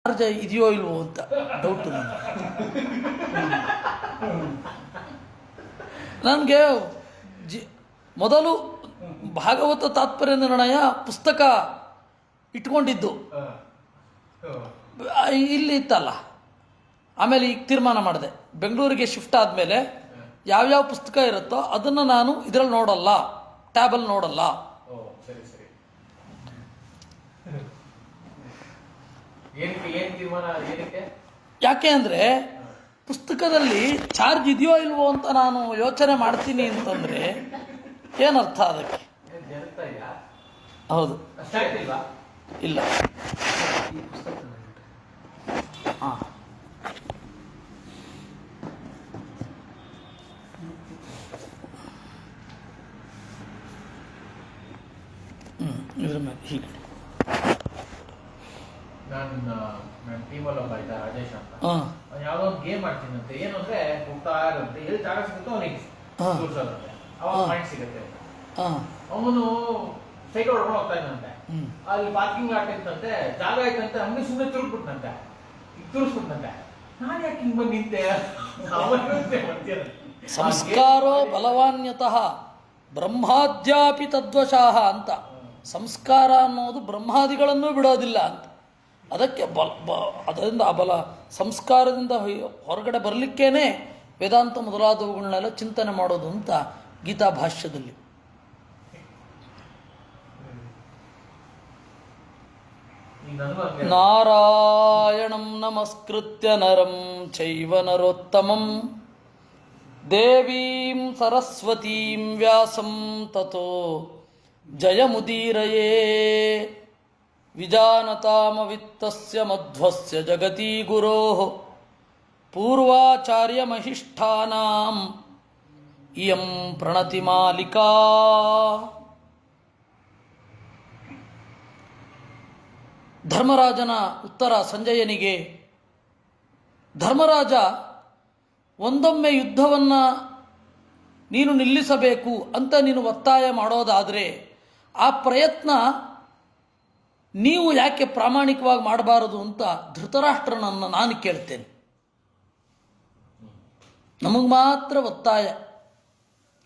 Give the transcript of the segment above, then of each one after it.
Charge ಇದೆಯೋ ಇಲ್ವೋ ಅಂತ ಡೌಟು ನನಗೆ ಮೊದಲು ಭಾಗವತ ತಾತ್ಪರ್ಯ ನಿರ್ಣಯ ಪುಸ್ತಕ ಇಟ್ಕೊಂಡಿದ್ದು ಇಲ್ಲಿ ಇತ್ತಲ್ಲ. ಆಮೇಲೆ ಈಗ ತೀರ್ಮಾನ ಮಾಡಿದೆ, ಬೆಂಗಳೂರಿಗೆ ಶಿಫ್ಟ್ ಆದಮೇಲೆ ಯಾವ್ಯಾವ ಪುಸ್ತಕ ಇರುತ್ತೋ ಅದನ್ನು ನಾನು ಇದರಲ್ಲಿ ನೋಡಲ್ಲ, ಟ್ಯಾಬಲ್ಲಿ ನೋಡಲ್ಲ. ಯಾಕೆ ಅಂದರೆ ಪುಸ್ತಕದಲ್ಲಿ ಚಾರ್ಜ್ ಇದೆಯೋ ಇಲ್ವೋ ಅಂತ ನಾನು ಯೋಚನೆ ಮಾಡ್ತೀನಿ ಅಂತಂದರೆ ಏನರ್ಥ ಅದಕ್ಕೆ? ಹೌದು, ಇಲ್ಲ. ಹಾಂ, ಇದ್ರ ಮೇಲೆ ಹೀಗೆ ನಾನು ಟೀಮಲ್ಲಿ ಒಬ್ಬ ಆಯ್ತಾ ರಾಜೇಶ್ ಅಂತ, ಯಾವ್ದೋ ಒಂದು ಗೇಮ್ ಆಡ್ತೀನಂತೆ. ಏನು ಅಂದ್ರೆ ಹೋಗ್ತಾ ಇರುತ್ತೆ, ಎಲ್ಲಿ ಜಾಗ ಸಿಗುತ್ತೋ ಅವನಿಗೆ ತೋರ್ಸೋದಂತೆ, ಅವಾಗ ಪಾಯಿಂಟ್ ಸಿಗುತ್ತೆ. ಅವನು ಸೈಕಲ್ ಹೊಡ್ಕೊಂಡು ಹೋಗ್ತಾ ಇದ್ದಂತೆ, ಅಲ್ಲಿ ಪಾರ್ಕಿಂಗ್ ಲಾಟ್ ಇತ್ತಂತೆ, ಜಾಗ ಆಯ್ತಂತೆ, ಹಂಗೆ ಸುಮ್ಮನೆ ತಿರುಗ್ಬಿಟ್ನಂತೆ, ಈಗ ತಿರುಗಿಸ್ಬಿಟ್ನಂತೆ. ನಾನು ಯಾಕೆ ಹಿಂಗ್ ಬಂದು ನಿಂತೆ? ಸಂಸ್ಕಾರೋ ಬಲವಾನ್ಯತಃ ಬ್ರಹ್ಮಾದ್ಯಾಪಿ ತದ್ವಶಾಹ ಅಂತ. ಸಂಸ್ಕಾರ ಅನ್ನೋದು ಬ್ರಹ್ಮಾದಿಗಳನ್ನೂ ಬಿಡೋದಿಲ್ಲ ಅಂತ. ಅದಕ್ಕೆ ಅದರಿಂದ ಆ ಬಲ ಸಂಸ್ಕಾರದಿಂದ ಹೊರಗಡೆ ಬರಲಿಕ್ಕೇನೆ ವೇದಾಂತ ಮೊದಲಾದವುಗಳನ್ನೆಲ್ಲ ಚಿಂತನೆ ಮಾಡೋದು ಅಂತ ಗೀತಾ ಭಾಷ್ಯದಲ್ಲಿ. ನಾರಾಯಣಂ ನಮಸ್ಕೃತ್ಯ ನರಂ ಚೈವ ನರೋತ್ತಮಂ ದೇವೀಂ ಸರಸ್ವತೀಂ ವ್ಯಾಸಂ ತತೋ ಜಯಮುದೀರಯೇ. ವಿಜಾನತಾಮವಿತ್ತಸ್ಯ ಮಧ್ವಸ್ಯ ಜಗತಿ ಗುರೋಃ ಪೂರ್ವಾಚಾರ್ಯಮಹಿಷ್ಠಾನಾಂ ಇಯಂ ಪ್ರಣತಿಮಾಲಿಕಾ. ಧರ್ಮರಾಜನ ಉತ್ತರ ಸಂಜಯನಿಗೆ. ಧರ್ಮರಾಜ, ಒಂದೊಮ್ಮೆ ಯುದ್ಧವನ್ನು ನೀನು ನಿಲ್ಲಿಸಬೇಕು ಅಂತ ನೀನು ಒತ್ತಾಯ ಮಾಡೋದಾದರೆ ಆ ಪ್ರಯತ್ನ ನೀವು ಯಾಕೆ ಪ್ರಾಮಾಣಿಕವಾಗಿ ಮಾಡಬಾರದು ಅಂತ ಧೃತರಾಷ್ಟ್ರನನ್ನು ನಾನು ಕೇಳ್ತೇನೆ. ನಮಗೆ ಮಾತ್ರ ಒತ್ತಾಯ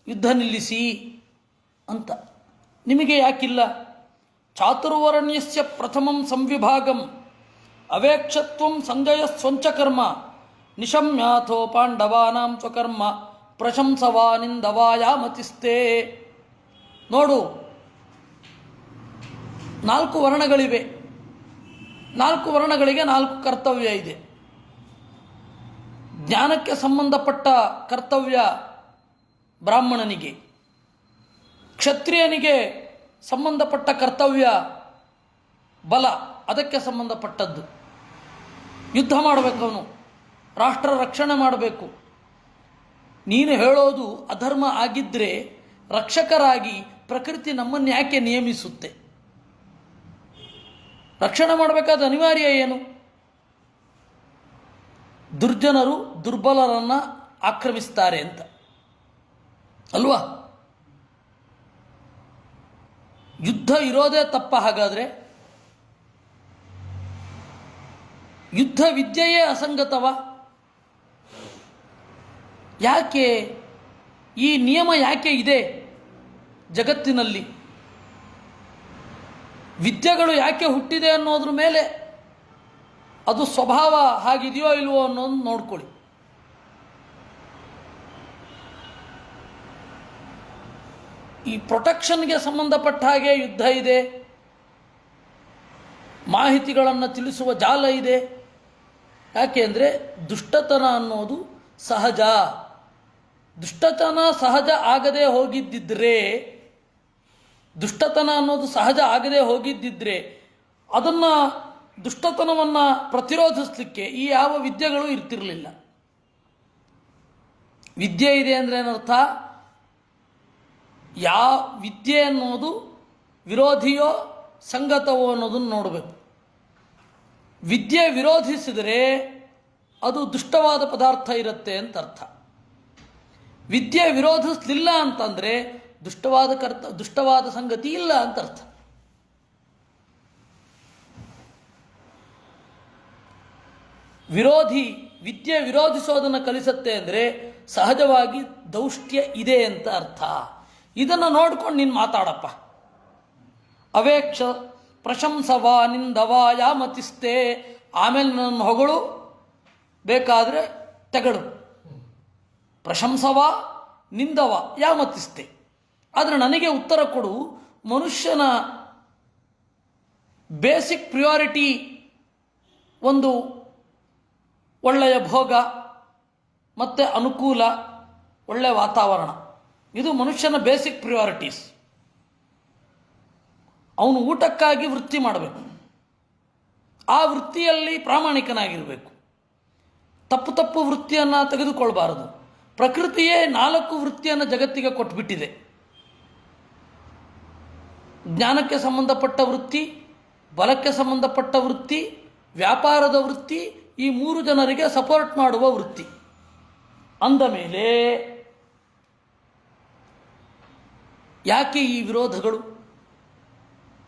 ಯುದ್ಧ ನಿಲ್ಲಿಸಿ ಅಂತ, ನಿಮಗೆ ಯಾಕಿಲ್ಲ? ಚಾತುರ್ವರ್ಣ್ಯಸ್ಯ ಪ್ರಥಮಂ ಸಂವಿಭಾಗಂ ಅವೇಕ್ಷತ್ವಂ ಸಂಜಯ ಸ್ವಂಚಕರ್ಮ ನಿಶಮ್ಯಾಥೋ ಪಾಂಡವಾನಾಂ ಸ್ವಕರ್ಮ ಪ್ರಶಂಸವಾನಿಂದವಾಯಾಮತಿಸ್ತೆ. ನೋಡು, 4 ವರ್ಣಗಳಿವೆ. 4 ವರ್ಣಗಳಿಗೆ 4 ಕರ್ತವ್ಯ ಇದೆ. ಜ್ಞಾನಕ್ಕೆ ಸಂಬಂಧಪಟ್ಟ ಕರ್ತವ್ಯ ಬ್ರಾಹ್ಮಣನಿಗೆ, ಕ್ಷತ್ರಿಯನಿಗೆ ಸಂಬಂಧಪಟ್ಟ ಕರ್ತವ್ಯ ಬಲ, ಅದಕ್ಕೆ ಸಂಬಂಧಪಟ್ಟದ್ದು. ಯುದ್ಧ ಮಾಡಬೇಕು, ಅವನು ರಾಷ್ಟ್ರ ರಕ್ಷಣೆ ಮಾಡಬೇಕು. ನೀನು ಹೇಳೋದು ಅಧರ್ಮ ಆಗಿದ್ದರೆ ರಕ್ಷಕರಾಗಿ ಪ್ರಕೃತಿ ನಮ್ಮನ್ನು ಯಾಕೆ ನಿಯಮಿಸುತ್ತೆ? ರಕ್ಷಣೆ ಮಾಡಬೇಕಾದ ಅನಿವಾರ್ಯ ಏನು? ದುರ್ಜನರು ದುರ್ಬಲರನ್ನು ಆಕ್ರಮಿಸ್ತಾರೆ ಅಂತ ಅಲ್ವಾ? ಯುದ್ಧ ಇರೋದೇ ತಪ್ಪ. ಹಾಗಾದರೆ ಯುದ್ಧ ವಿದ್ಯೆಯೇ ಅಸಂಗತವ? ಯಾಕೆ ಈ ನಿಯಮ ಯಾಕೆ ಇದೆ ಜಗತ್ತಿನಲ್ಲಿ? ವಿದ್ಯೆಗಳು ಯಾಕೆ ಹುಟ್ಟಿದೆ ಅನ್ನೋದ್ರ ಮೇಲೆ ಅದು ಸ್ವಭಾವ ಹಾಗಿದೆಯೋ ಇಲ್ವೋ ಅನ್ನೋದು ನೋಡ್ಕೊಳ್ಳಿ. ಈ ಪ್ರೊಟೆಕ್ಷನ್ಗೆ ಸಂಬಂಧಪಟ್ಟ ಹಾಗೆ ಯುದ್ಧ ಇದೆ, ಮಾಹಿತಿಗಳನ್ನು ತಿಳಿಸುವ ಜಾಲ ಇದೆ. ಯಾಕೆ ಅಂದರೆ ದುಷ್ಟತನ ಅನ್ನೋದು ಸಹಜ. ದುಷ್ಟತನ ಸಹಜ ಆಗದೆ ಹೋಗಿದ್ದಿದ್ರೆ, ದುಷ್ಟತನ ಅನ್ನೋದು ಸಹಜ ಆಗದೆ ಹೋಗಿದ್ದಿದ್ರೆ ಅದನ್ನು ದುಷ್ಟತನವನ್ನು ಪ್ರತಿರೋಧಿಸಲಿಕ್ಕೆ ಈ ಯಾವ ವಿದ್ಯೆಗಳು ಇರ್ತಿರಲಿಲ್ಲ. ವಿದ್ಯೆ ಇದೆ ಅಂದರೆ ಏನರ್ಥ? ಯಾವ ವಿದ್ಯೆ ಅನ್ನೋದು ವಿರೋಧಿಯೋ ಸಂಗತವೋ ಅನ್ನೋದನ್ನು ನೋಡಬೇಕು. ವಿದ್ಯೆ ವಿರೋಧಿಸಿದರೆ ಅದು ದುಷ್ಟವಾದ ಪದಾರ್ಥ ಇರುತ್ತೆ ಅಂತ ಅರ್ಥ. ವಿದ್ಯೆ ವಿರೋಧಿಸಲಿಲ್ಲ ಅಂತಂದರೆ ದುಷ್ಟವಾದ ಸಂಗತಿ ಇಲ್ಲ ಅಂತ ಅರ್ಥ. ವಿರೋಧಿ ವಿದ್ಯೆ ವಿರೋಧಿಸೋದನ್ನು ಕಲಿಸುತ್ತೆ ಅಂದರೆ ಸಹಜವಾಗಿ ದೌಷ್ಟ್ಯ ಇದೆ ಅಂತ ಅರ್ಥ. ಇದನ್ನು ನೋಡ್ಕೊಂಡು ನೀನು ಮಾತಾಡಪ್ಪ. ಅವೇಕ್ಷ ಪ್ರಶಂಸವ ನಿಂದವ ಯಾಮತಿಸ್ತೆ, ಆಮೇಲೆ ನನ್ನ ಹೊಗಳು ಬೇಕಾದರೆ ತೆಗಡು. ಪ್ರಶಂಸವ ನಿಂದವ ಯಾಮತಿಸ್ತೆ, ಆದರೆ ನನಗೆ ಉತ್ತರ ಕೊಡು. ಮನುಷ್ಯನ ಬೇಸಿಕ್ ಪ್ರಿಯಾರಿಟಿ ಒಂದು ಒಳ್ಳೆಯ ಭೋಗ ಮತ್ತು ಅನುಕೂಲ, ಒಳ್ಳೆಯ ವಾತಾವರಣ. ಇದು ಮನುಷ್ಯನ ಬೇಸಿಕ್ ಪ್ರಿಯಾರಿಟೀಸ್. ಅವನು ಊಟಕ್ಕಾಗಿ ವೃತ್ತಿ ಮಾಡಬೇಕು, ಆ ವೃತ್ತಿಯಲ್ಲಿ ಪ್ರಾಮಾಣಿಕನಾಗಿರಬೇಕು, ತಪ್ಪು ತಪ್ಪು ವೃತ್ತಿಯನ್ನು ತೆಗೆದುಕೊಳ್ಬಾರದು. ಪ್ರಕೃತಿಯೇ 4 ವೃತ್ತಿಯನ್ನು ಜಗತ್ತಿಗೆ ಕೊಟ್ಬಿಟ್ಟಿದೆ. ಜ್ಞಾನಕ್ಕೆ ಸಂಬಂಧಪಟ್ಟ ವೃತ್ತಿ, ಬಲಕ್ಕೆ ಸಂಬಂಧಪಟ್ಟ ವೃತ್ತಿ, ವ್ಯಾಪಾರದ ವೃತ್ತಿ, ಈ 3 ಜನರಿಗೆ ಸಪೋರ್ಟ್ ಮಾಡುವ ವೃತ್ತಿ. ಅಂದ ಮೇಲೆ ಯಾಕೆ ಈ ವಿರೋಧಗಳು?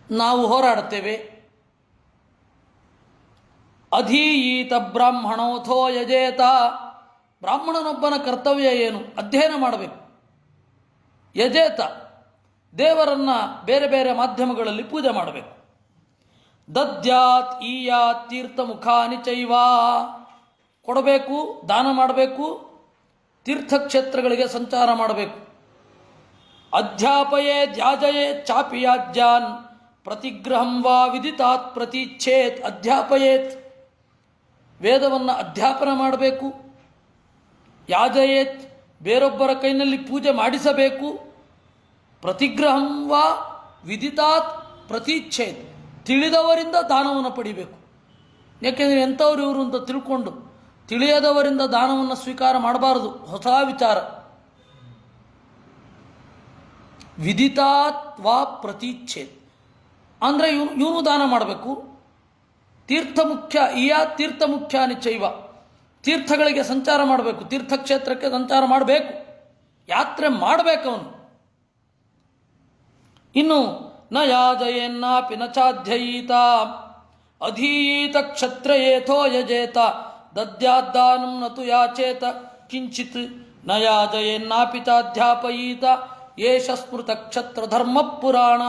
ನಾವು ಹೋರಾಡುತ್ತೇವೆ. ಅಧೀಯೀತ ಬ್ರಾಹ್ಮಣೋಥೋ ಯಜೇತ, ಬ್ರಾಹ್ಮಣನೊಬ್ಬನ ಕರ್ತವ್ಯ ಏನು? ಅಧ್ಯಯನ ಮಾಡಬೇಕು. ಯಜೇತ, ದೇವರನ್ನು ಬೇರೆ ಬೇರೆ ಮಾಧ್ಯಮಗಳಲ್ಲಿ ಪೂಜೆ ಮಾಡಬೇಕು. ದದ್ಯಾತ್ ಈಯಾತ್ ತೀರ್ಥ ಮುಖಾನಿ ಚೈವ, ಕೊಡಬೇಕು, ದಾನ ಮಾಡಬೇಕು, ತೀರ್ಥಕ್ಷೇತ್ರಗಳಿಗೆ ಸಂಚಾರ ಮಾಡಬೇಕು. ಅಧ್ಯಾಪಯೇ ಧ್ಯಾಜಯೇ ಚಾಪಿ ಯಾಜ್ಯಾನ್ ಪ್ರತಿಗ್ರಹಂ ವಾ ವಿದಿತಾತ್ ಪ್ರತೀಚ್ಛೇತ್. ಅಧ್ಯಾಪಯೇತ್, ವೇದವನ್ನು ಅಧ್ಯಾಪನ ಮಾಡಬೇಕು. ಯಾಜಯೇತ್, ಬೇರೊಬ್ಬರ ಕೈನಲ್ಲಿ ಪೂಜೆ ಮಾಡಿಸಬೇಕು. ಪ್ರತಿಗ್ರಹಂ ವಾ ವಿದಿತಾತ್ ಪ್ರತೀಚ್ಛೇತ್, ತಿಳಿದವರಿಂದ ದಾನವನ್ನು ಪಡಿಬೇಕು. ಯಾಕೆಂದರೆ ಎಂಥವ್ರು ಇವರು ಅಂತ ತಿಳ್ಕೊಂಡು ತಿಳಿಯದವರಿಂದ ದಾನವನ್ನು ಸ್ವೀಕಾರ ಮಾಡಬಾರದು, ಹೊಸ ವಿಚಾರ. ವಿದಿತಾತ್ ವಾ ಪ್ರತೀಚ್ಛೇತ್ ಅಂದರೆ ಇವನು ದಾನ ಮಾಡಬೇಕು. ತೀರ್ಥಮುಖ್ಯ ಈಯಾ ತೀರ್ಥಮುಖ್ಯ ನಿಶ್ಚೈವ, ತೀರ್ಥಗಳಿಗೆ ಸಂಚಾರ ಮಾಡಬೇಕು, ತೀರ್ಥಕ್ಷೇತ್ರಕ್ಕೆ ಸಂಚಾರ ಮಾಡಬೇಕು, ಯಾತ್ರೆ ಮಾಡಬೇಕವನು. ಇನ್ನು ನ ಯಾಜಯೇನ್ನಾಪಿ ನ ಚಾಧ್ಯಯೀತ ಅಧೀಯೀತ ಕ್ಷತ್ರೇಯೇಥೋ ಯಜೇತ ದದ್ಯಾದ್ದಾನಂ ನತು ಯಾಚೇತ ಕಿಂಚಿತ್ ನ ಯಾಜಯೇನ್ನಾಪಿ ಚಾಧ್ಯಾಪಯೀತ ಏಷ ಸ್ಮೃತ ಕ್ಷತ್ರ ಧರ್ಮ ಪುರಾಣ.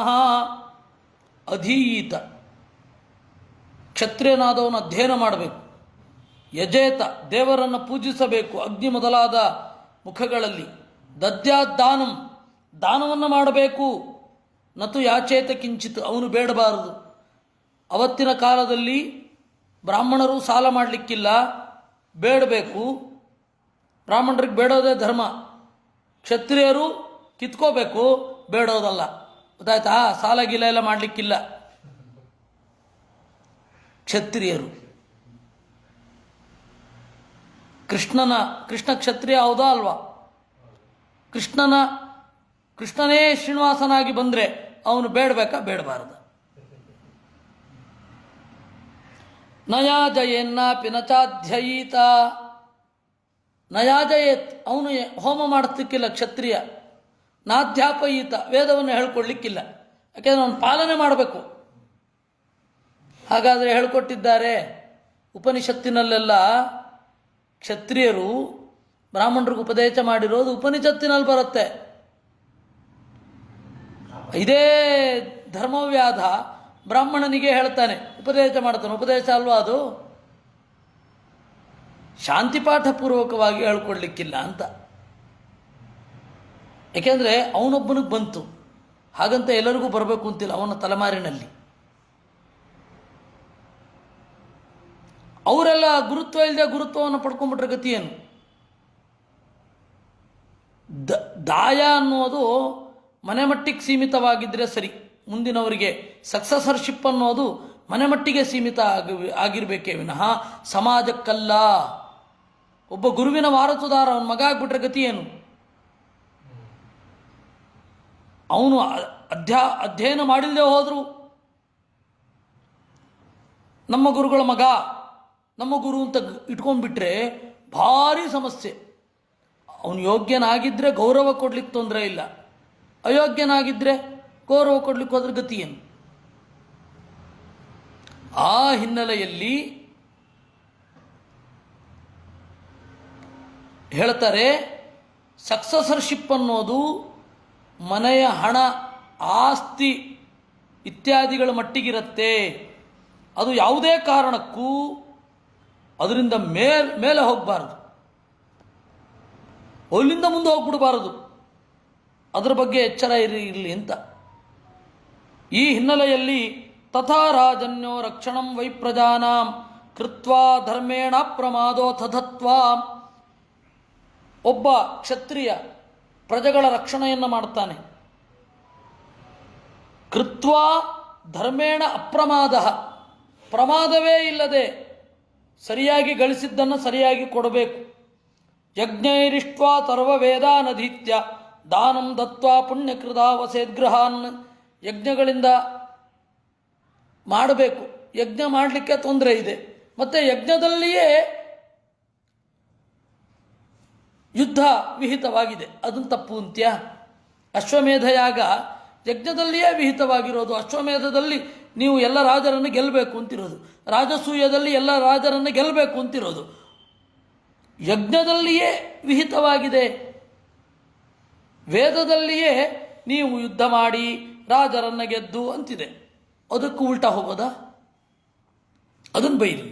ಅಧೀಯೀತ, ಕ್ಷತ್ರಿಯನಾದವನು ಅಧ್ಯಯನ ಮಾಡಬೇಕು. ಯಜೇತ, ದೇವರನ್ನು ಪೂಜಿಸಬೇಕು ಅಗ್ನಿ ಮೊದಲಾದ ಮುಖಗಳಲ್ಲಿ. ದದ್ಯಾದ್ದಾನಂ, ದಾನವನ್ನು ಮಾಡಬೇಕು. ನತು ಯಾಚೇತ ಕಿಂಚಿತ್, ಅವನು ಬೇಡಬಾರದು. ಅವತ್ತಿನ ಕಾಲದಲ್ಲಿ ಬ್ರಾಹ್ಮಣರು ಸಾಲ ಮಾಡಲಿಕ್ಕಿಲ್ಲ, ಬೇಡಬೇಕು. ಬ್ರಾಹ್ಮಣರಿಗೆ ಬೇಡೋದೇ ಧರ್ಮ, ಕ್ಷತ್ರಿಯರು ಕಿತ್ಕೋಬೇಕು, ಬೇಡೋದಲ್ಲ. ಗೊತ್ತಾಯ್ತಾ? ಸಾಲ ಗೀಲ ಎಲ್ಲ ಮಾಡಲಿಕ್ಕಿಲ್ಲ ಕ್ಷತ್ರಿಯರು. ಕೃಷ್ಣ ಕ್ಷತ್ರಿಯ ಹೌದಾ ಅಲ್ವಾ? ಕೃಷ್ಣನೇ ಶ್ರೀನಿವಾಸನಾಗಿ ಬಂದರೆ ಅವನು ಬೇಡಬೇಕಾ? ಬೇಡಬಾರದು. ನಯಾಜಯೇನ್ನಾಪಿ ನ ಚಾಧ್ಯಯೀತ, ನಯಾಜಯೇತ್, ಅವನು ಹೋಮ ಮಾಡಿಸ್ಲಿಕ್ಕಿಲ್ಲ ಕ್ಷತ್ರಿಯ. ನಾಧ್ಯಾಪಯೀತ, ವೇದವನ್ನು ಹೇಳ್ಕೊಡ್ಲಿಕ್ಕಿಲ್ಲ. ಯಾಕೆಂದರೆ ಅವನು ಪಾಲನೆ ಮಾಡಬೇಕು. ಹಾಗಾದರೆ ಹೇಳ್ಕೊಟ್ಟಿದ್ದಾರೆ ಉಪನಿಷತ್ತಿನಲ್ಲೆಲ್ಲ. ಕ್ಷತ್ರಿಯರು ಬ್ರಾಹ್ಮಣರಿಗೆ ಉಪದೇಶ ಮಾಡಿರೋದು ಉಪನಿಷತ್ತಿನಲ್ಲಿ ಬರುತ್ತೆ. ಇದೇ ಧರ್ಮವ್ಯಾಧ ಬ್ರಾಹ್ಮಣನಿಗೆ ಹೇಳ್ತಾನೆ, ಉಪದೇಶ ಮಾಡ್ತಾನೆ. ಉಪದೇಶ ಅಲ್ವಾ ಅದು? ಶಾಂತಿಪಾಠಪೂರ್ವಕವಾಗಿ ಹೇಳ್ಕೊಡ್ಲಿಕ್ಕಿಲ್ಲ ಅಂತ. ಏಕೆಂದರೆ ಅವನೊಬ್ಬನಿಗೆ ಬಂತು, ಹಾಗಂತ ಎಲ್ಲರಿಗೂ ಬರಬೇಕು ಅಂತಿಲ್ಲ ಅವನ ತಲೆಮಾರಿನಲ್ಲಿ. ಅವರೆಲ್ಲ ಗುರುತ್ವ ಇಲ್ಲದೆ ಗುರುತ್ವವನ್ನು ಪಡ್ಕೊಂಡ್ಬಿಟ್ರೆ ಗತಿ ಏನು? ದಾಯ ಅನ್ನೋದು ಮನೆ ಮಟ್ಟಿಗೆ ಸೀಮಿತವಾಗಿದ್ದರೆ ಸರಿ. ಮುಂದಿನವರಿಗೆ ಸಕ್ಸಸರ್ಶಿಪ್ ಅನ್ನೋದು ಮನೆ ಮಟ್ಟಿಗೆ ಸೀಮಿತ ಆಗಿರಬೇಕೇ ವಿನಃ ಸಮಾಜಕ್ಕಲ್ಲ. ಒಬ್ಬ ಗುರುವಿನ ವಾರಸುದಾರ ಅವನ ಮಗ ಆಗಿಬಿಟ್ರೆ ಗತಿ ಏನು? ಅವನು ಅಧ್ಯಯನ ಮಾಡಿಲ್ಲದೆ ಹೋದರು ನಮ್ಮ ಗುರುಗಳ ಮಗ, ನಮ್ಮ ಗುರು ಅಂತ ಇಟ್ಕೊಂಡ್ಬಿಟ್ರೆ ಭಾರಿ ಸಮಸ್ಯೆ. ಅವನು ಯೋಗ್ಯನಾಗಿದ್ದರೆ ಗೌರವ ಕೊಡ್ಲಿಕ್ಕೆ ತೊಂದರೆ ಇಲ್ಲ, ಅಯೋಗ್ಯನಾಗಿದ್ದರೆ ಗೌರವ ಕೊಡ್ಲಿಕ್ಕೆ ಹೋದ್ರೆ ಗತಿ ಏನು? ಆ ಹಿನ್ನೆಲೆಯಲ್ಲಿ ಹೇಳ್ತಾರೆ, ಸಕ್ಸಸರ್ಶಿಪ್ ಅನ್ನೋದು ಮನೆಯ ಹಣ, ಆಸ್ತಿ ಇತ್ಯಾದಿಗಳ ಮಟ್ಟಿಗಿರುತ್ತೆ. ಅದು ಯಾವುದೇ ಕಾರಣಕ್ಕೂ ಅದರಿಂದ ಮೇಲೆ ಹೋಗಬಾರ್ದು, ಅಲ್ಲಿಂದ ಮುಂದೆ ಹೋಗ್ಬಿಡಬಾರದು. ಅದರ ಬಗ್ಗೆ ಎಚ್ಚರ ಇರಲಿ ಅಂತ. ಈ ಹಿನ್ನೆಲೆಯಲ್ಲಿ ತಥಾ ರಾಜನ್ಯೋ ರಕ್ಷಣಂ ವೈ ಪ್ರಜಾನಾಂ ಕೃತ್ವಾ ಧರ್ಮೇಣ ಪ್ರಮಾದೋ ತಥತ್ವಾ, ಒಬ್ಬ ಕ್ಷತ್ರಿಯ ಪ್ರಜೆಗಳ ರಕ್ಷಣೆಯನ್ನು ಮಾಡ್ತಾನೆ. ಕೃತ್ವಾ ಧರ್ಮೇಣ ಅಪ್ರಮಾದ, ಪ್ರಮಾದವೇ ಇಲ್ಲದೆ ಸರಿಯಾಗಿ ಗಳಿಸಿದ್ದನ್ನು ಸರಿಯಾಗಿ ಕೊಡಬೇಕು. ಯಜ್ಞೈರಿಷ್ಟ್ವಾ ತರ್ವ ವೇದಾನಧೀತ್ಯ ದಾನಂ ದತ್ವಾ ಪುಣ್ಯಕೃತ ವಸೇದ್ಗೃಹಾನ್, ಯಜ್ಞಗಳಿಂದ ಮಾಡಬೇಕು. ಯಜ್ಞ ಮಾಡಲಿಕ್ಕೆ ತೊಂದರೆ ಇದೆ, ಮತ್ತು ಯಜ್ಞದಲ್ಲಿಯೇ ಯುದ್ಧ ವಿಹಿತವಾಗಿದೆ, ಅದನ್ನು ತಪ್ಪು ಅಂತ್ಯ. ಅಶ್ವಮೇಧ ಯಾಗ ಯಜ್ಞದಲ್ಲಿಯೇ ವಿಹಿತವಾಗಿರೋದು. ಅಶ್ವಮೇಧದಲ್ಲಿ ನೀವು ಎಲ್ಲ ರಾಜರನ್ನು ಗೆಲ್ಲಬೇಕು ಅಂತಿರೋದು, ರಾಜಸೂಯದಲ್ಲಿ ಎಲ್ಲ ರಾಜರನ್ನು ಗೆಲ್ಲಬೇಕು ಅಂತಿರೋದು. ಯಜ್ಞದಲ್ಲಿಯೇ ವಿಹಿತವಾಗಿದೆ. ವೇದದಲ್ಲಿಯೇ ನೀವು ಯುದ್ಧ ಮಾಡಿ ರಾಜರನ್ನು ಗೆದ್ದು ಅಂತಿದೆ. ಅದಕ್ಕೂ ಉಲ್ಟಾ ಹೋಗೋದಾ? ಅದನ್ನು ಬೈರಿ,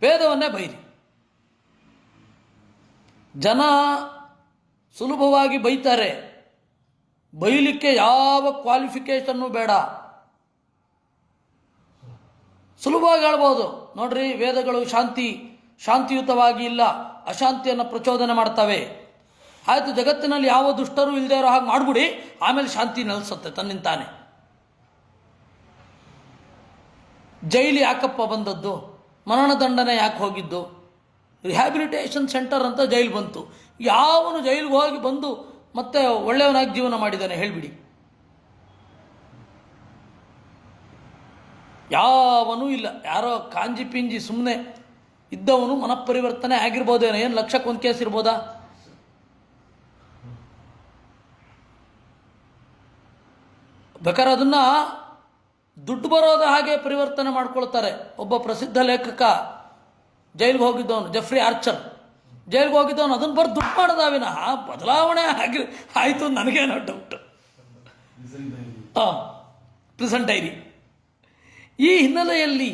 ವೇದವನ್ನೇ ಬೈರಿ. ಜನ ಸುಲಭವಾಗಿ ಬೈತಾರೆ, ಬೈಲಿಕ್ಕೆ ಯಾವ ಕ್ವಾಲಿಫಿಕೇಷನ್ನು ಬೇಡ, ಸುಲಭವಾಗಿ ಹೇಳ್ಬೋದು. ನೋಡ್ರಿ, ವೇದಗಳು ಶಾಂತಿಯುತವಾಗಿ ಇಲ್ಲ, ಅಶಾಂತಿಯನ್ನು ಪ್ರಚೋದನೆ ಮಾಡ್ತವೆ. ಆಯಿತು, ಜಗತ್ತಿನಲ್ಲಿ ಯಾವ ದುಷ್ಟರು ಇಲ್ಲದೆ ಇರೋ ಹಾಗೆ ಮಾಡಿಬಿಡಿ, ಆಮೇಲೆ ಶಾಂತಿ ನೆಲೆಸುತ್ತೆ ತನ್ನಿಂತಾನೆ. ಜೈಲು ಯಾಕಪ್ಪ ಬಂದದ್ದು? ಮರಣದಂಡನೆ ಯಾಕೆ ಹೋಗಿದ್ದು? ರಿಹ್ಯಾಬಿಲಿಟೇಷನ್ ಸೆಂಟರ್ ಅಂತ ಜೈಲು ಬಂತು. ಯಾವನು ಜೈಲಿಗೆ ಹೋಗಿ ಬಂದು ಮತ್ತೆ ಒಳ್ಳೆಯವನಾಗಿ ಜೀವನ ಮಾಡಿದ್ದಾನೆ ಹೇಳಿಬಿಡಿ? ಯಾವನೂ ಇಲ್ಲ. ಯಾರೋ ಕಾಂಜಿ ಪಿಂಜಿ ಸುಮ್ಮನೆ ಇದ್ದವನು ಮನಃಪರಿವರ್ತನೆ ಆಗಿರ್ಬೋದೇನೋ. ಏನು ಲಕ್ಷಕ್ಕೊಂದು ಕೇಸ್ ಇರ್ಬೋದಾ? ಬೇಕಾದ್ರೆ ಅದನ್ನು ದುಡ್ಡು ಬರೋದ ಹಾಗೆ ಪರಿವರ್ತನೆ ಮಾಡ್ಕೊಳ್ತಾರೆ. ಒಬ್ಬ ಪ್ರಸಿದ್ಧ ಲೇಖಕ ಜೈಲಿಗೆ ಹೋಗಿದ್ದವನು, ಜೆಫ್ರಿ ಆರ್ಚರ್, ಜೈಲಿಗೆ ಹೋಗಿದ್ದವನು ಅದನ್ನು ಬರೆದು ದುಡ್ಡು ಮಾಡೋದಾವಿನ ಬದಲಾವಣೆ ಆಯಿತು ನನಗೇನೋ ಡೌಟ್. Prison dairy. ಈ ಹಿನ್ನೆಲೆಯಲ್ಲಿ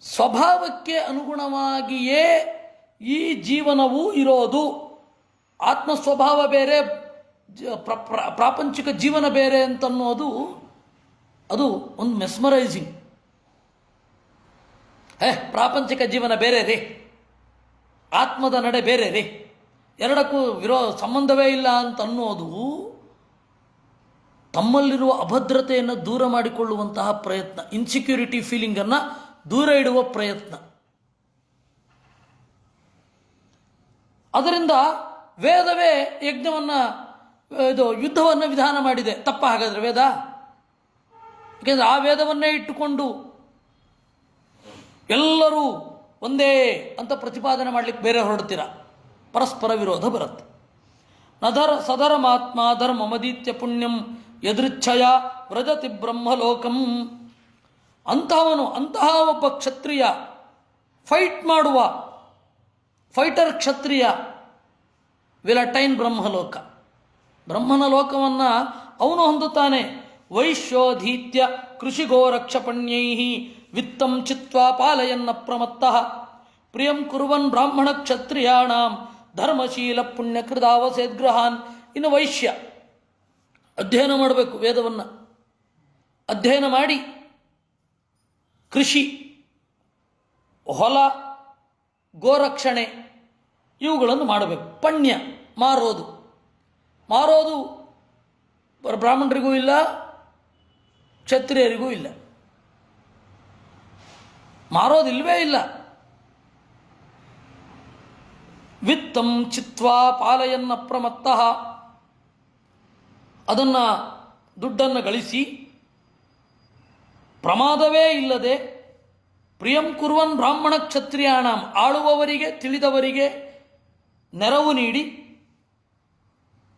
ಸ್ವಭಾವಕ್ಕೆ ಅನುಗುಣವಾಗಿಯೇ ಈ ಜೀವನವೂ ಇರೋದು. ಆತ್ಮ ಸ್ವಭಾವ ಬೇರೆ, ಪ್ರಾಪಂಚಿಕ ಜೀವನ ಬೇರೆ ಅಂತನ್ನೋದು ಅದು ಒಂದು ಮೆಸ್ಮರೈಸಿಂಗ್. ಪ್ರಾಪಂಚಿಕ ಜೀವನ ಬೇರೆ ರೀ, ಆತ್ಮದ ನಡೆ ಬೇರೆ ರೀ, ಎರಡಕ್ಕೂ ಸಂಬಂಧವೇ ಇಲ್ಲ ಅಂತನ್ನೋದು ತಮ್ಮಲ್ಲಿರುವ ಅಭದ್ರತೆಯನ್ನು ದೂರ ಮಾಡಿಕೊಳ್ಳುವಂತಹ ಪ್ರಯತ್ನ, ಇನ್ಸೆಕ್ಯೂರಿಟಿ ಫೀಲಿಂಗನ್ನು ದೂರ ಇಡುವ ಪ್ರಯತ್ನ. ಅದರಿಂದ ವೇದವೇ ಯಜ್ಞವನ್ನು ಯುದ್ಧವನ್ನು ವಿಧಾನ ಮಾಡಿದೆ. ತಪ್ಪ ಹಾಗಾದರೆ ವೇದ? ಯಾಕೆಂದರೆ ಆ ವೇದವನ್ನೇ ಇಟ್ಟುಕೊಂಡು ಎಲ್ಲರೂ ಒಂದೇ ಅಂತ ಪ್ರತಿಪಾದನೆ ಮಾಡಲಿಕ್ಕೆ ಬೇರೆ ಹೊರಡ್ತೀರ, ಪರಸ್ಪರ ವಿರೋಧ ಬರುತ್ತೆ. ಸಧರ್ಮಾತ್ಮ ಧರ್ಮಮದೀತ್ಯ ಪುಣ್ಯಂ ಯದೃಚ್ಛಯ ವ್ರಜತಿ ಬ್ರಹ್ಮಲೋಕಂ. ಅಂತಹ ಒಬ್ಬ ಕ್ಷತ್ರಿಯ, ಫೈಟ್ ಮಾಡುವ ಫೈಟರ್ ಕ್ಷತ್ರಿಯ ವಿಲ್ ಅಟೈನ್ ಬ್ರಹ್ಮಲೋಕ. ಬ್ರಹ್ಮನ ಲೋಕವನ್ನು ಅವನು ಹೊಂದುತ್ತಾನೆ. ವೈಶ್ಯೋಧೀತ್ಯ ಕೃಷಿಗೋ ರಕ್ಷಪಣ್ಯೈ ವಿತ್ತಂ ಚಿತ್ವಾ ಪಾಲಯನ್ನ ಪ್ರಮತ್ತಃ ಪ್ರಿಯಂ ಕುರುವನ್ ಬ್ರಾಹ್ಮಣ ಕ್ಷತ್ರಿಯಾಣಾಂ ಧರ್ಮಶೀಲ ಪುಣ್ಯಕೃದಾವಸೇದ್ಗ್ರಹಾನ್. ಇನ್ನು ವೈಶ್ಯ ಅಧ್ಯಯನ ಮಾಡಬೇಕು, ವೇದವನ್ನು ಅಧ್ಯಯನ ಮಾಡಿ ಕೃಷಿ, ಹೊಲ, ಗೋರಕ್ಷಣೆ ಇವುಗಳನ್ನು ಮಾಡಬೇಕು. ಪಣ್ಯ ಮಾರೋದು ಬ್ರಾಹ್ಮಣರಿಗೂ ಇಲ್ಲ, ಕ್ಷತ್ರಿಯರಿಗೂ ಇಲ್ಲ, ಮಾರೋದಿಲ್ವೇ ಇಲ್ಲ. ವಿತ್ತಂ ಚಿತ್ವಾ ಪಾಲಯನ್ನ ಪ್ರಮತ್ತಃ, ಅದನ್ನು ದುಡ್ಡನ್ನು ಗಳಿಸಿ ಪ್ರಮಾದವೇ ಇಲ್ಲದೆ ಪ್ರಿಯಂ ಕುರುವನ್ ಬ್ರಾಹ್ಮಣ ಕ್ಷತ್ರಿಯಾಣಂ, ಆಳುವವರಿಗೆ ತಿಳಿದವರಿಗೆ ನೆರವು ನೀಡಿ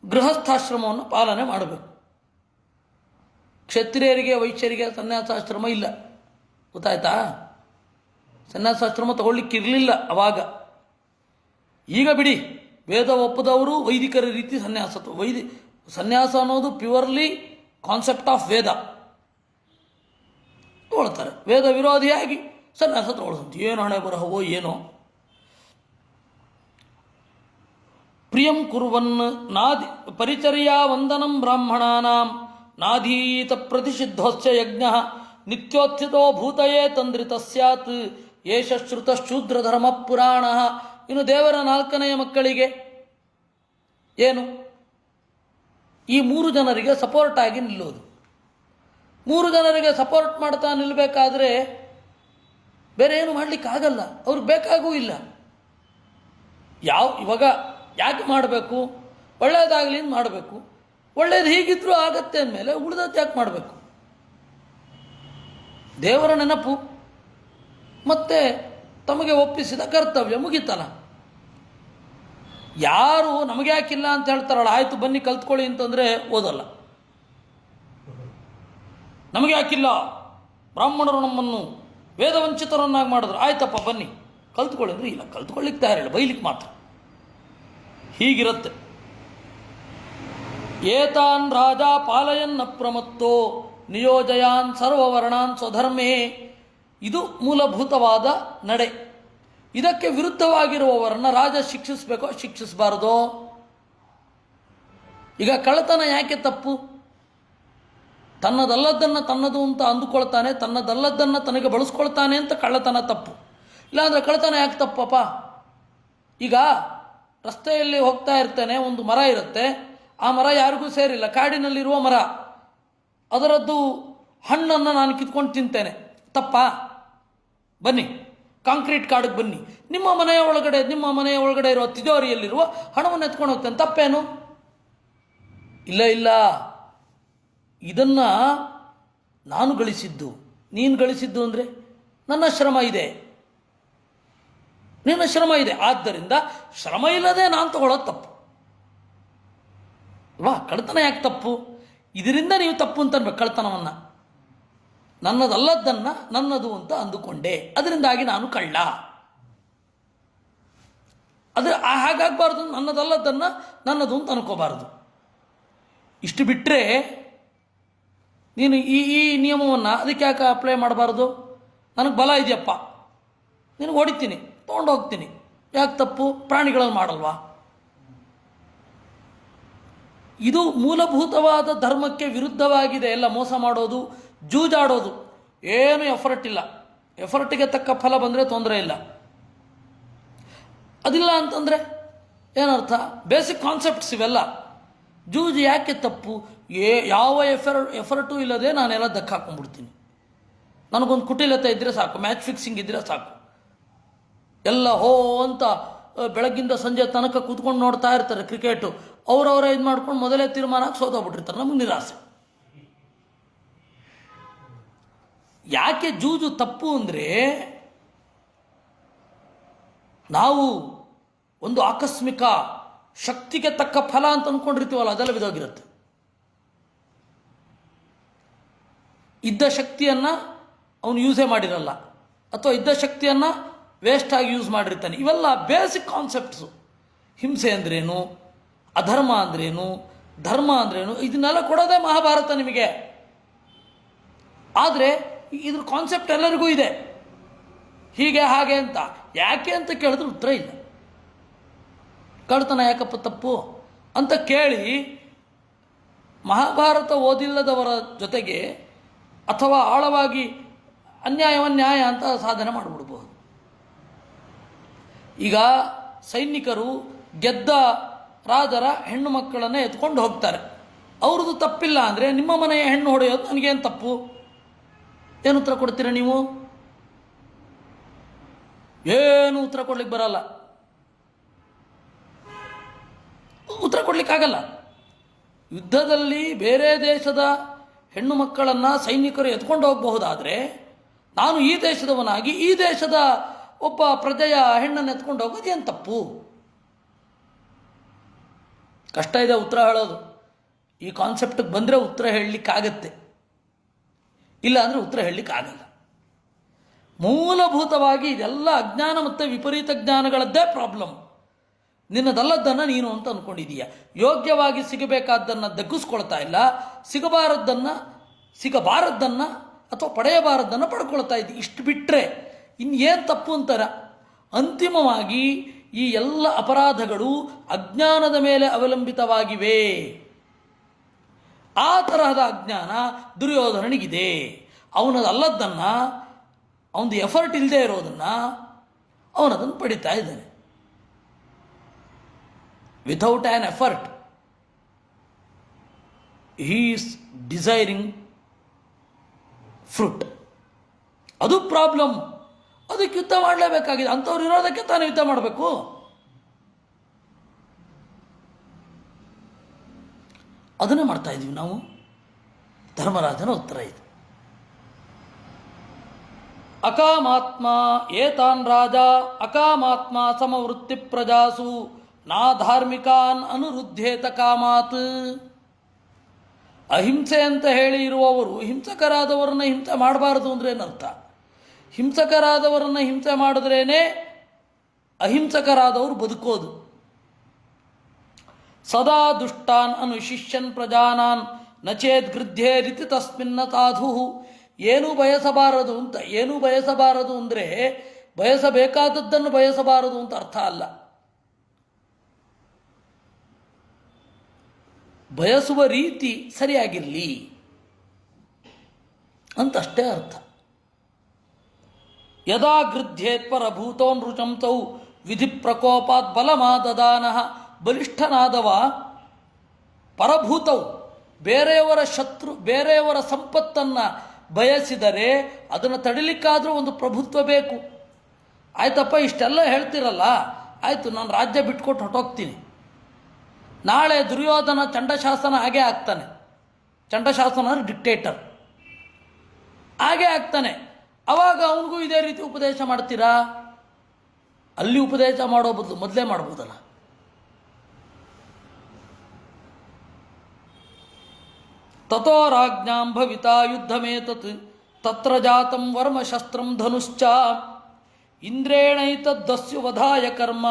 ಗೃಹಸ್ಥಾಶ್ರಮವನ್ನು ಪಾಲನೆ ಮಾಡಬೇಕು. ಕ್ಷತ್ರಿಯರಿಗೆ ವೈಶ್ಯರಿಗೆ ಸನ್ಯಾಸಾಶ್ರಮ ಇಲ್ಲ, ಗೊತ್ತಾಯ್ತಾ? ಸನ್ಯಾಸಾಶ್ರಮ ತಗೊಳ್ಳಿಕ್ಕಿರಲಿಲ್ಲ ಅವಾಗ. ಈಗ ಬಿಡಿ, ವೇದ ಒಪ್ಪದವರು ವೈದಿಕರ ರೀತಿ ಸನ್ಯಾಸ ಸನ್ಯಾಸ ಅನ್ನೋದು ಪ್ಯೂರ್ಲಿ ಕಾನ್ಸೆಪ್ಟ್ ಆಫ್ ವೇದ ತಗೊಳ್ತಾರೆ. ವೇದ ವಿರೋಧಿಯಾಗಿ ಸನ್ಯಾಸ ತಗೊಳ್ತಂತೆ. ಏನು ಹಣೆ ಬರಹವೋ ಏನೋ. ಪ್ರಿಯಂ ಕುರ್ವನ್ ನಾದಿ ಪರಿಚರ್ಯಾ ವಂದನಂ ಬ್ರಾಹ್ಮಣಾನಾಂ ನಾಧೀತ ಪ್ರತಿಷಿದ್ಧೋಸ್ಯ ಯಜ್ಞ ನಿತ್ಯೋತ್ಥಿತೋ ಭೂತಯೇ ತಂದ್ರಿತ ಸ್ಯಾತ್ ಏಷ ಶ್ರುತ ಶೂದ್ರ ಧರ್ಮ ಪುರಾಣ. ಇನ್ನು ದೇವರ 4ನೆಯ ಮಕ್ಕಳಿಗೆ ಏನು? ಈ 3 ಜನರಿಗೆ ಸಪೋರ್ಟ್ ಆಗಿ ನಿಲ್ಲೋದು. 3 ಜನರಿಗೆ ಸಪೋರ್ಟ್ ಮಾಡ್ತಾ ನಿಲ್ಲಬೇಕಾದ್ರೆ ಬೇರೆ ಏನು ಮಾಡಲಿಕ್ಕಾಗಲ್ಲ, ಅವ್ರಿಗೆ ಬೇಕಾಗೂ ಇಲ್ಲ. ಇವಾಗ ಯಾಕೆ ಮಾಡಬೇಕು? ಒಳ್ಳೆಯದಾಗಲಿ ಅಂತ ಮಾಡಬೇಕು. ಒಳ್ಳೇದು ಹೀಗಿದ್ರೂ ಆಗತ್ತೆ ಅಂದಮೇಲೆ ಉಳಿದದ್ದು ಯಾಕೆ ಮಾಡಬೇಕು? ದೇವರ ನೆನಪು ಮತ್ತೆ ತಮಗೆ ಒಪ್ಪಿಸಿದ ಕರ್ತವ್ಯ ಮುಗೀತಲ್ಲ. ಯಾರು ನಮಗೆ ಯಾಕಿಲ್ಲ ಅಂತ ಹೇಳ್ತಾರಲ್ಲ, ಆಯಿತು ಬನ್ನಿ ಕಲ್ತ್ಕೊಳ್ಳಿ ಅಂತಂದರೆ ಓದಲ್ಲ. ನಮಗೆ ಯಾಕಿಲ್ಲ, ಬ್ರಾಹ್ಮಣರು ನಮ್ಮನ್ನು ವೇದವಂಚಿತರನ್ನಾಗಿ ಮಾಡಿದ್ರು, ಆಯ್ತಪ್ಪ ಬನ್ನಿ ಕಲ್ತ್ಕೊಳ್ಳಿ ಅಂದರೆ ಇಲ್ಲ, ಕಲ್ತ್ಕೊಳ್ಳಿಕ್ಕೆ ತಯಾರಿಲ್ಲ, ಬೈಲಿಕ್ಕೆ ಮಾತ್ರ. ಹೀಗಿರುತ್ತೆ. ಏತಾನ್ ರಾಜ ಪಾಲಯನ್ನ ಪ್ರಮತ್ತೋ ನಿಯೋಜಯಾನ್ ಸರ್ವವರ್ಣಾನ್ ಸ್ವಧರ್ಮೇ. ಇದು ಮೂಲಭೂತವಾದ ನಡೆ. ಇದಕ್ಕೆ ವಿರುದ್ಧವಾಗಿರುವವರನ್ನ ರಾಜ ಶಿಕ್ಷಿಸಬೇಕೋ ಶಿಕ್ಷಿಸಬಾರದೋ? ಈಗ ಕಳ್ಳತನ ಯಾಕೆ ತಪ್ಪು? ತನ್ನದಲ್ಲದನ್ನು ತನ್ನದು ಅಂತ ಅಂದುಕೊಳ್ತಾನೆ, ತನ್ನದಲ್ಲದನ್ನು ತನಗೆ ಬಳಸ್ಕೊಳ್ತಾನೆ ಅಂತ ಕಳ್ಳತನ ತಪ್ಪು. ಇಲ್ಲಾಂದರೆ ಕಳ್ಳತನ ಯಾಕೆ ತಪ್ಪಪ್ಪ? ಈಗ ರಸ್ತೆಯಲ್ಲಿ ಹೋಗ್ತಾ ಇರ್ತೇನೆ, ಒಂದು ಮರ ಇರುತ್ತೆ, ಆ ಮರ ಯಾರಿಗೂ ಸೇರಿಲ್ಲ, ಕಾಡಿನಲ್ಲಿರುವ ಮರ, ಅದರದ್ದು ಹಣ್ಣನ್ನು ನಾನು ಕಿತ್ಕೊಂಡು ತಿಂತೇನೆ, ತಪ್ಪಾ? ಬನ್ನಿ ಕಾಂಕ್ರೀಟ್ ಕಾಡಿಗೆ ಬನ್ನಿ, ನಿಮ್ಮ ಮನೆಯ ಒಳಗಡೆ ಇರುವ ತಿಜೋರಿಯಲ್ಲಿರುವ ಹಣವನ್ನು ಎತ್ಕೊಂಡು ಹೋಗ್ತೇನೆ, ತಪ್ಪೇನು? ಇಲ್ಲ, ಇದನ್ನು ನಾನು ಗಳಿಸಿದ್ದು, ನೀನು ಗಳಿಸಿದ್ದು ಅಂದರೆ ನನ್ನ ಶ್ರಮ ಇದೆ, ನಿನ್ನ ಶ್ರಮ ಇದೆ, ಆದ್ದರಿಂದ ಶ್ರಮ ಇಲ್ಲದೆ ನಾನು ತಗೊಳ್ಳೋದು ತಪ್ಪು ಅಲ್ವಾ? ಕಳ್ಳತನ ಯಾಕೆ ತಪ್ಪು? ಇದರಿಂದ ನೀವು ತಪ್ಪು ಅಂತ ಅನ್ಬೇಕು. ಕಳ್ಳತನವನ್ನು ನನ್ನದಲ್ಲದ್ದನ್ನು ನನ್ನದು ಅಂತ ಅಂದುಕೊಂಡೆ, ಅದರಿಂದಾಗಿ ನಾನು ಕಳ್ಳ. ಹಾಗಾಗಬಾರ್ದು. ನನ್ನದಲ್ಲದ್ದನ್ನು ನನ್ನದು ಅಂತ ಅನ್ಕೋಬಾರ್ದು. ಇಷ್ಟು ಬಿಟ್ಟರೆ ನೀನು ಈ ನಿಯಮವನ್ನು ಅದಕ್ಕೆ ಯಾಕೆ ಅಪ್ಲೈ ಮಾಡಬಾರ್ದು? ನನಗೆ ಬಲ ಇದೆಯಪ್ಪ, ನಿನಗೆ ಹೊಡಿತೀನಿ, ತೊಗೊಂಡು ಹೋಗ್ತೀನಿ, ಯಾಕೆ ತಪ್ಪು? ಪ್ರಾಣಿಗಳನ್ನು ಮಾಡಲ್ವಾ? ಇದು ಮೂಲಭೂತವಾದ ಧರ್ಮಕ್ಕೆ ವಿರುದ್ಧವಾಗಿದೆ. ಎಲ್ಲ ಮೋಸ ಮಾಡೋದು, ಜೂಜಾಡೋದು, ಏನು ಎಫರ್ಟ್ ಇಲ್ಲ. ಎಫರ್ಟಿಗೆ ತಕ್ಕ ಫಲ ಬಂದರೆ ತೊಂದರೆ ಇಲ್ಲ. ಅದಿಲ್ಲ ಅಂತಂದರೆ ಏನರ್ಥ? ಬೇಸಿಕ್ ಕಾನ್ಸೆಪ್ಟ್ಸ್ ಇವೆಲ್ಲ. ಜೂಜು ಯಾಕೆ ತಪ್ಪು? ಯಾವ ಎಫರ್ಟು ಇಲ್ಲದೆ ನಾನೆಲ್ಲ ದಕ್ಕ ಹಾಕೊಂಡ್ಬಿಡ್ತೀನಿ. ನನಗೊಂದು ಕುಟಿಲತೆ ಇದ್ದರೆ ಸಾಕು, ಮ್ಯಾಚ್ ಫಿಕ್ಸಿಂಗ್ ಇದ್ದರೆ ಸಾಕು. ಎಲ್ಲ ಅಂತ ಬೆಳಗ್ಗಿಂದ ಸಂಜೆ ತನಕ ಕೂತ್ಕೊಂಡು ನೋಡ್ತಾ ಇರ್ತಾರೆ ಕ್ರಿಕೆಟು. ಅವರವರೇ ಇದು ಮಾಡ್ಕೊಂಡು ಮೊದಲೇ ತೀರ್ಮಾನಕ್ಕೆ ಸೋತೋಗ್ಬಿಟ್ಟಿರ್ತಾರೆ. ನಮಗೆ ನಿರಾಸೆ. ಯಾಕೆ ಜೂಜು ತಪ್ಪು ಅಂದರೆ, ನಾವು ಒಂದು ಆಕಸ್ಮಿಕ ಶಕ್ತಿಗೆ ತಕ್ಕ ಫಲ ಅಂತ ಅಂದ್ಕೊಂಡಿರ್ತೀವಲ್ಲ, ಅದೆಲ್ಲ ಬಿದ್ದೋಗಿರುತ್ತೆ. ಇದ್ದ ಶಕ್ತಿಯನ್ನು ಅವನು ಯೂಸೇ ಮಾಡಿರಲ್ಲ, ಅಥವಾ ಇದ್ದ ಶಕ್ತಿಯನ್ನು ವೇಸ್ಟಾಗಿ ಯೂಸ್ ಮಾಡಿರ್ತಾನೆ. ಇವೆಲ್ಲ ಬೇಸಿಕ್ ಕಾನ್ಸೆಪ್ಟ್ಸು. ಹಿಂಸೆ ಅಂದ್ರೇನು, ಅಧರ್ಮ ಅಂದ್ರೇನು, ಧರ್ಮ ಅಂದ್ರೇನು, ಇದನ್ನೆಲ್ಲ ಕೊಡೋದೇ ಮಹಾಭಾರತ ನಿಮಗೆ. ಆದರೆ ಇದ್ರ ಕಾನ್ಸೆಪ್ಟ್ ಎಲ್ಲರಿಗೂ ಇದೆ, ಹೀಗೆ ಹಾಗೆ ಅಂತ. ಯಾಕೆ ಅಂತ ಕೇಳಿದ್ರೆ ಉತ್ತರ ಇಲ್ಲ. ಕಳ್ತನ ಯಾಕಪ್ಪ ತಪ್ಪು ಅಂತ ಕೇಳಿ ಮಹಾಭಾರತ ಓದಿಲ್ಲದವರ ಜೊತೆಗೆ ಅಥವಾ ಆಳವಾಗಿ ಅನ್ಯಾಯವನ್ಯಾಯ ಅಂತ ಸಾಧನೆ ಮಾಡಿಬಿಡ್ಬೋದು. ಈಗ ಸೈನಿಕರು ಗೆದ್ದ ರಾಜರ ಹೆಣ್ಣು ಮಕ್ಕಳನ್ನು ಎತ್ಕೊಂಡು ಹೋಗ್ತಾರೆ. ಅವ್ರದ್ದು ತಪ್ಪಿಲ್ಲ ಅಂದರೆ ನಿಮ್ಮ ಮನೆಯ ಹೆಣ್ಣು ಹೊಡೆಯೋದು ನನಗೇನು ತಪ್ಪು? ಏನು ಉತ್ತರ ಕೊಡ್ತೀರ ನೀವು? ಏನು ಉತ್ತರ ಕೊಡ್ಲಿಕ್ಕೆ ಬರಲ್ಲ, ಉತ್ತರ ಕೊಡ್ಲಿಕ್ಕಾಗಲ್ಲ. ಯುದ್ಧದಲ್ಲಿ ಬೇರೆ ದೇಶದ ಹೆಣ್ಣು ಮಕ್ಕಳನ್ನು ಸೈನಿಕರು ಎತ್ಕೊಂಡು ಹೋಗಬಹುದಾದರೆ, ನಾನು ಈ ದೇಶದವನಾಗಿ ಈ ದೇಶದ ಒಬ್ಬ ಪ್ರಜೆಯ ಹೆಣ್ಣನ್ನು ಎತ್ಕೊಂಡು ಹೋಗೋದು ಏನು ತಪ್ಪು? ಕಷ್ಟ ಇದೆ ಉತ್ತರ ಹೇಳೋದು. ಈ ಕಾನ್ಸೆಪ್ಟಿಗೆ ಬಂದರೆ ಉತ್ತರ ಹೇಳಲಿಕ್ಕಾಗತ್ತೆ, ಇಲ್ಲ ಅಂದರೆ ಉತ್ತರ ಹೇಳಲಿಕ್ಕಾಗಲ್ಲ. ಮೂಲಭೂತವಾಗಿ ಇದೆಲ್ಲ ಅಜ್ಞಾನ ಮತ್ತು ವಿಪರೀತ ಜ್ಞಾನಗಳದ್ದೇ ಪ್ರಾಬ್ಲಮ್. ನಿನ್ನದಲ್ಲದ್ದನ್ನು ನೀನು ಅಂತ ಅಂದ್ಕೊಂಡಿದೀಯ. ಯೋಗ್ಯವಾಗಿ ಸಿಗಬೇಕಾದ್ದನ್ನು ದಗ್ಗಿಸ್ಕೊಳ್ತಾ ಇಲ್ಲ, ಸಿಗಬಾರದ್ದನ್ನು ಅಥವಾ ಪಡೆಯಬಾರದ್ದನ್ನು ಪಡ್ಕೊಳ್ತಾ ಇದ್ದಿ. ಇಷ್ಟು ಬಿಟ್ಟರೆ ಇನ್ನೇನು ತಪ್ಪು ಅಂತಾರ? ಅಂತಿಮವಾಗಿ ಈ ಎಲ್ಲ ಅಪರಾಧಗಳು ಅಜ್ಞಾನದ ಮೇಲೆ ಅವಲಂಬಿತವಾಗಿವೆ. ಆ ತರಹದ ಅಜ್ಞಾನ ದುರ್ಯೋಧನನಿಗಿದೆ. ಅವನದಲ್ಲದ್ದನ್ನು, ಅವನದು ಎಫರ್ಟ್ ಇಲ್ಲದೆ ಇರೋದನ್ನು ಅವನದನ್ನು ಪಡಿತಾ ಇದ್ದಾನೆ. Without an effort he is desiring fruit. ಅದು ಪ್ರಾಬ್ಲಮ್. ಅದಕ್ಕೆ ಯುದ್ಧ ಮಾಡಲೇಬೇಕಾಗಿದೆ. ಅಂಥವ್ರು ಇರೋದಕ್ಕೆ ತಾನು ಯುದ್ಧ ಮಾಡಬೇಕು. ಅದನ್ನೇ ಮಾಡ್ತಾ ಇದ್ದೀವಿ ನಾವು. ಧರ್ಮರಾಜನ ಉತ್ತರ ಇದು. ಅಕಾಮಾತ್ಮ ಏತಾನ್ ರಾಜ ಅಕಾಮಾತ್ಮ ಸಮವೃತ್ತಿ ಪ್ರಜಾಸು ನಾ ಧಾರ್ಮಿಕಾನ್ ಅನುರುದ್ಧೇತ ಕಾಮಾತ್. ಅಹಿಂಸೆ ಅಂತ ಹೇಳಿ ಇರುವವರು ಹಿಂಸಕರಾದವರನ್ನು ಹಿಂಸೆ ಮಾಡಬಾರದು ಅಂದ್ರೆ ಏನರ್ಥ? ಹಿಂಸಕರಾದವರನ್ನು ಹಿಂಸೆ ಮಾಡಿದ್ರೇನೆ ಅಹಿಂಸಕರಾದವರು ಬದುಕೋದು. ಸದಾ ದುಷ್ಟಾನ್ ಅನುಶಿಷ್ಯನ್ ಪ್ರಜಾನಾನ್ ನಚೇದ್ ಗೃಧ್ಯೇ ರೀತಿ ತಸ್ಮಿನ್ನ ಸಾಧು. ಏನೂ ಬಯಸಬಾರದು ಅಂತ, ಏನೂ ಬಯಸಬಾರದು ಅಂದರೆ ಬಯಸಬೇಕಾದದ್ದನ್ನು ಬಯಸಬಾರದು ಅಂತ ಅರ್ಥ ಅಲ್ಲ. ಬಯಸುವ ರೀತಿ ಸರಿಯಾಗಿರಲಿ ಅಂತಷ್ಟೇ ಅರ್ಥ. ಯದಾ ಗೃಧ್ಯೇತ್ ಪರಭೂತೋನ್ ರುಚಂತೌ ವಿಧಿ ಪ್ರಕೋಪಾತ್ ಬಲಮಾದದಾನಃ. ಬಲಿಷ್ಠನಾದವ ಪರಭೂತವು ಬೇರೆಯವರ ಸಂಪತ್ತನ್ನು ಬಯಸಿದರೆ ಅದನ್ನು ತಡಿಲಿಕ್ಕಾದರೂ ಒಂದು ಪ್ರಭುತ್ವ ಬೇಕು. ಆಯ್ತಪ್ಪ, ಇಷ್ಟೆಲ್ಲ ಹೇಳ್ತಿರಲ್ಲ, ಆಯಿತು, ನಾನು ರಾಜ್ಯ ಬಿಟ್ಕೊಟ್ಟು ಹೊಟ್ಟೋಗ್ತೀನಿ. ನಾಳೆ ದುರ್ಯೋಧನ ಚಂಡಶಾಸನ ಹಾಗೇ ಆಗ್ತಾನೆ. ಚಂಡಶಾಸನ ಡಿಕ್ಟೇಟರ್ ಹಾಗೇ ಆಗ್ತಾನೆ. ಅವಾಗ ಅವನಿಗೂ ಇದೇ ರೀತಿ ಉಪದೇಶ ಮಾಡ್ತೀರಾ? ಅಲ್ಲಿ ಉಪದೇಶ ಮಾಡೋ ಬದಲು ಮೊದಲೇ ಮಾಡ್ಬೋದಲ್ಲ. ತಥೋ ರಾಜ್ಞಾಂ ಭವಿತಾ ಯುದ್ಧಮೇತತ್ ತತ್ರ ಜಾತಂ ವರ್ಮಶಸ್ತ್ರಂ ಧನುಶ್ಚ ಇಂದ್ರೇಣೈತದ್ದಸ್ಯು ವಧಾಯ ಕರ್ಮ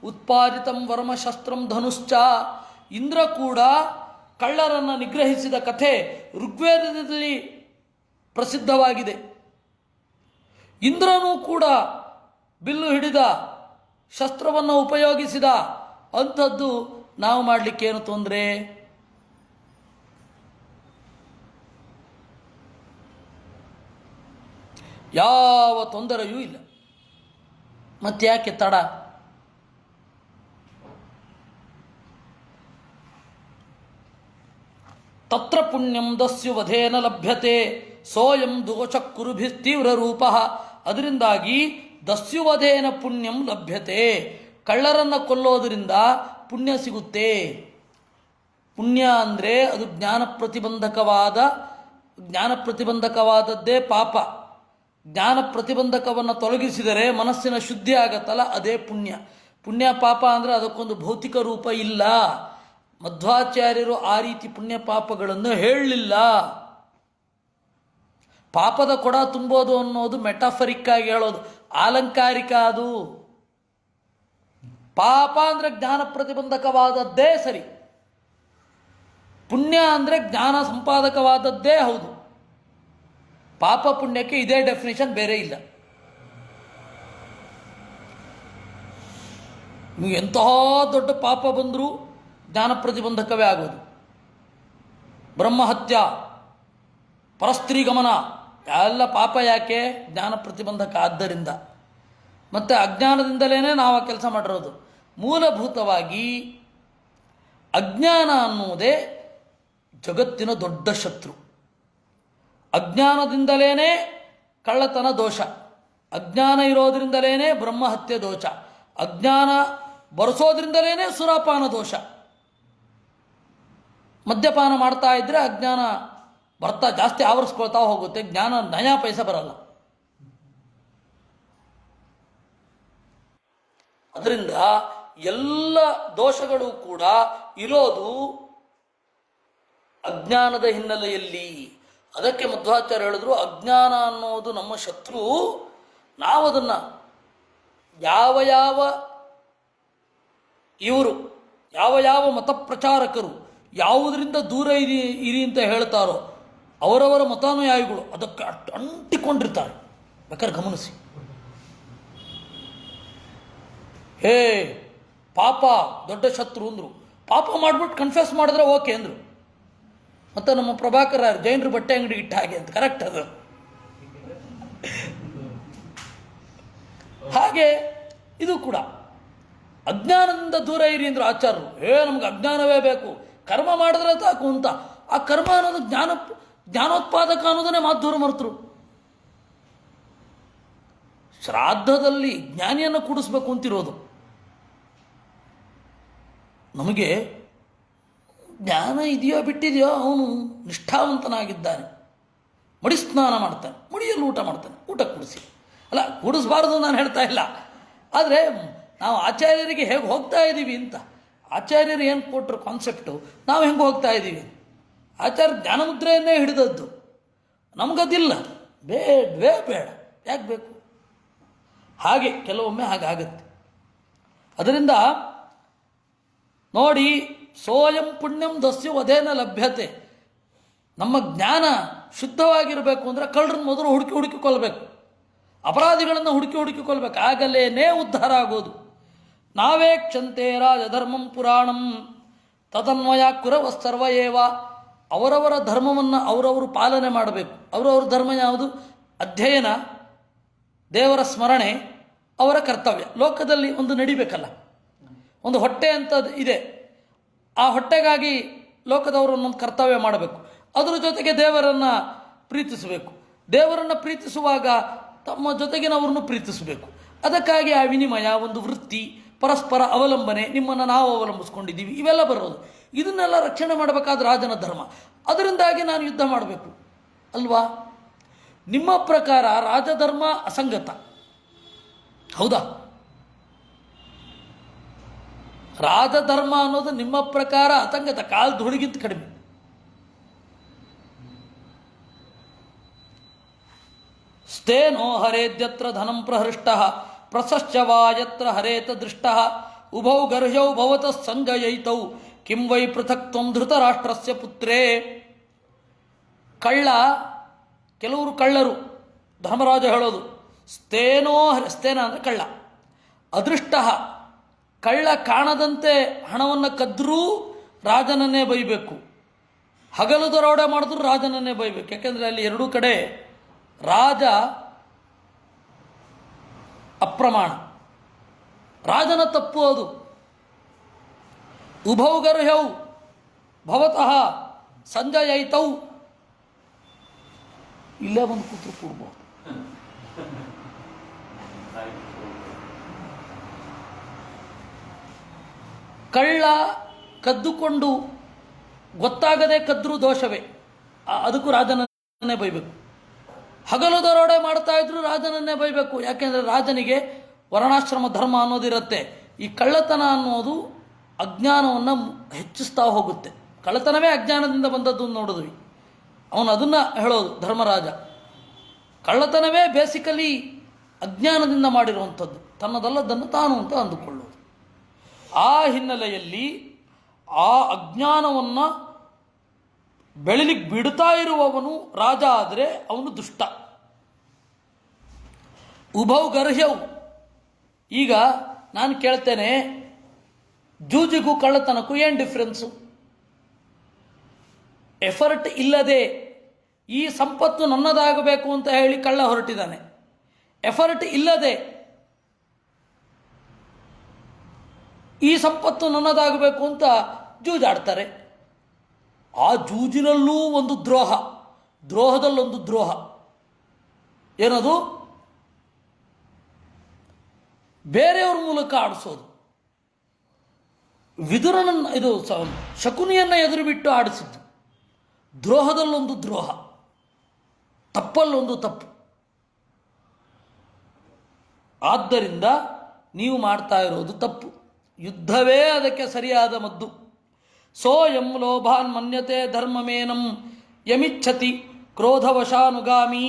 ಉತ್ಪಾದಿತಂ ವರ್ಮಶಸ್ತ್ರಂ ಧನುಶ್ಚ. ಇಂದ್ರ ಕೂಡ ಕಳ್ಳರನ್ನು ನಿಗ್ರಹಿಸಿದ ಕಥೆ ಋಗ್ವೇದದಲ್ಲಿ ಪ್ರಸಿದ್ಧವಾಗಿದೆ. ಇಂದ್ರನೂ ಕೂಡ ಬಿಲ್ಲು ಹಿಡಿದ, ಶಸ್ತ್ರವನ್ನು ಉಪಯೋಗಿಸಿದ ಅಂಥದ್ದು ನಾವು ಮಾಡಲಿಕ್ಕೇನು ತೊಂದರೆ? ಯಾವ ತೊಂದರೆಯೂ ಇಲ್ಲ. ಮತ್ತ್ಯಾಕೆ ತಡ? ತತ್ರ ಪುಣ್ಯಂ ದಸ್ಯು ವಧೇನ ಲಭ್ಯತೆ ಸೋಯಂ ದೋಷ ಕುರುಭಿ ತೀವ್ರ ರೂಪ. ಅದರಿಂದಾಗಿ ದಸ್ಯುವಧೇನ ಪುಣ್ಯಂ ಲಭ್ಯತೆ. ಕಳ್ಳರನ್ನು ಕೊಲ್ಲೋದರಿಂದ ಪುಣ್ಯ ಸಿಗುತ್ತೆ. ಪುಣ್ಯ ಅಂದರೆ ಅದು ಜ್ಞಾನ ಪ್ರತಿಬಂಧಕವಾದದ್ದೇ ಪಾಪ. ಜ್ಞಾನ ಪ್ರತಿಬಂಧಕವನ್ನು ತೊಲಗಿಸಿದರೆ ಮನಸ್ಸಿನ ಶುದ್ಧಿ ಆಗತ್ತಲ್ಲ, ಅದೇ ಪುಣ್ಯ. ಪುಣ್ಯ ಪಾಪ ಅಂದರೆ ಅದಕ್ಕೊಂದು ಭೌತಿಕ ರೂಪ ಇಲ್ಲ. ಮಧ್ವಾಚಾರ್ಯರು ಆ ರೀತಿ ಪುಣ್ಯ ಪಾಪಗಳನ್ನು ಹೇಳಲಿಲ್ಲ. ಪಾಪದ ಕೊಡ ತುಂಬೋದು ಅನ್ನೋದು ಮೆಟಾಫರಿಕ್ ಆಗಿ ಹೇಳೋದು, ಆಲಂಕಾರಿಕ. ಅದು ಪಾಪ ಅಂದರೆ ಜ್ಞಾನ ಪ್ರತಿಬಂಧಕವಾದದ್ದೇ ಸರಿ, ಪುಣ್ಯ ಅಂದರೆ ಜ್ಞಾನ ಸಂಪಾದಕವಾದದ್ದೇ ಹೌದು. ಪಾಪ ಪುಣ್ಯಕ್ಕೆ ಇದೇ ಡೆಫಿನೇಷನ್, ಬೇರೆ ಇಲ್ಲ. ನಿಮಗೆ ಎಂತಹ ದೊಡ್ಡ ಪಾಪ ಬಂದರೂ ಜ್ಞಾನ ಪ್ರತಿಬಂಧಕವೇ ಆಗೋದು. ಬ್ರಹ್ಮಹತ್ಯ, ಪರಸ್ತ್ರೀ ಗಮನ ಎಲ್ಲ ಪಾಪ. ಯಾಕೆ? ಜ್ಞಾನ ಪ್ರತಿಬಂಧಕ ಆದ್ದರಿಂದ. ಮತ್ತು ಅಜ್ಞಾನದಿಂದಲೇ ನಾವು ಆ ಕೆಲಸ ಮಾಡಿರೋದು. ಮೂಲಭೂತವಾಗಿ ಅಜ್ಞಾನ ಅನ್ನುವುದೇ ಜಗತ್ತಿನ ದೊಡ್ಡ ಶತ್ರು. ಅಜ್ಞಾನದಿಂದಲೇ ಕಳ್ಳತನ ದೋಷ, ಅಜ್ಞಾನ ಇರೋದ್ರಿಂದಲೇ ಬ್ರಹ್ಮಹತ್ಯೆ ದೋಷ, ಅಜ್ಞಾನ ಬರೆಸೋದ್ರಿಂದಲೇ ಸುರಾಪಾನ ದೋಷ. ಮದ್ಯಪಾನ ಮಾಡ್ತಾ ಇದ್ದರೆ ಅಜ್ಞಾನ ಬರ್ತಾ ಜಾಸ್ತಿ ಆವರಿಸ್ಕೊಳ್ತಾ ಹೋಗುತ್ತೆ, ಜ್ಞಾನ ನಯಾ ಪೈಸೆ ಬರಲ್ಲ. ಅದರಿಂದ ಎಲ್ಲ ದೋಷಗಳು ಕೂಡ ಇರೋದು ಅಜ್ಞಾನದ ಹಿನ್ನೆಲೆಯಲ್ಲಿ. ಅದಕ್ಕೆ ಮಧ್ವಾಚಾರ್ಯ ಹೇಳಿದ್ರು, ಅಜ್ಞಾನ ಅನ್ನೋದು ನಮ್ಮ ಶತ್ರು. ನಾವದನ್ನು ಯಾವ ಇವರು ಯಾವ ಯಾವ ಮತ ಪ್ರಚಾರಕರು ಯಾವುದರಿಂದ ದೂರ ಇರಿ ಅಂತ ಹೇಳ್ತಾರೋ ಅವರವರ ಮತಾನುಯಾಯಿಗಳು ಅದಕ್ಕೆ ಅಂಟಿಕೊಂಡಿರ್ತಾರೆ. ಬೇಕಾದ್ರೆ ಗಮನಿಸಿ. ಹೇ ಪಾಪ ದೊಡ್ಡ ಶತ್ರು ಅಂದರು. ಪಾಪ ಮಾಡ್ಬಿಟ್ಟು ಕನ್ಫ್ಯೂಸ್ ಮಾಡಿದ್ರೆ ಓಕೆ ಅಂದರು. ಮತ್ತು ನಮ್ಮ ಪ್ರಭಾಕರ ಜೈನರು ಬಟ್ಟೆ ಅಂಗಡಿ ಇಟ್ಟ ಹಾಗೆ ಅಂತ ಕರೆಕ್ಟ್ ಅದು. ಹಾಗೆ ಇದು ಕೂಡ ಅಜ್ಞಾನದಿಂದ ದೂರ ಇರಿ ಅಂದರು ಆಚಾರ್ಯರು. ನಮ್ಗೆ ಅಜ್ಞಾನವೇ ಬೇಕು, ಕರ್ಮ ಮಾಡಿದ್ರೆ ಸಾಕು ಅಂತ. ಆ ಕರ್ಮ ಅನ್ನೋದು ಜ್ಞಾನೋತ್ಪಾದಕ ಅನ್ನೋದನ್ನೇ ಮಾಧುರ ಮರ್ತರು. ಶ್ರಾದ್ದದಲ್ಲಿ ಜ್ಞಾನಿಯನ್ನು ಕೂಡಿಸ್ಬೇಕು ಅಂತಿರೋದು. ನಮಗೆ ಜ್ಞಾನ ಇದೆಯೋ ಬಿಟ್ಟಿದೆಯೋ ಅವನು ನಿಷ್ಠಾವಂತನಾಗಿದ್ದಾನೆ, ಮಡಿ ಸ್ನಾನ ಮಾಡ್ತಾನೆ, ಮಡಿಯಲ್ಲಿ ಊಟ ಮಾಡ್ತಾನೆ, ಊಟ ಕೂಡಿಸಿ. ಅಲ್ಲ, ಕೂಡಿಸ್ಬಾರ್ದು ನಾನು ಹೇಳ್ತಾ ಇಲ್ಲ. ಆದರೆ ನಾವು ಆಚಾರ್ಯರಿಗೆ ಹೇಗೆ ಹೋಗ್ತಾ ಇದ್ದೀವಿ ಅಂತ, ಆಚಾರ್ಯರು ಏನು ಕೊಟ್ಟರು ಕಾನ್ಸೆಪ್ಟು, ನಾವು ಹೆಂಗೆ ಹೋಗ್ತಾ ಇದ್ದೀವಿ. ಆಚಾರ್ಯ ಜ್ಞಾನಮುದ್ರೆಯನ್ನೇ ಹಿಡಿದದ್ದು, ನಮಗದಿಲ್ಲ, ಬೇಡವೇ ಬೇಡ, ಯಾಕೆ ಬೇಕು. ಹಾಗೆ ಕೆಲವೊಮ್ಮೆ ಹಾಗಾಗತ್ತೆ. ಅದರಿಂದ ನೋಡಿ, ಸೋಯಂ ಪುಣ್ಯಂ ದಸ್ಯು ವಧೇನ ಲಭ್ಯತೆ. ನಮ್ಮ ಜ್ಞಾನ ಶುದ್ಧವಾಗಿರಬೇಕು ಅಂದರೆ ಕಳ್ಳರನ್ನು ಮೊದಲು ಹುಡುಕಿ ಕೊಲ್ಲಬೇಕು, ಅಪರಾಧಿಗಳನ್ನು ಹುಡುಕಿ ಕೊಲ್ಲಬೇಕು, ಆಗಲೇನೇ ಉದ್ಧಾರ ಆಗೋದು. ನಾವೇ ಕ್ಷಂತೆ ರಾಜಧರ್ಮಂ ಪುರಾಣಂ ತದನ್ವಯ ಕುರವಸ್ತರ್ವ ಏವ. ಅವರವರ ಧರ್ಮವನ್ನು ಅವರವರು ಪಾಲನೆ ಮಾಡಬೇಕು. ಅವರವರ ಧರ್ಮ ಯಾವುದು? ಅಧ್ಯಯನ, ದೇವರ ಸ್ಮರಣೆ, ಅವರ ಕರ್ತವ್ಯ. ಲೋಕದಲ್ಲಿ ಒಂದು ನಡಿಬೇಕಲ್ಲ, ಒಂದು ಹೊಟ್ಟೆ ಅಂತ ಇದೆ, ಆ ಹೊಟ್ಟೆಗಾಗಿ ಲೋಕದವರು ಒಂದೊಂದು ಕರ್ತವ್ಯ ಮಾಡಬೇಕು. ಅದರ ಜೊತೆಗೆ ದೇವರನ್ನು ಪ್ರೀತಿಸಬೇಕು. ದೇವರನ್ನು ಪ್ರೀತಿಸುವಾಗ ತಮ್ಮ ಜೊತೆಗಿನವ್ರನ್ನು ಪ್ರೀತಿಸಬೇಕು. ಅದಕ್ಕಾಗಿ ಆ ವಿನಿಮಯ, ಒಂದು ವೃತ್ತಿ, ಪರಸ್ಪರ ಅವಲಂಬನೆ, ನಿಮ್ಮನ್ನು ನಾವು ಅವಲಂಬಿಸ್ಕೊಂಡಿದ್ದೀವಿ, ಇವೆಲ್ಲ ಬರೋದು. ಇದನ್ನೆಲ್ಲ ರಕ್ಷಣೆ ಮಾಡಬೇಕಾದ ರಾಜನ ಧರ್ಮ. ಅದರಿಂದಾಗಿ ನಾನು ಯುದ್ಧ ಮಾಡಬೇಕು ಅಲ್ವಾ? ನಿಮ್ಮ ಪ್ರಕಾರ ರಾಜಧರ್ಮ ಅಸಂಗತ ಹೌದಾ? ರಾಜಧರ್ಮ ಅನ್ನೋದು ನಿಮ್ಮ ಪ್ರಕಾರ ಅಸಂಗತ, ಕಾಲು ಧೂಳಿಗಿಂತ ಕಡಿಮೆ. ಸ್ಥೇನೋ ಹರೇದ್ಯತ್ರ ಧನಂ ಪ್ರಹೃಷ್ಟ ಪ್ರಸಶ್ಚವಾ ಯತ್ರ ಹರೇತ ದೃಷ್ಟ ಉಭೌ ಗರ್ಹ್ಯೌ ಭವತಃ ಸಂಜಯೈತೌ ಕಿಂ ವೈ ಪೃಥಕ್ ತ್ವಂ ಧೃತರಾಷ್ಟ್ರಸ್ಯ ಪುತ್ರೇ. ಕಳ್ಳ, ಕೆಲವರು ಕಳ್ಳರು, ಧರ್ಮರಾಜ ಹೇಳೋದು ಸ್ಥೇನೋ, ಸ್ಥೇನ ಅಂದರೆ ಕಳ್ಳ. ಅದೃಷ್ಟ, ಕಳ್ಳ ಕಾಣದಂತೆ ಹಣವನ್ನು ಕದ್ದರೂ ರಾಜನನ್ನೇ ಬೈಬೇಕು, ಹಗಲು ದರೋಡೆ ಮಾಡಿದ್ರು ರಾಜನನ್ನೇ ಬೈಬೇಕು. ಯಾಕೆಂದರೆ ಅಲ್ಲಿ ಎರಡೂ ಕಡೆ ರಾಜ ಅಪ್ರಮಾಣ, ರಾಜನ ತಪ್ಪು ಅದು. ಉಭೌ ಗರ್ಹ್ಯೌ ಭವತಃ ಸಂಜಯೈತೌ. ಇಲ್ಲೇ ಬಂದು ಕೂತ್ರು ಕೂಡ್ಬೋದು. ಕಳ್ಳ ಕದ್ದುಕೊಂಡು ಗೊತ್ತಾಗದೆ ಕದ್ರೂ ದೋಷವೇ, ಅದಕ್ಕೂ ರಾಜನನ್ನೇ ಬೈಬೇಕು. ಹಗಲು ದರೋಡೆ ಮಾಡ್ತಾ ಇದ್ರು ರಾಜನನ್ನೇ ಬೈಬೇಕು. ಯಾಕೆಂದರೆ ರಾಜನಿಗೆ ವರ್ಣಾಶ್ರಮ ಧರ್ಮ ಅನ್ನೋದಿರುತ್ತೆ. ಈ ಕಳ್ಳತನ ಅನ್ನೋದು ಅಜ್ಞಾನವನ್ನು ಹೆಚ್ಚಿಸ್ತಾ ಹೋಗುತ್ತೆ. ಕಳ್ಳತನವೇ ಅಜ್ಞಾನದಿಂದ ಬಂದದ್ದು ನೋಡಿದ್ವಿ. ಅವನು ಅದನ್ನು ಹೇಳೋದು ಧರ್ಮರಾಜ. ಕಳ್ಳತನವೇ ಬೇಸಿಕಲಿ ಅಜ್ಞಾನದಿಂದ ಮಾಡಿರುವಂಥದ್ದು, ತನ್ನದಲ್ಲದನ್ನು ತಾನು ಅಂತ ಅಂದುಕೊಳ್ಳೋದು. ಆ ಹಿನ್ನೆಲೆಯಲ್ಲಿ ಆ ಅಜ್ಞಾನವನ್ನು ಬೆಳಿಲಿಕ್ಕೆ ಬಿಡ್ತಾ ಇರುವವನು ರಾಜ ಆದರೆ ಅವನು ದುಷ್ಟ. ಉಭೌ ಗರ್ಹ್ಯವು. ಈಗ ನಾನು ಕೇಳ್ತೇನೆ, ಜೂಜಿಗೂ ಕಳ್ಳತನಕ್ಕೂ ಏನು ಡಿಫ್ರೆನ್ಸು? ಎಫರ್ಟ್ ಇಲ್ಲದೆ ಈ ಸಂಪತ್ತು ನನ್ನದಾಗಬೇಕು ಅಂತ ಹೇಳಿ ಕಳ್ಳ ಹೊರಟಿದ್ದಾನೆ. ಎಫರ್ಟ್ ಇಲ್ಲದೆ ಈ ಸಂಪತ್ತು ನನ್ನದಾಗಬೇಕು ಅಂತ ಜೂಜಾಡ್ತಾರೆ. ಆ ಜೂಜಿನಲ್ಲೂ ಒಂದು ದ್ರೋಹ, ದ್ರೋಹದಲ್ಲೊಂದು ದ್ರೋಹ. ಏನದು? ಬೇರೆಯವ್ರ ಮೂಲಕ ಆಡಿಸೋದು. ವಿದುರನನ್ನು, ಇದು ಶಕುನಿಯನ್ನು ಎದುರು ಬಿಟ್ಟು ಆಡಿಸಿದ್ದು. ದ್ರೋಹದಲ್ಲೊಂದು ದ್ರೋಹ, ತಪ್ಪಲ್ಲೊಂದು ತಪ್ಪು. ಆದ್ದರಿಂದ ನೀವು ಮಾಡ್ತಾ ಇರೋದು ತಪ್ಪು. ಯುದ್ಧವೇ ಅದಕ್ಕೆ ಸರಿಯಾದ ಮದ್ದು. ಸೋಯಂ ಲೋಭಾನ್ ಮನ್ಯತೆ ಧರ್ಮಮೇನಂ ಯಮಿಚ್ಛತಿ ಕ್ರೋಧವಶಾನುಗಾಮಿ.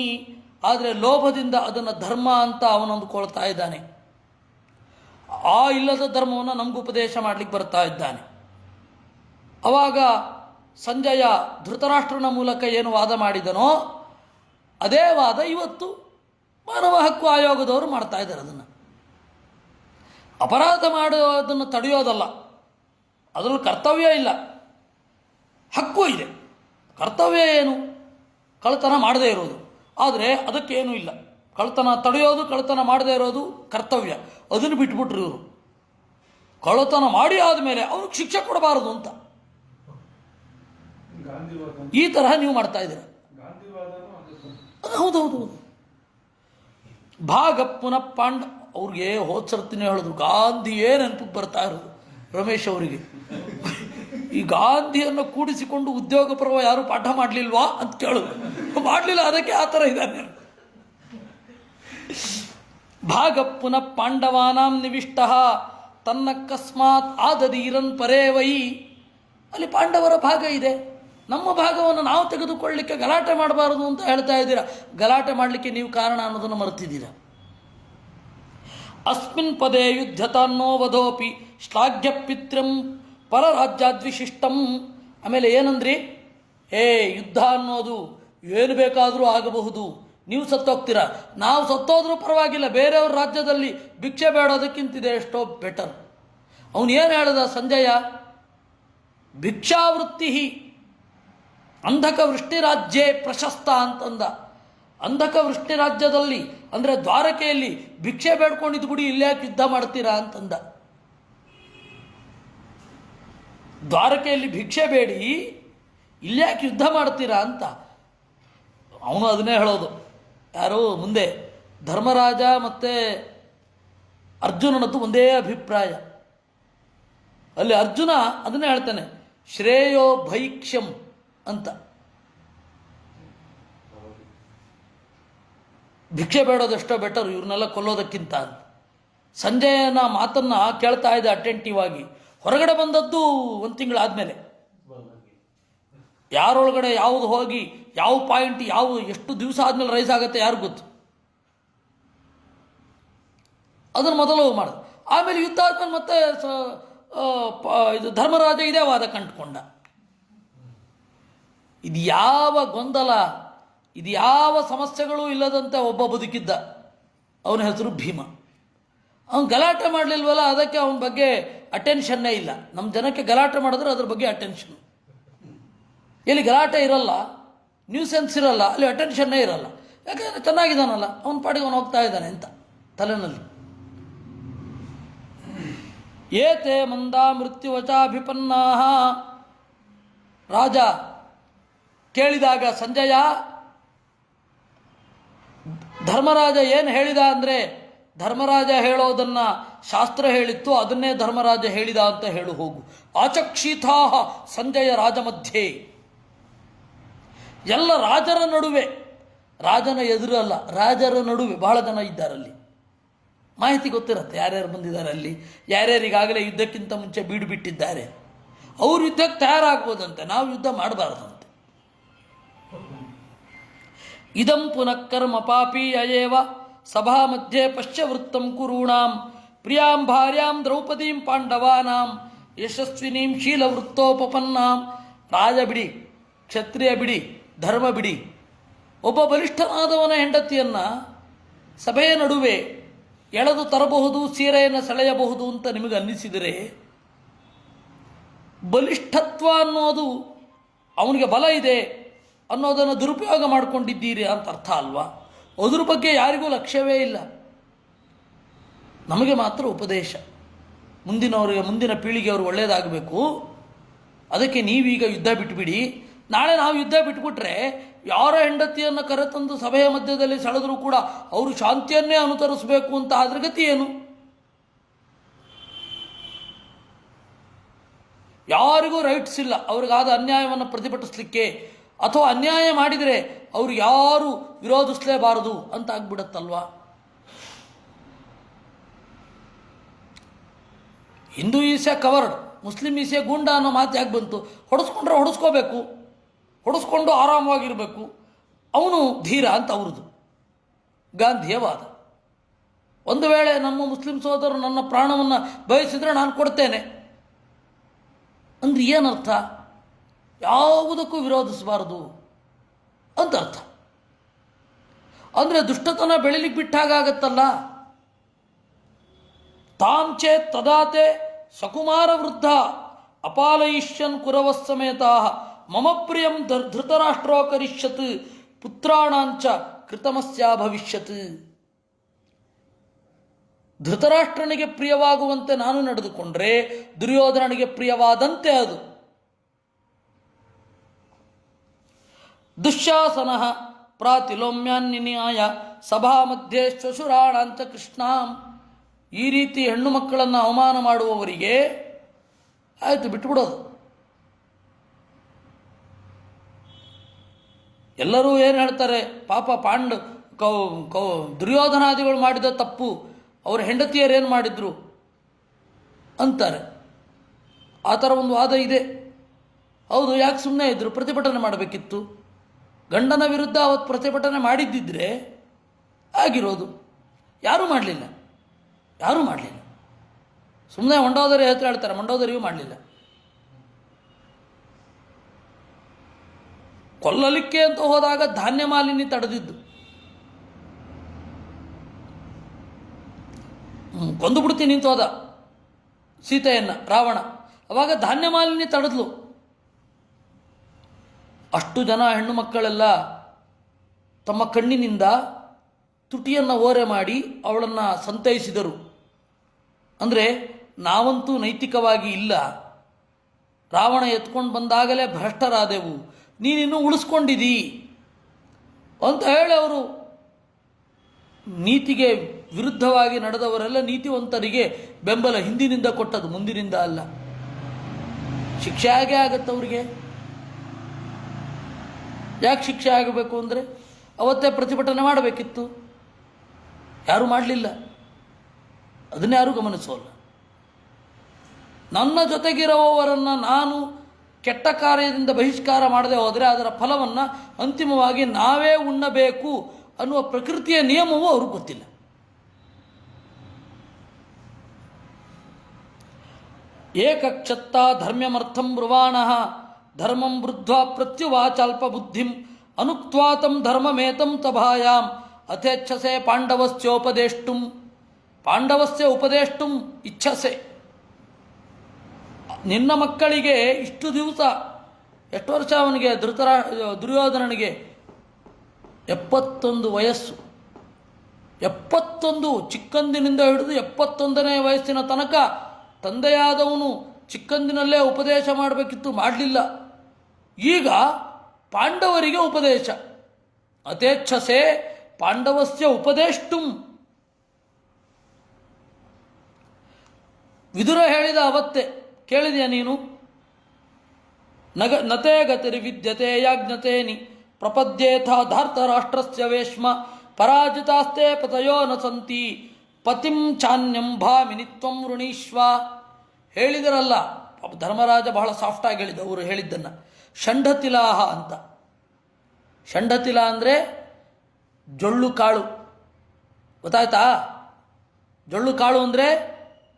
ಆದರೆ ಲೋಭದಿಂದ ಅದನ್ನು ಧರ್ಮ ಅಂತ ಅವನಂದುಕೊಳ್ತಾ ಇದ್ದಾನೆ. ಆ ಇಲ್ಲದ ಧರ್ಮವನ್ನು ನಮಗೂ ಉಪದೇಶ ಮಾಡಲಿಕ್ಕೆ ಬರ್ತಾ ಇದ್ದಾನೆ. ಆವಾಗ ಸಂಜಯ ಧೃತರಾಷ್ಟ್ರನ ಮೂಲಕ ಏನು ವಾದ ಮಾಡಿದನೋ ಅದೇ ವಾದ ಇವತ್ತು ಮಾನವ ಹಕ್ಕು ಆಯೋಗದವರು ಮಾಡ್ತಾ ಇದ್ದಾರೆ. ಅದನ್ನು ಅಪರಾಧ ಮಾಡೋದನ್ನು ತಡೆಯೋದಲ್ಲ, ಅದರಲ್ಲಿ ಕರ್ತವ್ಯ ಇಲ್ಲ, ಹಕ್ಕು ಇದೆ. ಕರ್ತವ್ಯ ಏನು? ಕಳ್ಳತನ ಮಾಡದೇ ಇರೋದು. ಆದರೆ ಅದಕ್ಕೇನೂ ಇಲ್ಲ. ಕಳ್ಳತನ ತಡೆಯೋದು, ಕಳ್ಳತನ ಮಾಡದೇ ಇರೋದು ಕರ್ತವ್ಯ. ಅದನ್ನು ಬಿಟ್ಬಿಟ್ರು ಇವರು. ಕಳ್ಳತನ ಮಾಡಿ ಆದಮೇಲೆ ಅವ್ರಿಗೆ ಶಿಕ್ಷೆ ಕೊಡಬಾರದು ಅಂತ ಈ ತರಹ ನೀವು ಮಾಡ್ತಾ ಇದ್ದೀರ. ಹೌದೌದು. ಭಾಗ ಪುನಃ ಅವ್ರಿಗೆ ಹೋದ್ಸರ್ತಿನೇ ಹೇಳಿದ್ರು, ಗಾಂಧಿಯೇ ನೆನಪಿಗೆ ಬರ್ತಾ ಇರೋದು ರಮೇಶ್ ಅವರಿಗೆ. ಈ ಗಾಂಧಿಯನ್ನು ಕೂಡಿಸಿಕೊಂಡು ಉದ್ಯೋಗ ಪರ್ವ ಯಾರು ಪಾಠ ಮಾಡಲಿಲ್ವಾ ಅಂತ ಕೇಳಿದ್ರು. ಮಾಡಲಿಲ್ಲ, ಅದಕ್ಕೆ ಆ ಥರ ಇದ್ದಾನೆ. ಭಾಗ ಪುನಃ ಪಾಂಡವಾನಾಂ ನಿವಿಷ್ಟ ತನ್ನಕಸ್ಮಾತ್ ಆದದೀರನ್ ಪರೇವೈ. ಅಲ್ಲಿ ಪಾಂಡವರ ಭಾಗ ಇದೆ, ನಮ್ಮ ಭಾಗವನ್ನು ನಾವು ತೆಗೆದುಕೊಳ್ಳಲಿಕ್ಕೆ ಗಲಾಟೆ ಮಾಡಬಾರದು ಅಂತ ಹೇಳ್ತಾ ಇದ್ದೀರಾ. ಗಲಾಟೆ ಮಾಡಲಿಕ್ಕೆ ನೀವು ಕಾರಣ ಅನ್ನೋದನ್ನು ಮರೆತಿದ್ದೀರಾ. ಅಸ್ಮಿನ್ ಪದೇ ಯುದ್ಧತಾನ್ನೋ ವಧೋಪಿ ಶ್ಲಾಘ್ಯ ಪಿತೃಂ ಪರರಾಜ್ಯಾದ್ವಿಶಿಷ್ಟಂ. ಆಮೇಲೆ ಏನಂದ್ರಿ? ಯುದ್ಧ ಅನ್ನೋದು ಏನು ಬೇಕಾದರೂ ಆಗಬಹುದು, ನೀವು ಸತ್ತೋಗ್ತೀರಾ, ನಾವು ಸತ್ತೋದ್ರೂ ಪರವಾಗಿಲ್ಲ, ಬೇರೆಯವ್ರ ರಾಜ್ಯದಲ್ಲಿ ಭಿಕ್ಷೆ ಬೇಡೋದಕ್ಕಿಂತಿದೆ ಎಷ್ಟೋ ಬೆಟರ್. ಅವನು ಏನು ಹೇಳ್ದ ಸಂಜಯ? ಭಿಕ್ಷಾವೃತ್ತಿ ಅಂಧಕ ವೃಷ್ಟಿ ರಾಜ್ಯೇ ಪ್ರಶಸ್ತ ಅಂತಂದ. ಅಂಧಕ ವೃಷ್ಟಿ ರಾಜ್ಯದಲ್ಲಿ ಅಂದರೆ ದ್ವಾರಕೆಯಲ್ಲಿ ಭಿಕ್ಷೆ ಬೇಡ್ಕೊಂಡಿದ್ದು ಬಿಡಿ, ಇಲ್ಲ್ಯಾಕೆ ಯುದ್ಧ ಮಾಡ್ತೀರಾ ಅಂತಂದ. ದ್ವಾರಕೆಯಲ್ಲಿ ಭಿಕ್ಷೆ ಬೇಡಿ ಇಲ್ಲ್ಯಾಕೆ ಯುದ್ಧ ಮಾಡ್ತೀರಾ ಅಂತ ಅವನು ಅದನ್ನೇ ಹೇಳೋದು. ಯಾರು ಮುಂದೆ ಧರ್ಮರಾಜ ಮತ್ತು ಅರ್ಜುನನದ್ದು ಒಂದೇ ಅಭಿಪ್ರಾಯ. ಅಲ್ಲಿ ಅರ್ಜುನ ಅದನ್ನೇ ಹೇಳ್ತಾನೆ, ಶ್ರೇಯೋ ಭೈಕ್ಷ್ಯಂ ಅಂತ. ಭಿಕ್ಷೆ ಬೇಡೋದೆಷ್ಟೋ ಬೆಟರ್ ಇವ್ರನ್ನೆಲ್ಲ ಕೊಲ್ಲೋದಕ್ಕಿಂತ ಅಂತ. ಸಂಜಯನ ಮಾತನ್ನು ಕೇಳ್ತಾ ಇದ್ದ ಅಟೆಂಟಿವ್ ಆಗಿ. ಹೊರಗಡೆ ಬಂದದ್ದು 1 ತಿಂಗಳಾದಮೇಲೆ. ಯಾರೊಳಗಡೆ ಯಾವುದು ಹೋಗಿ ಯಾವ ಪಾಯಿಂಟ್ ಎಷ್ಟು ದಿವಸ ಆದಮೇಲೆ ರೈಸ್ ಆಗುತ್ತೆ ಯಾರು ಗೊತ್ತು. ಅದನ್ನು ಮೊದಲು ಮಾಡೋದು. ಆಮೇಲೆ ಯುದ್ಧ ಆದ್ಮೇಲೆ ಮತ್ತೆ ಇದು ಧರ್ಮರಾಜ ಇದೇ ವಾದ ಕಂಡುಕೊಂಡ. ಇದು ಯಾವ ಗೊಂದಲ, ಇದು ಯಾವ ಸಮಸ್ಯೆಗಳು ಇಲ್ಲದಂತೆ ಒಬ್ಬ ಬದುಕಿದ್ದ. ಅವನ ಹೆಸರು ಭೀಮ. ಅವನು ಗಲಾಟೆ ಮಾಡಲಿಲ್ವಲ್ಲ, ಅದಕ್ಕೆ ಅವನ ಬಗ್ಗೆ ಅಟೆನ್ಷನ್ನೇ ಇಲ್ಲ. ನಮ್ಮ ಜನಕ್ಕೆ ಗಲಾಟೆ ಮಾಡಿದ್ರೆ ಅದ್ರ ಬಗ್ಗೆ ಅಟೆನ್ಷನ್. ಎಲ್ಲಿ ಗಲಾಟೆ ಇರಲ್ಲ, ನ್ಯೂಸೆನ್ಸ್ ಇರಲ್ಲ, ಅಲ್ಲಿ ಅಟೆನ್ಷನ್ನೇ ಇರಲ್ಲ. ಯಾಕಂದರೆ ಚೆನ್ನಾಗಿದ್ದಾನಲ್ಲ, ಅವನ ಪಾಡಿಗೆ ಅವನು ಹೋಗ್ತಾ ಇದ್ದಾನೆ ಅಂತ ತಲೆನಲ್ಲಿ. ಏತೆ ಮಂದ ಮೃತ್ಯುವಚಾಭಿಪನ್ನಾ. ರಾಜ ಕೇಳಿದಾಗ ಸಂಜಯ, ಧರ್ಮರಾಜ ಏನು ಹೇಳಿದ ಅಂದರೆ, ಧರ್ಮರಾಜ ಹೇಳೋದನ್ನು ಶಾಸ್ತ್ರ ಹೇಳಿತ್ತು, ಅದನ್ನೇ ಧರ್ಮರಾಜ ಹೇಳಿದ ಅಂತ ಹೇಳು ಹೋಗು. ಆಚಕ್ಷಿತಾ ಸಂಜಯ ರಾಜ ಮಧ್ಯೆ. ಎಲ್ಲ ರಾಜರ ನಡುವೆ, ರಾಜನ ಎದುರಲ್ಲ, ರಾಜರ ನಡುವೆ ಬಹಳ ಜನ ಇದ್ದಾರಲ್ಲಿ. ಮಾಹಿತಿ ಗೊತ್ತಿರುತ್ತೆ ಯಾರ್ಯಾರು ಬಂದಿದ್ದಾರೆ ಅಲ್ಲಿ, ಯಾರ್ಯಾರಿಗಾಗಲೇ ಯುದ್ಧಕ್ಕಿಂತ ಮುಂಚೆ ಬೀಡು ಬಿಟ್ಟಿದ್ದಾರೆ. ಅವರು ಯುದ್ಧಕ್ಕೆ ತಯಾರಾಗ್ಬೋದಂತೆ, ನಾವು ಯುದ್ಧ ಮಾಡಬಾರ್ದಂತೆ. ಇದಂ ಪುನಃ ಕರ್ಮ ಪಾಪೀಯೇವ ಸಭಾ ಮಧ್ಯೆ ಪಶ್ಯವೃತ್ತಂ ಕುರುಣಾಂ ಪ್ರಿಯಾಂ ಭಾರ್ಯಾಂ ದ್ರೌಪದೀಂ ಪಾಂಡವಾನಾಂ ಯಶಸ್ವಿನೀಂ ಶೀಲವೃತ್ತೋಪಪನ್ನಾಂ. ರಾಜ ಬಿಡಿ, ಕ್ಷತ್ರಿಯ ಬಿಡಿ, ಧರ್ಮ ಬಿಡಿ, ಒಬ್ಬ ಬಲಿಷ್ಠನಾದವನ ಹೆಂಡತಿಯನ್ನು ಸಭೆಯ ನಡುವೆ ಎಳೆದು ತರಬಹುದು, ಸೀರೆಯನ್ನು ಸೆಳೆಯಬಹುದು ಅಂತ ನಿಮಗೆ ಅನ್ನಿಸಿದರೆ, ಬಲಿಷ್ಠತ್ವ ಅನ್ನೋದು ಅವನಿಗೆ ಬಲ ಇದೆ ಅನ್ನೋದನ್ನು ದುರುಪಯೋಗ ಮಾಡಿಕೊಂಡಿದ್ದೀರಿ ಅಂತ ಅರ್ಥ ಅಲ್ವಾ? ಅದ್ರ ಬಗ್ಗೆ ಯಾರಿಗೂ ಲಕ್ಷ್ಯವೇ ಇಲ್ಲ. ನಮಗೆ ಮಾತ್ರ ಉಪದೇಶ, ಮುಂದಿನವರಿಗೆ, ಮುಂದಿನ ಪೀಳಿಗೆಯವರು ಒಳ್ಳೆಯದಾಗಬೇಕು. ಅದಕ್ಕೆ ನೀವೀಗ ಯುದ್ಧ ಬಿಟ್ಬಿಡಿ. ನಾಳೆ ನಾವು ಯುದ್ಧ ಬಿಟ್ಬಿಟ್ರೆ ಯಾರ ಹೆಂಡತಿಯನ್ನು ಕರೆತಂದು ಸಭೆಯ ಮಧ್ಯದಲ್ಲಿ ಸೆಳೆದರೂ ಕೂಡ ಅವರು ಶಾಂತಿಯನ್ನೇ ಅನುಸರಿಸಬೇಕು ಅಂತ ಆದ್ರೆ ಗತಿ ಏನು? ಯಾರಿಗೂ ರೈಟ್ಸ್ ಇಲ್ಲ ಅವ್ರಿಗಾದ ಅನ್ಯಾಯವನ್ನು ಪ್ರತಿಭಟಿಸಲಿಕ್ಕೆ, ಅಥವಾ ಅನ್ಯಾಯ ಮಾಡಿದರೆ ಅವರು ಯಾರು ವಿರೋಧಿಸಲೇಬಾರದು ಅಂತ ಆಗ್ಬಿಡತ್ತಲ್ವಾ? ಹಿಂದೂ ಈಸೆ ಕವರ್ಡ್, ಮುಸ್ಲಿಂ ಈಸೆ ಗೂಂಡ ಅನ್ನೋ ಮಾತು ಯಾಕೆ ಬಂತು? ಹೊಡೆಸ್ಕೊಂಡ್ರೆ ಹೊಡೆಸ್ಕೋಬೇಕು, ಹೊಡೆಸ್ಕೊಂಡು ಆರಾಮವಾಗಿರಬೇಕು, ಅವನು ಧೀರ ಅಂತ ಅವ್ರದ್ದು ಗಾಂಧಿಯ ವಾದ. ಒಂದು ವೇಳೆ ನಮ್ಮ ಮುಸ್ಲಿಂ ಸೋದರರು ನನ್ನ ಪ್ರಾಣವನ್ನು ಬಯಸಿದರೆ ನಾನು ಕೊಡ್ತೇನೆ ಅಂದ್ರೆ ಏನರ್ಥ? ಯಾವುದಕ್ಕೂ ವಿರೋಧಿಸಬಾರದು ಅಂತ ಅರ್ಥ. ಅಂದರೆ ದುಷ್ಟತನ ಬೆಳಿಲಿಕ್ಕೆ ಬಿಟ್ಟಾಗತ್ತಲ್ಲ. ತಾಂ ಚೇತ್ ತದಾತೆ ಸಕುಮಾರ ವೃದ್ಧ ಅಪಾಲಯಿಷ್ಯನ್ ಕುರವಃ ಸಮೇತಾ ಮಮ ಪ್ರಿಯಂ ಧೃತರಾಷ್ಟ್ರೋ ಕರಿಷ್ಯತ್ ಪುತ್ರಾಣಾಂಚ ಕೃತಮಸ್ಯ ಭವಿಷ್ಯತ್. ಧೃತರಾಷ್ಟ್ರನಿಗೆ ಪ್ರಿಯವಾಗುವಂತೆ ನಾನು ನಡೆದುಕೊಂಡ್ರೆ ದುರ್ಯೋಧನನಿಗೆ ಪ್ರಿಯವಾದಂತೆ ಅದು. ದುಶ್ಯಾಸನ ಪ್ರಾತಿಲೋಮ್ಯಾನ್ನಿನ್ಯಾಯ ಸಭಾ ಮಧ್ಯೆ ಶ್ವಶುರಾಣಾಂಚ ಕೃಷ್ಣಾಂ. ಈ ರೀತಿ ಹೆಣ್ಣು ಮಕ್ಕಳನ್ನು ಅವಮಾನ ಮಾಡುವವರಿಗೆ ಆಯಿತು ಬಿಟ್ಟುಬಿಡೋದು. ಎಲ್ಲರೂ ಏನು ಹೇಳ್ತಾರೆ, ಪಾಪ ದುರ್ಯೋಧನಾದಿಗಳು ಮಾಡಿದ ತಪ್ಪು, ಅವರ ಹೆಂಡತಿಯರೇನು ಮಾಡಿದ್ರು ಅಂತಾರೆ. ಆ ಥರ ಒಂದು ವಾದ ಇದೆ. ಹೌದು, ಯಾಕೆ ಸುಮ್ಮನೆ ಇದ್ದರು? ಪ್ರತಿಭಟನೆ ಮಾಡಬೇಕಿತ್ತು. ಗಂಡನ ವಿರುದ್ಧ ಅವತ್ತು ಪ್ರತಿಭಟನೆ ಮಾಡಿದ್ದಿದ್ರೆ ಆಗಿರೋದು. ಯಾರೂ ಮಾಡಲಿಲ್ಲ. ಸುಮ್ಮನೆ ಮಂಡೋದರಿ ಹತ್ರ ಹೇಳ್ತಾರೆ, ಮಂಡೋದರಿಯೂ ಮಾಡಲಿಲ್ಲ. ಕೊಲ್ಲಲಿಕ್ಕೆ ಅಂತ ಹೋದಾಗ ಧಾನ್ಯ ಮಾಲಿನ್ಯ ತಡೆದಿದ್ದು, ಕೊಂದು ಬಿಡ್ತೀನಿ ಅಂತ ಹೋದ ಸೀತೆಯನ್ನು ರಾವಣ. ಅವಾಗ ಧಾನ್ಯ ಮಾಲಿನ್ಯ ತಡೆದ್ಲು. ಅಷ್ಟು ಜನ ಹೆಣ್ಣು ಮಕ್ಕಳೆಲ್ಲ ತಮ್ಮ ಕಣ್ಣಿನಿಂದ ತುಟಿಯನ್ನು ಓರೆ ಮಾಡಿ ಅವಳನ್ನು ಸಂತೈಸಿದರು. ಅಂದರೆ ನಾವಂತೂ ನೈತಿಕವಾಗಿ ಇಲ್ಲ, ರಾವಣ ಎತ್ಕೊಂಡು ಬಂದಾಗಲೇ ಭ್ರಷ್ಟರಾದೆವು, ನೀನಿನ್ನೂ ಉಳಿಸ್ಕೊಂಡಿದ್ದೀ ಅಂತ ಹೇಳಿ ಅವರು ನೀತಿಗೆ ವಿರುದ್ಧವಾಗಿ ನಡೆದವರೆಲ್ಲ ನೀತಿವಂತರಿಗೆ ಬೆಂಬಲ ಹಿಂದಿನಿಂದ ಕೊಟ್ಟದು, ಮುಂದಿನಿಂದ ಅಲ್ಲ. ಶಿಕ್ಷೆ ಆಗೇ ಆಗತ್ತವ್ರಿಗೆ. ಯಾಕೆ ಶಿಕ್ಷೆ ಆಗಬೇಕು ಅಂದರೆ ಅವತ್ತೇ ಪ್ರತಿಭಟನೆ ಮಾಡಬೇಕಿತ್ತು. ಯಾರೂ ಮಾಡಲಿಲ್ಲ. ಅದನ್ನೇ ಯಾರೂ ಗಮನಿಸೋಲ್ಲ. ನನ್ನ ಜೊತೆಗಿರುವವರನ್ನು ನಾನು ಕೆಟ್ಟ ಕಾರ್ಯದಿಂದ ಬಹಿಷ್ಕಾರ ಮಾಡದೆ ಹೋದರೆ ಅದರ ಫಲವನ್ನು ಅಂತಿಮವಾಗಿ ನಾವೇ ಉಣ್ಣಬೇಕು ಅನ್ನುವ ಪ್ರಕೃತಿಯ ನಿಯಮವೂ ಅವ್ರಿಗೆ ಗೊತ್ತಿಲ್ಲ. ಏಕಕ್ಷತ್ತ ಧರ್ಮ್ಯಮರ್ಥಂ ಬ್ರುವಾಣಃ ಧರ್ಮಂ ವೃದ್ಧ್ವಾ ಪ್ರತ್ಯುವಾಚಾಲ್ಪ ಬುದ್ಧಿಂ ಅನುಕ್ತ್ವಾತಂ ಧರ್ಮಮೇತಂ ತಭಾಯಾಂ ಅಥೇಚ್ಛಸೆ ಪಾಂಡವಸ್ಯೋಪದೇಷ್ಟುಂ. ಪಾಂಡವಸ್ಯ ಉಪದೇಷ್ಟುಂ ಇಚ್ಛಸೆ. ನಿನ್ನ ಮಕ್ಕಳಿಗೆ ಇಷ್ಟು ದಿವಸ, ಎಷ್ಟು ವರ್ಷ ಅವನಿಗೆ ದುರ್ಯೋಧನನಿಗೆ 71 ವಯಸ್ಸು. 71, ಚಿಕ್ಕಂದಿನಿಂದ ಹಿಡಿದು 71ನೇ ವಯಸ್ಸಿನ ತನಕ ತಂದೆಯಾದವನು ಚಿಕ್ಕಂದಿನಲ್ಲೇ ಉಪದೇಶ ಮಾಡಬೇಕಿತ್ತು, ಮಾಡಲಿಲ್ಲ. ಈಗ ಪಾಂಡವರಿಗೆ ಉಪದೇಶ. ಅಥೇಚ್ಛಸೆ ಪಾಂಡವಸ್ಯ ಉಪದೇಷ್ಟುಂ. ವಿದುರ ಹೇಳಿದ ಅವತ್ತೇ ಕೇಳಿದೆಯಾ ನೀನು? ನತೇ ಗತಿರಿ ವಿದ್ಯತೆ ಯಾಜ್ಞತೇನಿ ಪ್ರಪದ್ಯೇಥ ಧಾರ್ತರಾಷ್ಟ್ರಸ್ಯ ವೇಶ್ಮ ಪರಾಜಿತಾಸ್ತೆ ಪತಯೋ ನ ಸಂತಿ ಪತಿಂ ಚಾನ್ಯಂ ಭಾಮಿನಿ ತ್ವಂ ವೃಣೀಶ್ವ. ಹೇಳಿದರಲ್ಲ, ಧರ್ಮರಾಜ ಬಹಳ ಸಾಫ್ಟಾಗಿ ಹೇಳಿದ ಅವರು ಹೇಳಿದ್ದನ್ನು. ಷಂಢತಿಲಾಹ ಅಂತ. ಷಂಢತಿಲ ಅಂದರೆ ಜೊಳ್ಳು ಕಾಳು, ಗೊತ್ತಾಯ್ತಾ? ಜೊಳ್ಳು ಕಾಳು ಅಂದರೆ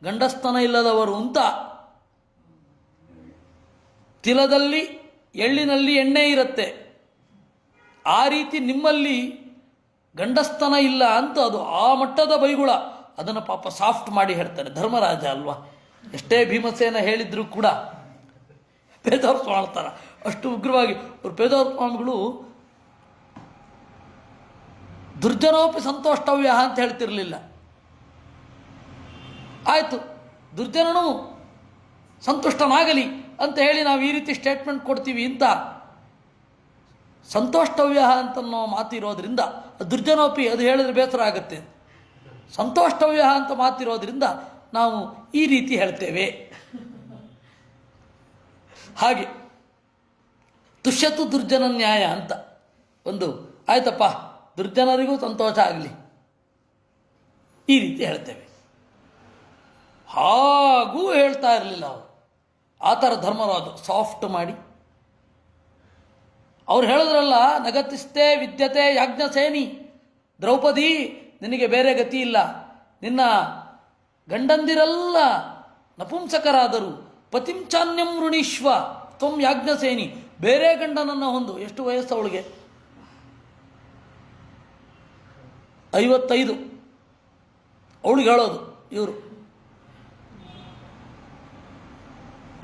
ಗಂಡಸ್ತನ ಇಲ್ಲದವರು ಅಂತ. ತಿಲದಲ್ಲಿ ಎಳ್ಳಿನಲ್ಲಿ ಎಣ್ಣೆ ಇರುತ್ತೆ, ಆ ರೀತಿ ನಿಮ್ಮಲ್ಲಿ ಗಂಡಸ್ತನ ಇಲ್ಲ ಅಂತ. ಅದು ಆ ಮಟ್ಟದ ಬೈಗುಳ. ಅದನ್ನು ಪಾಪ ಸಾಫ್ಟ್ ಮಾಡಿ ಹೇಳ್ತಾನೆ ಧರ್ಮರಾಜ ಅಲ್ವಾ. ಎಷ್ಟೇ ಭೀಮಸೇನ ಹೇಳಿದ್ರು ಕೂಡ ಪೇದವ್ರ ಮಾಡ್ತಾರೆ ಅಷ್ಟು ಉಗ್ರವಾಗಿ. ಅವ್ರು ಪೇದವ್ರ ಸ್ವಾಮಿಗಳು ದುರ್ಜನೋಪಿ ಸಂತೋಷ್ಟವ್ಯ ಅಂತ ಹೇಳ್ತಿರಲಿಲ್ಲ. ಆಯಿತು, ದುರ್ಜನನು ಸಂತುಷ್ಟನಾಗಲಿ ಅಂತ ಹೇಳಿ ನಾವು ಈ ರೀತಿ ಸ್ಟೇಟ್ಮೆಂಟ್ ಕೊಡ್ತೀವಿ ಅಂತ ಸಂತೋಷ್ಟವ್ಯ ಅಂತನ್ನೋ ಮಾತಿರೋದ್ರಿಂದ, ದುರ್ಜನೋಪಿ ಅದು ಹೇಳಿದ್ರೆ ಬೇಸರ ಆಗುತ್ತೆ. ಸಂತೋಷ್ಟವ್ಯ ಅಂತ ಮಾತಿರೋದ್ರಿಂದ ನಾವು ಈ ರೀತಿ ಹೇಳ್ತೇವೆ. ಹಾಗೆ ತುಷ್ಯತು ದುರ್ಜನ ನ್ಯಾಯ ಅಂತ ಒಂದು. ಆಯ್ತಪ್ಪ, ದುರ್ಜನರಿಗೂ ಸಂತೋಷ ಆಗಲಿ, ಈ ರೀತಿ ಹೇಳ್ತೇವೆ. ಹಾಗೂ ಹೇಳ್ತಾ ಇರಲಿಲ್ಲ ಅವರು. ಆ ಥರ ಧರ್ಮರಾಜು ಸಾಫ್ಟ್ ಮಾಡಿ ಅವ್ರು ಹೇಳಿದ್ರಲ್ಲ, ನಗತಿಸ್ತೆ ವಿದ್ಯತೆ ಯಾಜ್ಞಸೇನಿ. ದ್ರೌಪದಿ, ನಿನಗೆ ಬೇರೆ ಗತಿ ಇಲ್ಲ, ನಿನ್ನ ಗಂಡಂದಿರೆಲ್ಲ ನಪುಂಸಕರಾದರು. ಪತಿಂಚಾನ್ಯಂ ಋಣೀಶ್ವ ತ್ವಂ ಯಾಜ್ಞಸೇನಿ. ಬೇರೆ ಗಂಡನನ್ನು ಹೊಂದು. ಎಷ್ಟು ವಯಸ್ಸು ಅವಳಿಗೆ? 55. ಅವಳಿಗೆ ಹೇಳೋದು ಇವರು,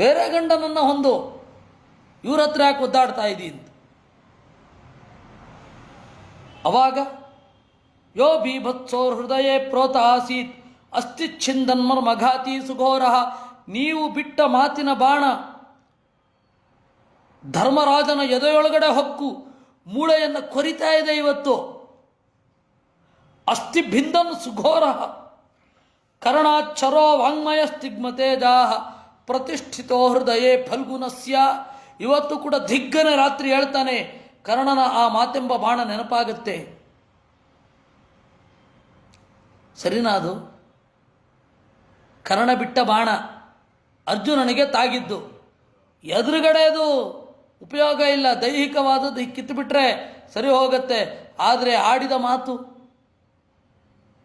ಬೇರೆ ಗಂಡನನ್ನು ಹೊಂದು, ಇವ್ರ ಹತ್ರ ಯಾಕೆ ಒದ್ದಾಡ್ತಾ ಇದ್ದೀ ಅಂತ. ಅವಾಗ ಯೋ ಬೀಭತ್ಸೋರ್ ಹೃದಯೇ ಪ್ರೋತ ಆಸೀತ್ ಅಸ್ತಿಚ್ಛಿಂದನ್ಮರ್ಮಘಾತಿ ಸುಘೋರ. ನೀವು ಬಿಟ್ಟ ಮಾತಿನ ಬಾಣ ಧರ್ಮರಾಜನ ಎದೆಯೊಳಗಡೆ ಹೊಕ್ಕು ಮೂಳೆಯನ್ನು ಕೊರಿತಾ ಇದೆ ಇವತ್ತು. ಅಸ್ಥಿ ಭಿಂದನ್ ಸುಘೋರ ಕರ್ಣಾಚ್ಛರೋ ವಾಂಗ್ಮಯ ಸ್ತಿಗ್ಮತೇಜಾಹ ಪ್ರತಿಷ್ಠಿತೋ ಹೃದಯೇ ಫಲ್ಗುನಸ್ಯ. ಇವತ್ತು ಕೂಡ ದಿಗ್ಗನೆ ರಾತ್ರಿ ಹೇಳ್ತಾನೆ, ಕರ್ಣನ ಆ ಮಾತೆಂಬ ಬಾಣ ನೆನಪಾಗುತ್ತೆ. ಸರಿನಾ? ಅದು ಕರ್ಣ ಬಿಟ್ಟ ಬಾಣ ಅರ್ಜುನನಿಗೆ ತಾಗಿದ್ದು. ಎದುರುಗಡೆ ಅದು ಉಪಯೋಗ ಇಲ್ಲ, ದೈಹಿಕವಾದದ್ದು ಕಿತ್ತುಬಿಟ್ರೆ ಸರಿ ಹೋಗುತ್ತೆ. ಆದರೆ ಆಡಿದ ಮಾತು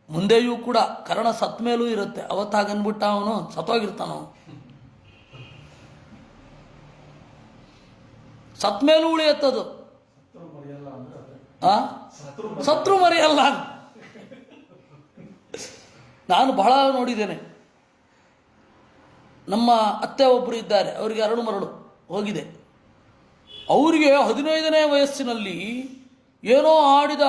ಮುಂದೆಯೂ ಕೂಡ ಕರ್ಣ ಸತ್ ಮೇಲೂ ಇರುತ್ತೆ. ಅವತ್ತಾಗನ್ಬಿಟ್ಟ ಅವನು ಸತ್ತೋಗಿರ್ತಾನವನು, ಸತ್ ಮೇಲೂ ಉಳಿಯತ್ತದು. ಸತ್ರು ಮರೆಯಲ್ಲ. ನಾನು ಬಹಳ ನೋಡಿದ್ದೇನೆ. ನಮ್ಮ ಅತ್ತೆ ಒಬ್ಬರು ಇದ್ದಾರೆ, ಅವರಿಗೆ ಅರಳು ಮರಳು ಹೋಗಿದೆ. ಅವರಿಗೆ 15ನೇ ವಯಸ್ಸಿನಲ್ಲಿ ಏನೋ ಆಡಿದ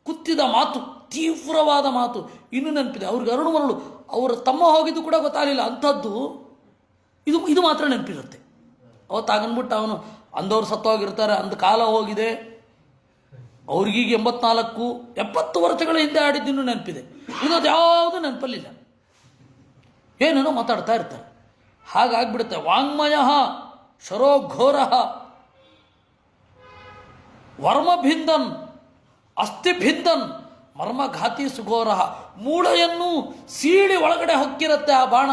ಕುತ್ತಿದ ಮಾತು, ತೀವ್ರವಾದ ಮಾತು ಇನ್ನೂ ನೆನಪಿದೆ. ಅವ್ರಿಗೆ ಅರಳು ಮರಳು. ಅವರ ತಮ್ಮ ಹೋಗಿದ್ದು ಕೂಡ ಗೊತ್ತಾಗಲಿಲ್ಲ ಅಂಥದ್ದು. ಇದು ಮಾತ್ರ ನೆನಪಿರುತ್ತೆ. ಅವತ್ತಾಗನ್ಬಿಟ್ಟು ಅವನು ಅಂದವ್ರು ಸತ್ತೋಗಿರ್ತಾರೆ, ಅಂದ ಕಾಲ ಹೋಗಿದೆ. ಅವ್ರಿಗೀಗ 84 70 ವರ್ಷಗಳ ಹಿಂದೆ ಆಡಿದ್ದು ನೆನಪಿದೆ. ಇನ್ನೊಂದು ಯಾವುದೂ ನೆನಪಲ್ಲಿಲ್ಲ. ಏನೇನೋ ಮಾತಾಡ್ತಾ ಇರ್ತಾರೆ. ಹಾಗಾಗ್ಬಿಡುತ್ತೆ. ವಾಂಗ್ಮಯ ಶರೋಘೋರ ವರ್ಮಭಿಂದನ್ ಅಸ್ಥಿಭಿಂದನ್ ಮರ್ಮಘಾತಿ ಸುಘೋರ. ಮೂಳೆಯನ್ನು ಸೀಳಿ ಒಳಗಡೆ ಹೊಕ್ಕಿರುತ್ತೆ ಆ ಬಾಣ,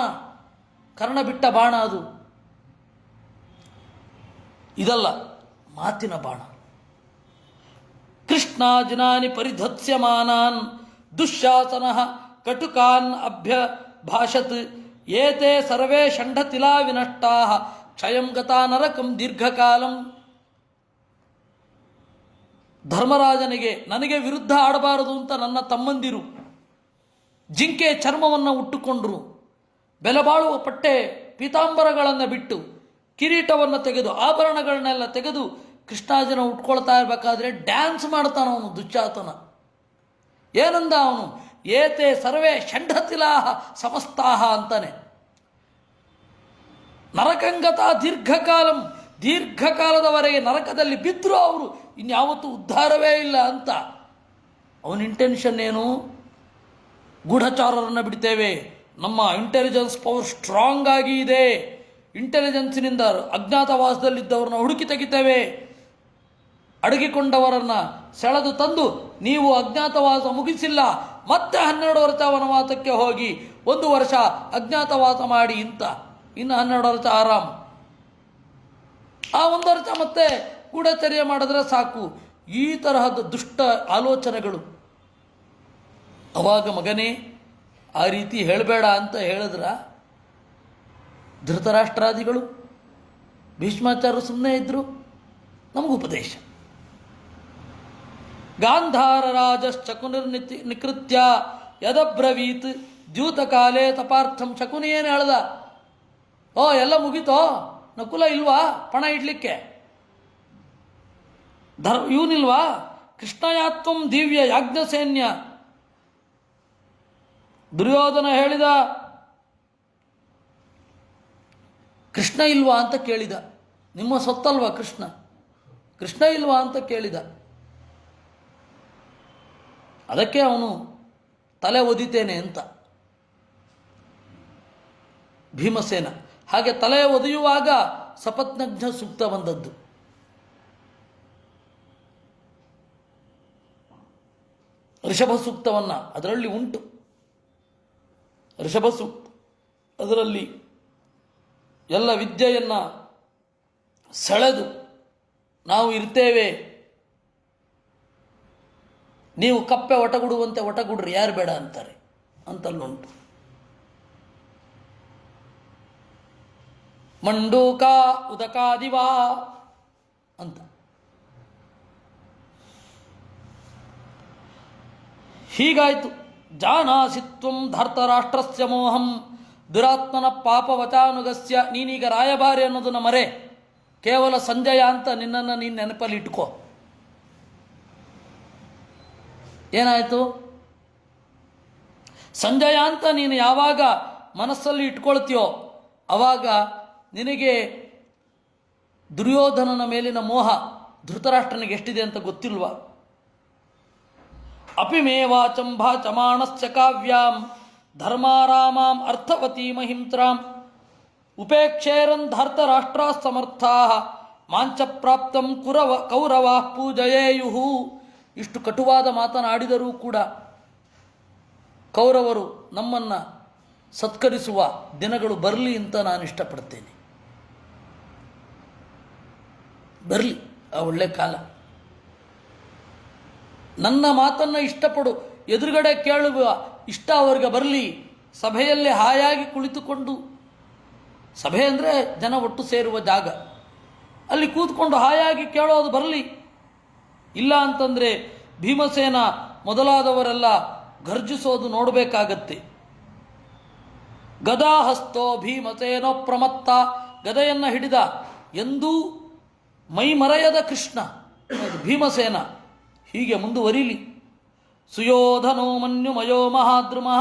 ಕರ್ಣ ಬಿಟ್ಟ ಬಾಣ ಅದು. ಇದಲ್ಲ, ಮಾತಿನ ಬಾಣ. ಕೃಷ್ಣಾಜಿನಾನಿ ಪರಿಧತ್ಸ್ಯಮಾನಾನ್ ದುಶ್ಯಾಸನ ಕಟುಕಾನ್ ಅಭ್ಯಭಾಷತ್ ಏತೆ ಸರ್ವೇ ಷಂಡತಿಲಾ ವಿನಷ್ಟಾ ಕ್ಷಯಂ ಗತಾ ನರಕಂ ದೀರ್ಘಕಾಲಂ. ಧರ್ಮರಾಜನಿಗೆ ನನಗೆ ವಿರುದ್ಧ ಆಡಬಾರದು ಅಂತ ನನ್ನ ತಮ್ಮಂದಿರು ಜಿಂಕೆ ಚರ್ಮವನ್ನು ಉಟ್ಟುಕೊಂಡ್ರು, ಬೆಲೆಬಾಳುವ ಪಟ್ಟೆ ಪೀತಾಂಬರಗಳನ್ನು ಬಿಟ್ಟು, ಕಿರೀಟವನ್ನು ತೆಗೆದು, ಆಭರಣಗಳನ್ನೆಲ್ಲ ತೆಗೆದು ಕೃಷ್ಣಾರ್ಜುನ ಉಟ್ಕೊಳ್ತಾ ಇರಬೇಕಾದ್ರೆ ಡ್ಯಾನ್ಸ್ ಮಾಡ್ತಾನವನು ದುಶ್ಯಾಸನ. ಏನಂದ ಅವನು? ಏತೆ ಸರ್ವೇ ಷಂಡತಿಲಾಹ ಸಮಸ್ತಾಹ ಅಂತಾನೆ. ನರಕಂಗತ ದೀರ್ಘಕಾಲಂ, ದೀರ್ಘಕಾಲದವರೆಗೆ ನರಕದಲ್ಲಿ ಬಿದ್ದರೂ ಅವರು ಇನ್ಯಾವತ್ತೂ ಉದ್ಧಾರವೇ ಇಲ್ಲ ಅಂತ. ಅವನ ಇಂಟೆನ್ಷನ್ ಏನು? ಗೂಢಚಾರರನ್ನು ಬಿಡ್ತೇವೆ, ನಮ್ಮ ಇಂಟೆಲಿಜೆನ್ಸ್ ಪವರ್ ಸ್ಟ್ರಾಂಗ್ ಆಗಿ ಇದೆ, ಇಂಟೆಲಿಜೆನ್ಸಿನಿಂದ ಅಜ್ಞಾತವಾಸದಲ್ಲಿದ್ದವ್ರನ್ನ ಹುಡುಕಿ ತೆಗಿತೇವೆ, ಅಡಗಿಕೊಂಡವರನ್ನು ಸೆಳೆದು ತಂದು ನೀವು ಅಜ್ಞಾತವಾಸ ಮುಗಿಸಿಲ್ಲ, ಮತ್ತೆ 12 ವರ್ಷ ವನವಾಸಕ್ಕೆ ಹೋಗಿ 1 ವರ್ಷ ಅಜ್ಞಾತವಾಸ ಮಾಡಿ ಇಂತ, ಇನ್ನು 12 ವರ್ಷ ಆರಾಮ್. ಆ 1 ವರ್ಷ ಮತ್ತೆ ಗೂಢಚರ್ಯ ಮಾಡಿದ್ರೆ ಸಾಕು. ಈ ತರಹದ ದುಷ್ಟ ಆಲೋಚನೆಗಳು. ಅವಾಗ ಮಗನೇ ಆ ರೀತಿ ಹೇಳಬೇಡ ಅಂತ ಹೇಳಿದ್ರ ಧೃತರಾಷ್ಟ್ರಾದಿಗಳು, ಭೀಷ್ಮಾಚಾರ್ಯರು ಸುಮ್ಮನೆ ಇದ್ದರು. ನಮಗೂ ಉಪದೇಶ. ಗಾಂಧಾರ ರಾಜಶ್ಚಕುನಿರ್ನಿತಿ ನಿಕೃತ್ಯ ಯದಬ್ರವೀತ್ ದ್ಯೂತಕಾಲೇ ತಪಾರ್ಥಂ. ಶಕುನಿ ಏನು ಹೇಳ್ದ? ಓ ಎಲ್ಲ ಮುಗೀತೋ, ನಕುಲ ಇಲ್ವಾ ಪಣ ಇಡ್ಲಿಕ್ಕೆ? ಇವನಿಲ್ವಾ ಕೃಷ್ಣಯಾತ್ವಂ ದಿವ್ಯ ಯಾಜ್ಞಸೇನ್ಯ? ದುರ್ಯೋಧನ ಹೇಳಿದ, ಕೃಷ್ಣ ಇಲ್ವಾ ಅಂತ ಕೇಳಿದ. ನಿಮ್ಮ ಸೊತ್ತಲ್ವಾ ಕೃಷ್ಣ? ಕೃಷ್ಣ ಇಲ್ವಾ ಅಂತ ಕೇಳಿದ. ಅದಕ್ಕೆ ಅವನು ತಲೆ ಒದಿತೇನೆ ಅಂತ ಭೀಮಸೇನ. ಹಾಗೆ ತಲೆ ಒದೆಯುವಾಗ ಸಪತ್ನಜ್ಞ ಸೂಕ್ತ ಬಂದದ್ದು. ಋಷಭ ಸೂಕ್ತವನ್ನು ಅದರಲ್ಲಿ ಉಂಟು. ಋಷಭ ಸೂಕ್ತ ಅದರಲ್ಲಿ ಎಲ್ಲ ವಿದ್ಯೆಯನ್ನು ಸೆಳೆದು ನಾವು ಇರ್ತೇವೆ, ನೀವು ಕಪ್ಪೆ ಒಟಗುಡುವಂತೆ ಒಟಗುಡ್ರಿ, ಯಾರು ಬೇಡ ಅಂತಾರೆ. ಅಂತಲ್ಲುಂಟು. ಮಂಡೂಕ ಉದಕಾದಿವಾ ಅಂತ. ಹೀಗಾಯಿತು. ಜಾನಾಸಿತ್ವಂ ಧರ್ತರಾಷ್ಟ್ರಸ್ಯ ಮೋಹಂ ದುರಾತ್ಮನ ಪಾಪವಚಾನುಗಸ್ಯ. ನೀನೀಗ ರಾಯಭಾರಿ ಅನ್ನೋದನ್ನ ಮರೆ, ಕೇವಲ ಸಂಜಯ ಅಂತ ನಿನ್ನನ್ನು ನೀನು ನೆನಪಲ್ಲಿ ಇಟ್ಕೋ. ಏನಾಯಿತು? ಸಂಜಯ ಅಂತ ನೀನು ಯಾವಾಗ ಮನಸ್ಸಲ್ಲಿ ಇಟ್ಕೊಳ್ತೀಯೋ ಆವಾಗ ನಿನಗೆ ದುರ್ಯೋಧನನ ಮೇಲಿನ ಮೋಹ ಧೃತರಾಷ್ಟ್ರನಿಗೆ ಎಷ್ಟಿದೆ ಅಂತ ಗೊತ್ತಿಲ್ವಾ? ಅಪಿಮೇವಾಚಂ ಭಾಚಮಾಣಶ್ಚ ಕಾವ್ಯಾಂ ಧರ್ಮಾರಾಮಾಂ ಅರ್ಥವತೀ ಮಹಿಂತ್ರಾಂ ಉಪೇಕ್ಷೇರನ್ ಧರ್ತರಾಷ್ಟ್ರಾ ಸಮರ್ಥಾ ಮಾಂಚ ಪ್ರಾಪ್ತಂ ಕೌರವಾ ಪೂಜಯೇಯುಹು. ಇಷ್ಟು ಕಟುವಾದ ಮಾತನಾಡಿದರೂ ಕೂಡ ಕೌರವರು ನಮ್ಮನ್ನು ಸತ್ಕರಿಸುವ ದಿನಗಳು ಬರಲಿ ಅಂತ ನಾನು ಇಷ್ಟಪಡ್ತೇನೆ. ಬರಲಿ ಆ ಒಳ್ಳೆ ಕಾಲ. ನನ್ನ ಮಾತನ್ನು ಇಷ್ಟಪಡು, ಎದುರುಗಡೆ ಕೇಳುವ ಇಷ್ಟ ಅವರಿಗೆ ಬರಲಿ. ಸಭೆಯಲ್ಲಿ ಹಾಯಾಗಿ ಕುಳಿತುಕೊಂಡು, ಸಭೆ ಅಂದರೆ ಜನ ಒಟ್ಟು ಸೇರುವ ಜಾಗ, ಅಲ್ಲಿ ಕೂತ್ಕೊಂಡು ಹಾಯಾಗಿ ಕೇಳೋದು ಬರಲಿ. ಇಲ್ಲ ಅಂತಂದರೆ ಭೀಮಸೇನ ಮೊದಲಾದವರೆಲ್ಲ ಗರ್ಜಿಸೋದು ನೋಡಬೇಕಾಗತ್ತೆ. ಗದಾಹಸ್ತೋ ಭೀಮಸೇನೋ ಪ್ರಮತ್ತ. ಗದೆಯನ್ನು ಹಿಡಿದ ಎಂದೂ ಮೈಮರೆಯದ ಕೃಷ್ಣ ಭೀಮಸೇನ. ಹೀಗೆ ಮುಂದುವರಿಲಿ. ಸುಯೋಧನೋ ಮನ್ಯುಮಯೋ ಮಹಾದ್ರುಮಃ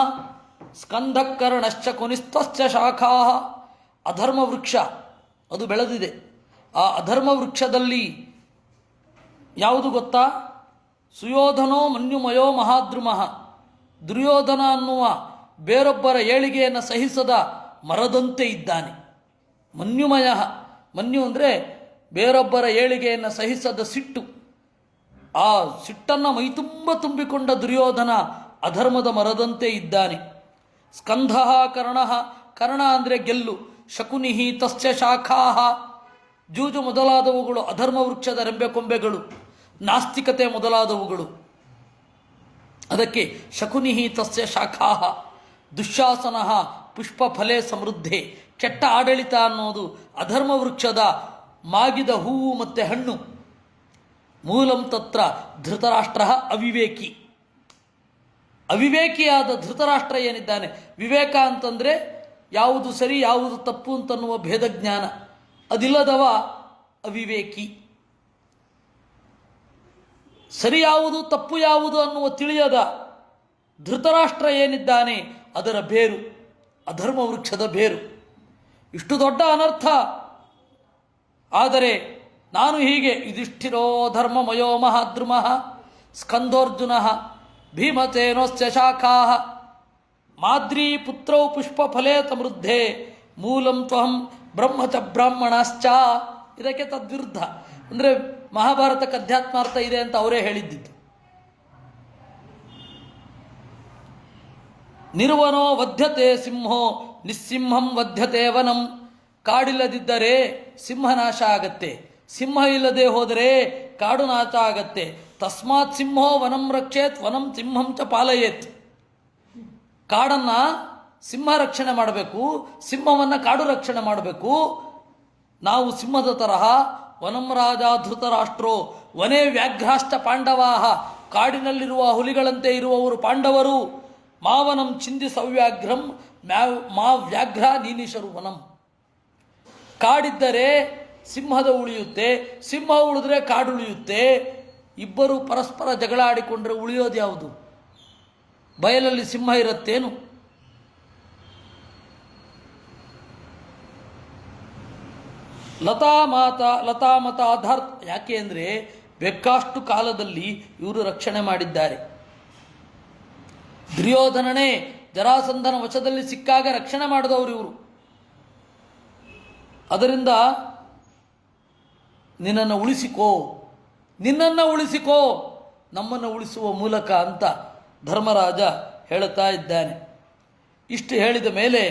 ಸ್ಕಂಧಕರ್ಣಶ್ಚ ಕುನಿಸ್ತಶ್ಚ ಶಾಖಾ. ಅಧರ್ಮ ವೃಕ್ಷ ಅದು ಬೆಳೆದಿದೆ. ಆ ಅಧರ್ಮ ವೃಕ್ಷದಲ್ಲಿ ಯಾವುದು ಗೊತ್ತಾ? ಸುಯೋಧನೋ ಮನ್ಯುಮಯೋ ಮಹಾದ್ರುಮಃ. ದುರ್ಯೋಧನ ಅನ್ನುವ ಬೇರೊಬ್ಬರ ಏಳಿಗೆಯನ್ನು ಸಹಿಸದ ಮರದಂತೆ ಇದ್ದಾನೆ. ಮನ್ಯುಮಯ, ಮನ್ಯು ಅಂದರೆ ಬೇರೊಬ್ಬರ ಏಳಿಗೆಯನ್ನು ಸಹಿಸದ ಸಿಟ್ಟು. ಆ ಸಿಟ್ಟನ್ನು ಮೈತುಂಬ ತುಂಬಿಕೊಂಡ ದುರ್ಯೋಧನ ಅಧರ್ಮದ ಮರದಂತೆ ಇದ್ದಾನೆ. ಸ್ಕಂಧ ಕರ್ಣ, ಕರ್ಣ ಅಂದರೆ ಗೆಲ್ಲು. ಶಕುನಿಹಿ ತಸ್ಯ ಶಾಖಾಹ, ಜೂಜು ಮೊದಲಾದವುಗಳು ಅಧರ್ಮ ವೃಕ್ಷದ ರೆಂಬೆ ಕೊಂಬೆಗಳು. ನಾಸ್ತಿಕತೆ ಮೊದಲಾದವುಗಳು. ಅದಕ್ಕೆ ಶಕುನಿಹಿ ತಸ್ಯ ಶಾಖಾಹ. ದುಶ್ಯಾಸನ ಪುಷ್ಪಫಲೆ ಸಮೃದ್ಧೆ. ಕೆಟ್ಟ ಆಡಳಿತ ಅನ್ನೋದು ಅಧರ್ಮ ವೃಕ್ಷದ ಮಾಗಿದ ಹೂವು ಮತ್ತು ಹಣ್ಣು. ಮೂಲಂ ತತ್ರ ಧೃತರಾಷ್ಟ್ರ ಅವಿವೇಕಿ. ಅವಿವೇಕಿಯಾದ ಧೃತರಾಷ್ಟ್ರ ಏನಿದ್ದಾನೆ, ವಿವೇಕ ಅಂತಂದರೆ ಯಾವುದು ಸರಿ ಯಾವುದು ತಪ್ಪು ಅಂತನ್ನುವ ಭೇದಜ್ಞಾನ ಅದಿಲ್ಲದವ ಅವಿವೇಕಿ. ಸರಿ ಯಾವುದು ತಪ್ಪು ಯಾವುದು ಅನ್ನುವ ತಿಳಿಯದ ಧೃತರಾಷ್ಟ್ರ ಏನಿದ್ದಾನೆ ಅದರ ಬೇರು, ಅಧರ್ಮ ವೃಕ್ಷದ ಬೇರು. ಇಷ್ಟು ದೊಡ್ಡ ಅನರ್ಥ. ಆದರೆ ನಾನು ಹೀಗೆ ಯುಧಿಷ್ಠಿರೋ ಧರ್ಮಮಯೋ ಮಹಾದ್ರುಮಃ ಸ್ಕಂದೋರ್ಜುನ ಭೀಮಸೇನೋಶ್ಚ ಶಾಖಾ ಮಾದ್ರೀ ಪುತ್ರೌ ಪುಷ್ಪಫಲೇ ಸಮೃದ್ಧೆ ಮೂಲಂ ತ್ವಹಂ ಬ್ರಹ್ಮಚ ಬ್ರಾಹ್ಮಣಾಶ್ಚ. ಇದಕ್ಕೆ ತದ್ವಿರುದ್ಧ. ಅಂದರೆ ಮಹಾಭಾರತಕ್ಕೆ ಅಧ್ಯಾತ್ಮಾರ್ಥ ಇದೆ ಅಂತ ಅವರೇ ಹೇಳಿದ್ದಿದ್ದು. ನಿರ್ವನೋ ವಧ್ಯತೆ ಸಿಂಹೋ ನಿಸ್ಸಿಂಹಂ ವಧ್ಯತೆ ವನಂ. ಕಾಡಿಲ್ಲದಿದ್ದರೆ ಸಿಂಹನಾಶ ಆಗತ್ತೆ, ಸಿಂಹ ಇಲ್ಲದೆ ಹೋದರೆ ಕಾಡು ನಾಶ ಆಗತ್ತೆ. ತಸ್ಮಾತ್ ಸಿಂಹೋ ವನಂ ರಕ್ಷೇತ್ ವನಂ ಸಿಂಹಂ ಚ ಪಾಲಯೇತ್. ಕಾಡನ್ನು ಸಿಂಹ ರಕ್ಷಣೆ ಮಾಡಬೇಕು, ಸಿಂಹವನ್ನು ಕಾಡು ರಕ್ಷಣೆ ಮಾಡಬೇಕು. ನಾವು ಸಿಂಹದ ತರಹ ವನಂ ರಾಜ ಧೃತರಾಷ್ಟ್ರೋ ವನೇ ವ್ಯಾಘ್ರಾಶ್ಚ ಪಾಂಡವಾಹ. ಕಾಡಿನಲ್ಲಿರುವ ಹುಲಿಗಳಂತೆ ಇರುವವರು ಪಾಂಡವರು. ಮಾವನಂ ಚಿಂದಿ ಸವ್ಯಾಘ್ರಂ ಮಾ ವ್ಯಾಘ್ರ ನೀನಿಶರು ವನಂ. ಕಾಡಿದ್ದರೆ ಸಿಂಹದ ಉಳಿಯುತ್ತೆ, ಸಿಂಹ ಉಳಿದ್ರೆ ಕಾಡು ಉಳಿಯುತ್ತೆ. ಇಬ್ಬರು ಪರಸ್ಪರ ಜಗಳ ಆಡಿಕೊಂಡ್ರೆ ಉಳಿಯೋದು ಯಾವುದು? ಬಯಲಲ್ಲಿ ಸಿಂಹ ಇರುತ್ತೇನು? ಲತಾಮತ ಆಧಾರ್. ಯಾಕೆ ಅಂದರೆ ಬೇಕಾಷ್ಟು ಕಾಲದಲ್ಲಿ ಇವರು ರಕ್ಷಣೆ ಮಾಡಿದ್ದಾರೆ. ದುರ್ಯೋಧನನೇ ಜರಾಸಂಧನ ವಶದಲ್ಲಿ ಸಿಕ್ಕಾಗ ರಕ್ಷಣೆ ಮಾಡಿದವರು ಇವರು. ಅದರಿಂದ ನಿನ್ನನ್ನು ಉಳಿಸಿಕೋ, ನಮ್ಮನ್ನು ಉಳಿಸುವ ಮೂಲಕ ಅಂತ ಧರ್ಮರಾಜ ಹೇಳುತ್ತಾ ಇದ್ದಾನೆ. ಇಷ್ಟು ಹೇಳಿದ ಮೇಲೆ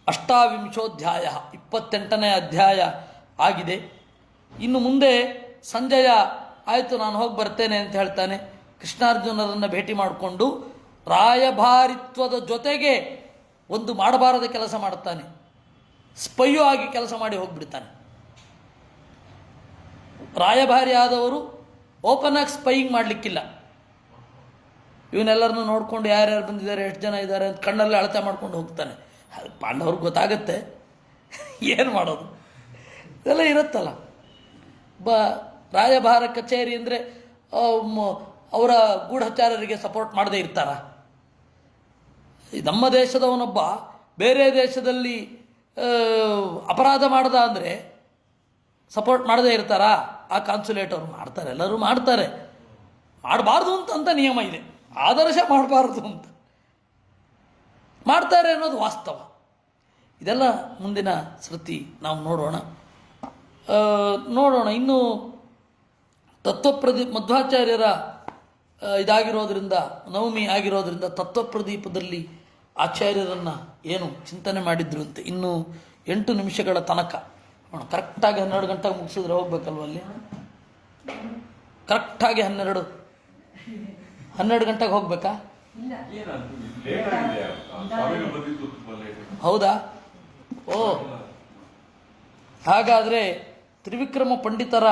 ಅಷ್ಟಾವಿಂಶೋಧ್ಯಾಯ 28ನೇ ಅಧ್ಯಾಯ ಆಗಿದೆ. ಇನ್ನು ಮುಂದೆ ಸಂಜಯ ಆಯಿತು ನಾನು ಹೋಗಿ ಬರ್ತೇನೆ ಅಂತ ಹೇಳ್ತಾನೆ. ಕೃಷ್ಣಾರ್ಜುನರನ್ನು ಭೇಟಿ ಮಾಡಿಕೊಂಡು ರಾಯಭಾರಿತ್ವದ ಜೊತೆಗೆ ಒಂದು ಮಾಡಬಾರದ ಕೆಲಸ ಮಾಡ್ತಾನೆ, ಸ್ಪೈಯೂ ಆಗಿ ಕೆಲಸ ಮಾಡಿ ಹೋಗ್ಬಿಡ್ತಾನೆ. ರಾಯಭಾರಿ ಆದವರು ಓಪನ್ ಆಗಿ ಸ್ಪೈಯಿಂಗ್ ಮಾಡಲಿಕ್ಕಿಲ್ಲ. ಇವನ್ನೆಲ್ಲರನ್ನೂ ನೋಡಿಕೊಂಡು ಯಾರ್ಯಾರು ಬಂದಿದ್ದಾರೆ, ಎಷ್ಟು ಜನ ಇದ್ದಾರೆ ಅಂತ ಕಣ್ಣಲ್ಲೇ ಅಳತೆ ಮಾಡ್ಕೊಂಡು ಹೋಗ್ತಾನೆ. ಪಾಂಡವ್ರಿಗೆ ಗೊತ್ತಾಗುತ್ತೆ, ಏನು ಮಾಡೋದು, ಇದೆಲ್ಲ ಇರುತ್ತಲ್ಲ. ರಾಯಭಾರ ಕಚೇರಿ ಅಂದರೆ ಅವರ ಗೂಢಚಾರರಿಗೆ ಸಪೋರ್ಟ್ ಮಾಡದೇ ಇರ್ತಾರ? ನಮ್ಮ ದೇಶದವನೊಬ್ಬ ಬೇರೆ ದೇಶದಲ್ಲಿ ಅಪರಾಧ ಮಾಡ್ದ ಅಂದರೆ ಸಪೋರ್ಟ್ ಮಾಡದೇ ಇರ್ತಾರಾ? ಆ ಕಾನ್ಸುಲೇಟ್ ಅವರು ಮಾಡ್ತಾರೆ, ಎಲ್ಲರೂ ಮಾಡ್ತಾರೆ. ಮಾಡಬಾರ್ದು ಅಂತ ನಿಯಮ ಇದೆ, ಆದರ್ಶ ಮಾಡಬಾರ್ದು ಅಂತ ಮಾಡ್ತಾರೆ ಅನ್ನೋದು ವಾಸ್ತವ. ಇದೆಲ್ಲ ಮುಂದಿನ ಸೃತಿ ನಾವು ನೋಡೋಣ. ಇನ್ನು ಮಧ್ವಾಚಾರ್ಯರ ಇದಾಗಿರೋದ್ರಿಂದ, ನವಮಿ ಆಗಿರೋದ್ರಿಂದ ತತ್ವಪ್ರದೀಪದಲ್ಲಿ ಆಚಾರ್ಯರನ್ನು ಏನು ಚಿಂತನೆ ಮಾಡಿದ್ರು ಅಂತ ಇನ್ನು 8 ನಿಮಿಷಗಳ ತನಕ ಕರೆಕ್ಟಾಗಿ 12 ಗಂಟೆಗೆ ಮುಗಿಸಿದ್ರೆ ಹೋಗ್ಬೇಕಲ್ವ ಅಲ್ಲಿ? ಕರೆಕ್ಟಾಗಿ 12 ಗಂಟೆಗೆ ಹೋಗ್ಬೇಕಾ? ಹೌದಾ? ಓ, ಹಾಗಾದರೆ ತ್ರಿವಿಕ್ರಮ ಪಂಡಿತರ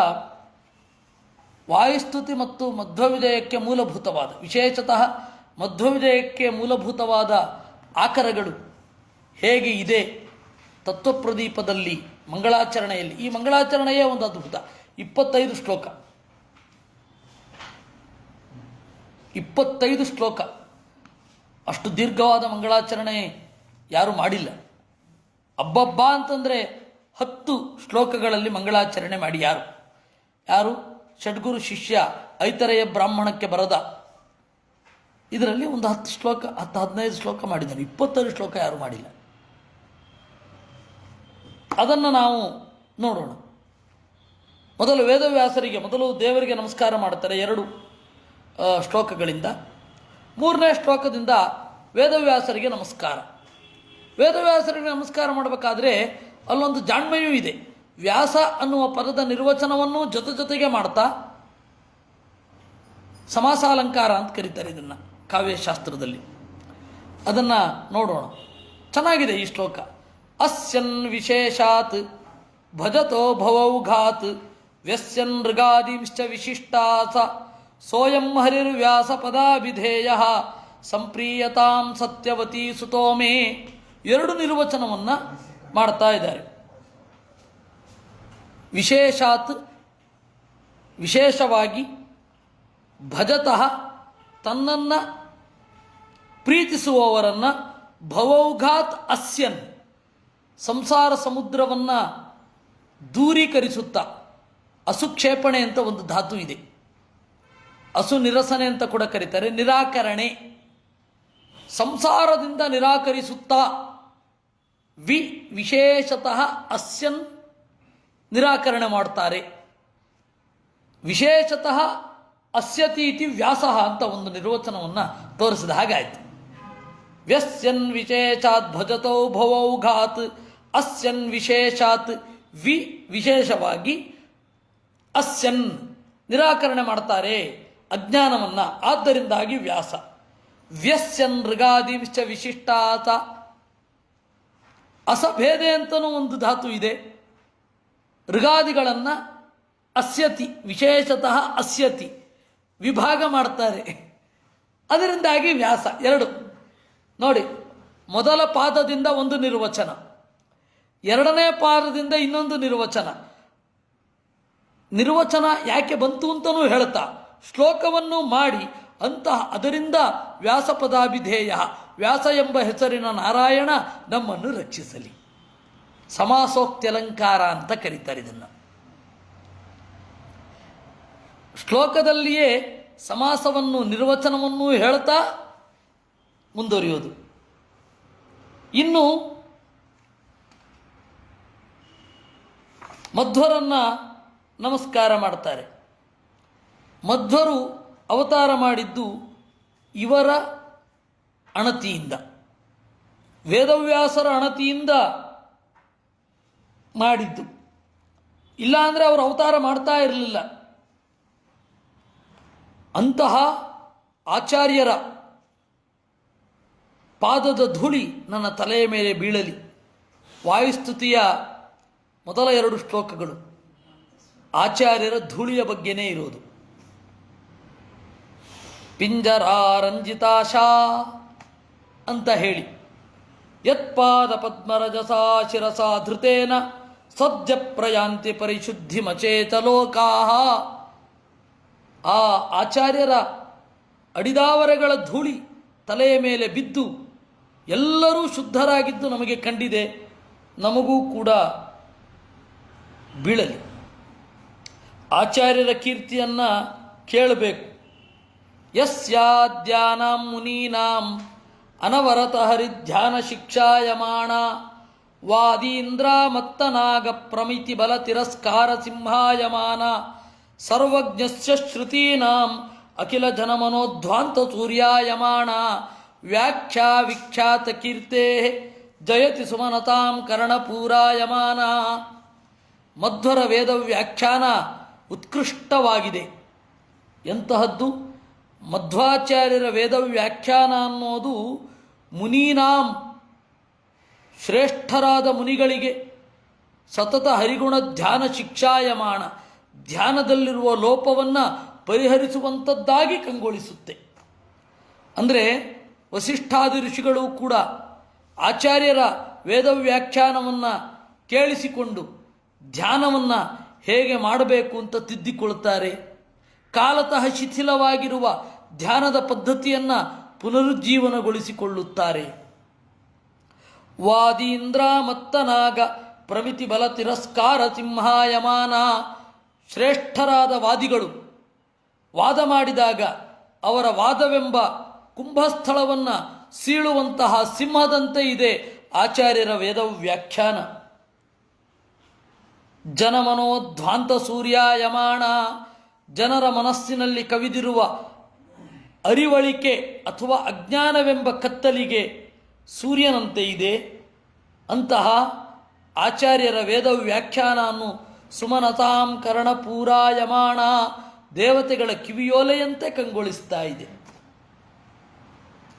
ವಾಯುಸ್ತುತಿ ಮತ್ತು ಮಧ್ವವಿಜಯಕ್ಕೆ ಮೂಲಭೂತವಾದ, ವಿಶೇಷತಃ ಮಧ್ವವಿಜಯಕ್ಕೆ ಮೂಲಭೂತವಾದ ಆಕರಗಳು ಹೇಗೆ ಇದೆ ತತ್ವಪ್ರದೀಪದಲ್ಲಿ ಮಂಗಳಾಚರಣೆಯಲ್ಲಿ. ಈ ಮಂಗಳಾಚರಣೆಯೇ ಒಂದು ಅದ್ಭುತ. 25 ಶ್ಲೋಕ, 25 ಶ್ಲೋಕ, ಅಷ್ಟು ದೀರ್ಘವಾದ ಮಂಗಳಾಚರಣೆ ಯಾರೂ ಮಾಡಿಲ್ಲ. ಅಬ್ಬಬ್ಬ ಅಂತಂದರೆ 10 ಶ್ಲೋಕಗಳಲ್ಲಿ ಮಂಗಳಾಚರಣೆ ಮಾಡಿ ಯಾರು ಷಡ್ಗುರು ಶಿಷ್ಯ ಐತರೇಯ ಬ್ರಾಹ್ಮಣಕ್ಕೆ ಬರದ ಇದರಲ್ಲಿ ಒಂದು 10 ಶ್ಲೋಕ, 10-15 ಶ್ಲೋಕ ಮಾಡಿದ್ದಾರೆ. 25 ಶ್ಲೋಕ ಯಾರೂ ಮಾಡಿಲ್ಲ. ಅದನ್ನು ನಾವು ನೋಡೋಣ. ಮೊದಲು ವೇದವ್ಯಾಸರಿಗೆ, ಮೊದಲು ದೇವರಿಗೆ ನಮಸ್ಕಾರ ಮಾಡ್ತಾರೆ 2 ಶ್ಲೋಕಗಳಿಂದ. 3ನೇ ಶ್ಲೋಕದಿಂದ ವೇದವ್ಯಾಸರಿಗೆ ನಮಸ್ಕಾರ. ವೇದವ್ಯಾಸರಿಗೆ ನಮಸ್ಕಾರ ಮಾಡಬೇಕಾದ್ರೆ ಅಲ್ಲೊಂದು ಜಾಣ್ಮೆಯೂ ಇದೆ. ವ್ಯಾಸ ಅನ್ನುವ ಪದದ ನಿರ್ವಚನವನ್ನು ಜೊತೆಗೆ ಮಾಡ್ತಾ ಸಮಾಸಾಲಂಕಾರ ಅಂತ ಕರೀತಾರೆ ಇದನ್ನು ಕಾವ್ಯಶಾಸ್ತ್ರದಲ್ಲಿ. ಅದನ್ನು ನೋಡೋಣ. ಚೆನ್ನಾಗಿದೆ ಈ ಶ್ಲೋಕ. ಅಸ್ಯನ್ ವಿಶೇಷಾತ್ ಭಜತೋ ಭವೌಘಾತ್ ವ್ಯಸ್ಯನ್ ಮೃಗಾದಿಶ್ಚ ವಿಶಿಷ್ಟಾಸ ಸೋಯಂ ಹರಿರ್ವ್ಯಾಸ ಪದಾಭಿಧೇಯ ಸಂಪ್ರೀಯತಾಂ ಸತ್ಯವತೀ ಸುತೋಮೇ. 2 ನಿರ್ವಚನವನ್ನು ಮಾಡ್ತಾ ಇದ್ದಾರೆ. ವಿಶೇಷಾತ್, ವಿಶೇಷವಾಗಿ, ಭಜತಃ, ತನ್ನನ್ನು ಪ್ರೀತಿಸುವವರನ್ನು, ಭವೌಘಾತ್ ಅಸ್ಯನ್, ಸಂಸಾರ ಸಮುದ್ರವನ್ನು ದೂರೀಕರಿಸುತ್ತಾ. ಅಸುಕ್ಷೇಪಣೆ ಅಂತ ಒಂದು ಧಾತು ಇದೆ, ಅಸು ನಿರಸನೆ ಅಂತ ಕೂಡ ಕರೀತಾರೆ. ನಿರಾಕರಣೆ, ಸಂಸಾರದಿಂದ ನಿರಾಕರಿಸುತ್ತಾ. ವಿಶೇಷತಃ ಅಸ್ಯನ್ ನಿರಾಕರಣೆ ಮಾಡ್ತಾರೆ. ವಿಶೇಷತಃ ಅಸ್ಯತಿ ಇತಿ ವ್ಯಾಸಃ ಅಂತ ಒಂದು ನಿರ್ವಚನವನ್ನು ತೋರಿಸಿದ ಹಾಗಾಯಿತು. ವ್ಯಸ್ಯನ್ ವಿಶೇಷಾತ್ ಭಜತೌ ಭವೌಘಾತ್ ಅಸ್ಯನ್ ವಿಶೇಷಾತ್, ವಿಶೇಷವಾಗಿ, ಅಸ್ಯನ್ ನಿರಾಕರಣೆ ಮಾಡ್ತಾರೆ ಅಜ್ಞಾನವನ್ನು. ಆದ್ದರಿಂದಾಗಿ ವ್ಯಾಸ. ವ್ಯಸ್ಯನ್ ಮೃಗಾದಿಶ್ಚ ವಿಶಿಷ್ಟಾತ, ಅಸಭೇದೆ ಅಂತಲೂ ಒಂದು ಧಾತು ಇದೆ. ಋಗಾದಿಗಳನ್ನು ಅಸ್ಯತಿ, ವಿಶೇಷತಃ ಅಸ್ಯತಿ, ವಿಭಾಗ ಮಾಡ್ತಾರೆ. ಅದರಿಂದಾಗಿ ವ್ಯಾಸ. 2 ನೋಡಿ, ಮೊದಲ ಪಾದದಿಂದ ಒಂದು ನಿರ್ವಚನ, 2ನೇ ಪಾದದಿಂದ ಇನ್ನೊಂದು ನಿರ್ವಚನ. ನಿರ್ವಚನ ಯಾಕೆ ಬಂತು ಅಂತಲೂ ಹೇಳ್ತಾ ಶ್ಲೋಕವನ್ನು ಮಾಡಿ ಅದರಿಂದ ವ್ಯಾಸಪದಾಭಿಧೇಯ, ವ್ಯಾಸ ಎಂಬ ಹೆಸರಿನ ನಾರಾಯಣ ನಮ್ಮನ್ನು ರಕ್ಷಿಸಲಿ. ಸಮಾಸೋಕ್ತ್ಯಲಂಕಾರ ಅಂತ ಕರೀತಾರೆ ಇದನ್ನು. ಶ್ಲೋಕದಲ್ಲಿಯೇ ಸಮಾಸವನ್ನು, ನಿರ್ವಚನವನ್ನು ಹೇಳ್ತಾ ಮುಂದುವರಿಯೋದು. ಇನ್ನು ಮಧ್ವರನ್ನು ನಮಸ್ಕಾರ ಮಾಡ್ತಾರೆ. ಮಧ್ವರು ಅವತಾರ ಮಾಡಿದ್ದು ಇವರ ಅಣತಿಯಿಂದ, ವೇದವ್ಯಾಸರ ಅಣತಿಯಿಂದ ಮಾಡಿದ್ದು. ಇಲ್ಲ ಅಂದರೆ ಅವರು ಅವತಾರ ಮಾಡ್ತಾ ಇರಲಿಲ್ಲ. ಅಂತಹ ಆಚಾರ್ಯರ ಪಾದದ ಧೂಳಿ ನನ್ನ ತಲೆಯ ಮೇಲೆ ಬೀಳಲಿ. ವಾಯುಸ್ತುತಿಯ ಮೊದಲ 2 ಶ್ಲೋಕಗಳು ಆಚಾರ್ಯರ ಧೂಳಿಯ ಬಗ್ಗೆನೇ ಇರೋದು. ಪಿಂಜರಾರಂಜಿತಾಶಾ ಅಂತ ಹೇಳಿ ಯತ್ಪಾದ ಪದ್ಮರಜಸಾ ಶಿರಸಾ ಧೃತೇನ ಸದ್ಯ ಪ್ರಯಾಂತಿ ಪರಿಶುದ್ಧಿಮಚೇತ ಲೋಕಾಹ. ಆ ಆಚಾರ್ಯರ ಅಡಿದಾವರೆಗಳ ಧೂಳಿ ತಲೆಯ ಮೇಲೆ ಬಿದ್ದು ಎಲ್ಲರೂ ಶುದ್ಧರಾಗಿದ್ದು ನಮಗೆ ಕಂಡಿದೆ, ನಮಗೂ ಕೂಡ ಬೀಳಲಿ. ಆಚಾರ್ಯರ ಕೀರ್ತಿಯನ್ನು ಕೇಳಬೇಕು. ಯಸ್ಯಾದ್ಯಾನಾಂ ಮುನೀನಾಂ ಅನವರತ ಹರಿಧ್ಯಾನ ಶಿಕ್ಷಾಯಮಾಣ ವಾದೀಂದ್ರ ಮತ್ತನಾಗ ಪ್ರಮಿತಿ ಬಲ ತಿರಸ್ಕಾರ ಸಿಂಹಾಯಮಾನ ಸರ್ವಜ್ಞಸ್ಯ ಶ್ರುತೀನಾಂ ಅಖಿಲ ಜನಮನೋಧ್ವಾಂತ ಸೂರ್ಯಾಯಮಾಣ ವ್ಯಾಖ್ಯಾ ವಿಖ್ಯಾತ ಕೀರ್ತೆ ಜಯತಿ ಸುಮನತಾಂ ಕರ್ಣಪೂರಾಯಮಾನ. ಮಧ್ವರ ವೇದ ವ್ಯಾಖ್ಯಾನ ಉತ್ಕೃಷ್ಟವಾಗಿದೆ. ಎಂತಹದ್ದು? ಮಧ್ವಾಚಾರ್ಯರ ವೇದ ವ್ಯಾಖ್ಯಾನ ಅನ್ನೋದು ಮುನೀನಾಂ, ಶ್ರೇಷ್ಠರಾದ ಮುನಿಗಳಿಗೆ ಸತತ ಹರಿಗುಣ ಧ್ಯಾನ ಶಿಕ್ಷಾಯಮಾನ, ಧ್ಯಾನದಲ್ಲಿರುವ ಲೋಪವನ್ನು ಪರಿಹರಿಸುವಂಥದ್ದಾಗಿ ಕಂಗೊಳಿಸುತ್ತೆ. ಅಂದರೆ ವಸಿಷ್ಠಾದಿ ಋಷಿಗಳು ಕೂಡ ಆಚಾರ್ಯರ ವೇದ ವ್ಯಾಖ್ಯಾನವನ್ನು ಕೇಳಿಸಿಕೊಂಡು ಧ್ಯಾನವನ್ನು ಹೇಗೆ ಮಾಡಬೇಕು ಅಂತ ತಿದ್ದಿಕೊಳ್ತಾರೆ. ಕಾಲತಃ ಶಿಥಿಲವಾಗಿರುವ ಧ್ಯಾನದ ಪದ್ಧತಿಯನ್ನು ಪುನರುಜ್ಜೀವನಗೊಳಿಸಿಕೊಳ್ಳುತ್ತಾರೆ. ವಾದೀಂದ್ರ ಮತ್ತನಾಗ ಪ್ರಮಿತಿ ಬಲ ತಿರಸ್ಕಾರ ಸಿಂಹಾಯಮಾನ. ಶ್ರೇಷ್ಠರಾದ ವಾದಿಗಳು ವಾದ ಮಾಡಿದಾಗ ಅವರ ವಾದವೆಂಬ ಕುಂಭಸ್ಥಳವನ್ನು ಸೀಳುವಂತಹ ಸಿಂಹದಂತೆ ಇದೆ ಆಚಾರ್ಯರ ವೇದ ವ್ಯಾಖ್ಯಾನ. ಜನಮನೋಧ್ವಾಂತ ಸೂರ್ಯಾಯಮಾಣ. ಜನರ ಮನಸ್ಸಿನಲ್ಲಿ ಕವಿದಿರುವ ಅರಿವಳಿಕೆ ಅಥವಾ ಅಜ್ಞಾನವೆಂಬ ಕತ್ತಲಿಗೆ ಸೂರ್ಯನಂತೆ ಇದೆ. ಅಂತಹ ಆಚಾರ್ಯರ ವೇದ ವ್ಯಾಖ್ಯಾನವನ್ನು ಸುಮನತಾಂ ಕರ್ಣಪೂರಾಯಮಾಣ, ದೇವತೆಗಳ ಕಿವಿಯೋಲೆಯಂತೆ ಕಂಗೊಳಿಸ್ತಾ ಇದೆ.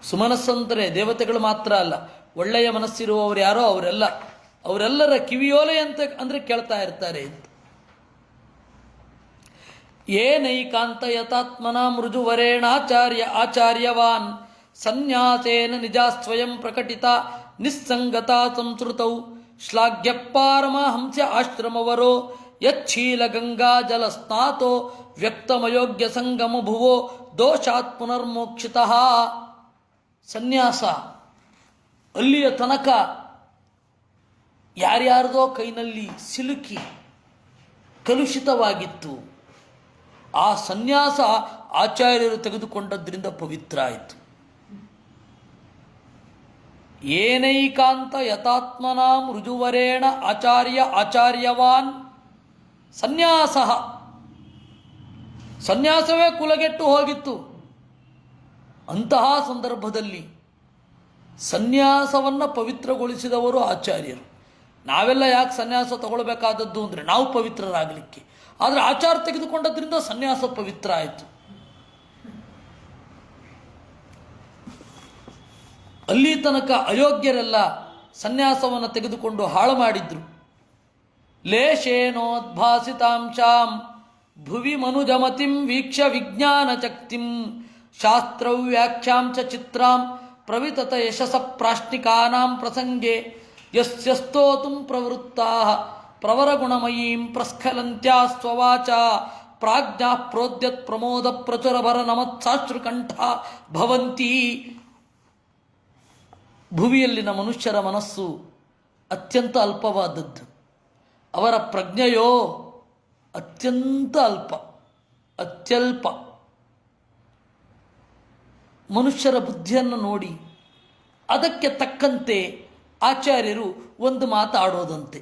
ಸುಮನಸ್ಸಂದರೆ ದೇವತೆಗಳು ಮಾತ್ರ ಅಲ್ಲ, ಒಳ್ಳೆಯ ಮನಸ್ಸಿರುವವರು ಯಾರೋ ಅವರೆಲ್ಲರ ಕಿವಿಯೋಲೆಯಂತೆ ಅಂದರೆ ಕೇಳ್ತಾ ಇರ್ತಾರೆ ಅಂತ. ಏನೈಕಾಂತ ಯತಾತ್ಮನ ಮೃಜುವರೇಣಾಚಾರ್ಯ ಆಚಾರ್ಯವಾನ್ ಸನ್ಯಾಸೇನ ನಿಜಾ ಸ್ವಯಂ ಪ್ರಕಟಿತ ನಿಸ್ಸಂಗತಾ ಸಂಸ್ಕೃತೌ ಶ್ಲಾಘ್ಯ ಪಾರಮಹಂಸ ಆಶ್ರಮವರೋ ಯಚ್ಛೀಲ ಗಂಗಾ ಜಲ ಸ್ನಾತೋ ವ್ಯಕ್ತಮಯೋಗ್ಯ ಸಂಗಮ ಭುವೋ ದೋಷಾತ್ ಪುನರ್ಮೋಕ್ಷಿತಃ. ಸನ್ಯಾಸ ಅಲ್ಲಿಯ ತನಕ ಯಾರ್ಯಾರದೋ ಕೈನಲ್ಲಿ ಸಿಲುಕಿ ಕಲುಷಿತವಾಗಿತ್ತು. ಆ ಸನ್ಯಾಸ ಆಚಾರ್ಯರು ತೆಗೆದುಕೊಂಡದ್ರಿಂದ ಪವಿತ್ರ ಆಯಿತು. ಏನೈಕಾಂತ ಯತಾತ್ಮನಾ ಮೃಜುವರೇಣ ಆಚಾರ್ಯವಾನ್ ಸನ್ಯಾಸ. ಸನ್ಯಾಸವೇ ಕುಲಗೆಟ್ಟು ಹೋಗಿತ್ತು. ಅಂತಹ ಸಂದರ್ಭದಲ್ಲಿ ಸನ್ಯಾಸವನ್ನು ಪವಿತ್ರಗೊಳಿಸಿದವರು ಆಚಾರ್ಯರು. ನಾವೆಲ್ಲ ಯಾಕೆ ಸನ್ಯಾಸ ತಗೊಳ್ಬೇಕಾದದ್ದು ಅಂದರೆ ನಾವು ಪವಿತ್ರರಾಗಲಿಕ್ಕೆ. ಆದರೆ ಆಚಾರ ತೆಗೆದುಕೊಂಡದ್ರಿಂದ ಸನ್ಯಾಸ ಪವಿತ್ರ ಆಯಿತು. ಅಲ್ಲಿ ತನಕ ಅಯೋಗ್ಯರೆಲ್ಲ ಸನ್ಯಾಸವನ್ನು ತೆಗೆದುಕೊಂಡು ಹಾಳು ಮಾಡಿದ್ರು. ಲೇಶೇನೋದ್ಭಾಸಿತಾಂಶಾಂ ಭುವಿ ಮನುಜಮತಿಂ ವೀಕ್ಷ ವಿಜ್ಞಾನ ಚಕ್ತಿಂ ಶಾಸ್ತ್ರವ್ಯಾಖ್ಯಾಂ ಚ ಚಿತ್ರಾಂ ಪ್ರವಿತತ ಯಶಸ ಪ್ರಾಶ್ನಿಕಾನಾಂ ಪ್ರಸಂಗೆ ಯಸ್ಯ ಸ್ತೋತುಂ ಪ್ರವೃತ್ತಾಃ ಪ್ರವರಗುಣಮಯೀಂ ಪ್ರಸ್ಖಲಂತ್ಯಾ ಸ್ವವಾಚ ಪ್ರಾಜ್ಞಾ ಪ್ರೋದ್ಯತ್ ಪ್ರಮೋದ ಪ್ರಚುರಭರ ನಮತ್ಸಾಶ್ರುಕಂಠ ಭವಂತಿ. ಭುವಿಯಲ್ಲಿನ ಮನುಷ್ಯರ ಮನಸ್ಸು ಅತ್ಯಂತ ಅಲ್ಪವಾದದ್ದು. ಅವರ ಪ್ರಜ್ಞೆಯೋ ಅತ್ಯಂತ ಅತ್ಯಲ್ಪ. ಮನುಷ್ಯರ ಬುದ್ಧಿಯನ್ನು ನೋಡಿ ಅದಕ್ಕೆ ತಕ್ಕಂತೆ ಆಚಾರ್ಯರು ಒಂದು ಮಾತಾಡೋದಂತೆ.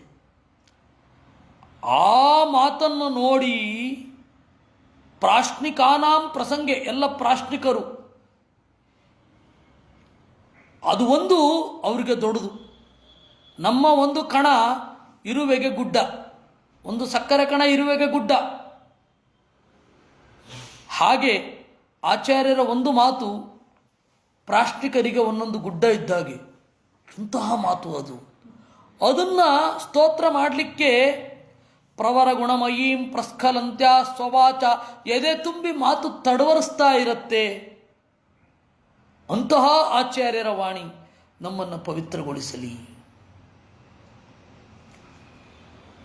ಆ ಮಾತನ್ನು ನೋಡಿ ಪ್ರಾಶ್ನಿಕಾನಾಂ ಪ್ರಸಂಗೆ, ಎಲ್ಲ ಪ್ರಾಶ್ನಿಕರು, ಅದು ಒಂದು ಅವರಿಗೆ ದೊಡ್ಡದು. ನಮ್ಮ ಒಂದು ಕಣ ಇರುವೆಗೆ ಗುಡ್ಡ, ಒಂದು ಸಕ್ಕರೆ ಕಣ ಇರುವೆಗೆ ಗುಡ್ಡ. ಹಾಗೆ ಆಚಾರ್ಯರ ಒಂದು ಮಾತು ಪ್ರಾಶ್ನಿಕರಿಗೆ ಒಂದೊಂದು ಗುಡ್ಡ ಇದ್ದಾಗೆ. ಇಂತಹ ಮಾತು ಅದು. ಅದನ್ನು ಸ್ತೋತ್ರ ಮಾಡಲಿಕ್ಕೆ ಪ್ರವರ ಗುಣಮಯೀಂ ಪ್ರಸ್ಖಲಂತ್ಯ ಸ್ವವಾಚ ಎದೆ ತುಂಬಿ ಮಾತು ತಡವರಿಸ್ತಾ ಇರುತ್ತೆ. ಅಂತಹ ಆಚಾರ್ಯರ ವಾಣಿ ನಮ್ಮನ್ನು ಪವಿತ್ರಗೊಳಿಸಲಿ.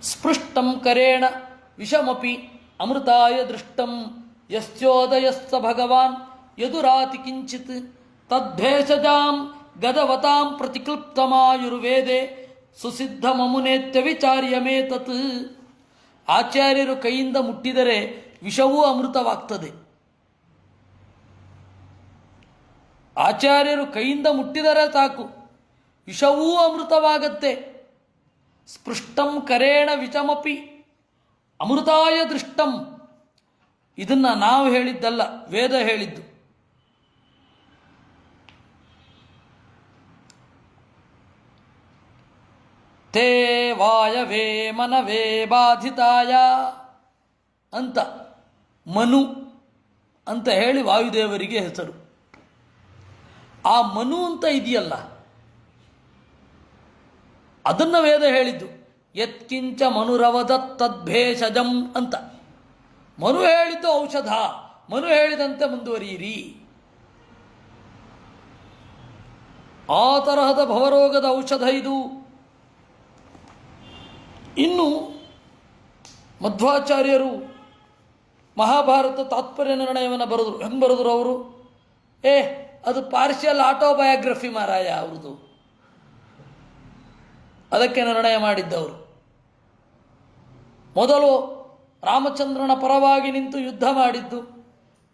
ಸ್ಪೃಷ್ಟಂ ಕರೇಣ ವಿಷಮಪಿ ಅಮೃತಾಯ ದೃಷ್ಟಂ ಯಸ್ಯೋದಯಸ್ಸ ಭಗವಾನ್ ಯದುರಾತಿ ಕಿಂಚಿತ್ ತದ್ಭೇಷಜಾಂ ಗದವತಾಂ ಪ್ರತಿಕ್ಲುಪ್ತಮಾಯುರ್ವೇದೆ ಸುಸಿದ್ಧಮಮುನೇತ್ಯ ವಿಚಾರ್ಯಮೇತತ್. ಆಚಾರ್ಯರು ಕೈಯಿಂದ ಮುಟ್ಟಿದರೆ ವಿಷವೂ ಅಮೃತವಾಗ್ತದೆ. ಆಚಾರ್ಯರು ಕೈಯಿಂದ ಮುಟ್ಟಿದರೆ ಸಾಕು, ವಿಷವೂ ಅಮೃತವಾಗತ್ತೆ. ಸ್ಪೃಷ್ಟಂ ಕರೇಣ ವಿಷಮಪಿ ಅಮೃತಾಯ ದೃಷ್ಟಂ. ಇದನ್ನು ನಾವು ಹೇಳಿದ್ದಲ್ಲ, ವೇದ ಹೇಳಿದ್ದು. ತೇ ವಾಯವೇ ಮನವೇ ಬಾಧಿತಾಯ ಅಂತ ಮನು ಅಂತ ಹೇಳಿ ವಾಯುದೇವರಿಗೆ ಹೆಸರು. ಆ ಮನು ಅಂತ ಇದೆಯಲ್ಲ, ಅದನ್ನು ವೇದ ಹೇಳಿದ್ದು. ಯತ್ಕಿಂಚ ಮನುರವದತ್ ತದ್ಭೇಷಜಂ ಅಂತ. ಮನು ಹೇಳಿದ್ದು ಔಷಧ, ಮನು ಹೇಳಿದಂತೆ ಮುಂದುವರಿಯಿರಿ. ಆ ತರಹದ ಭವರೋಗದ ಔಷಧ ಇದು. ಇನ್ನು ಮಧ್ವಾಚಾರ್ಯರು ಮಹಾಭಾರತ ತಾತ್ಪರ್ಯ ನಿರ್ಣಯವನ್ನು ಬರೆದರು. ಹೆಂಗೆ ಬರೆದರು ಅವರು? ಅದು ಪಾರ್ಷಿಯಲ್ ಆಟೋಬಯೋಗ್ರಫಿ ಮಾರಾಯ ಅವ್ರದ್ದು. ಅದಕ್ಕೆ ನಿರ್ಣಯ ಮಾಡಿದ್ದವರು. ಮೊದಲು ರಾಮಚಂದ್ರನ ಪರವಾಗಿ ನಿಂತು ಯುದ್ಧ ಮಾಡಿದ್ದು,